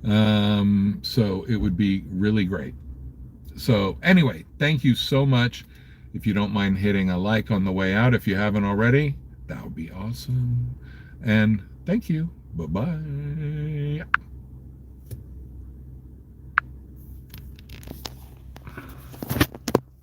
So it would be really great. So anyway, thank you so much. If you don't mind hitting a like on the way out, if you haven't already, that would be awesome. And thank you. Bye-bye.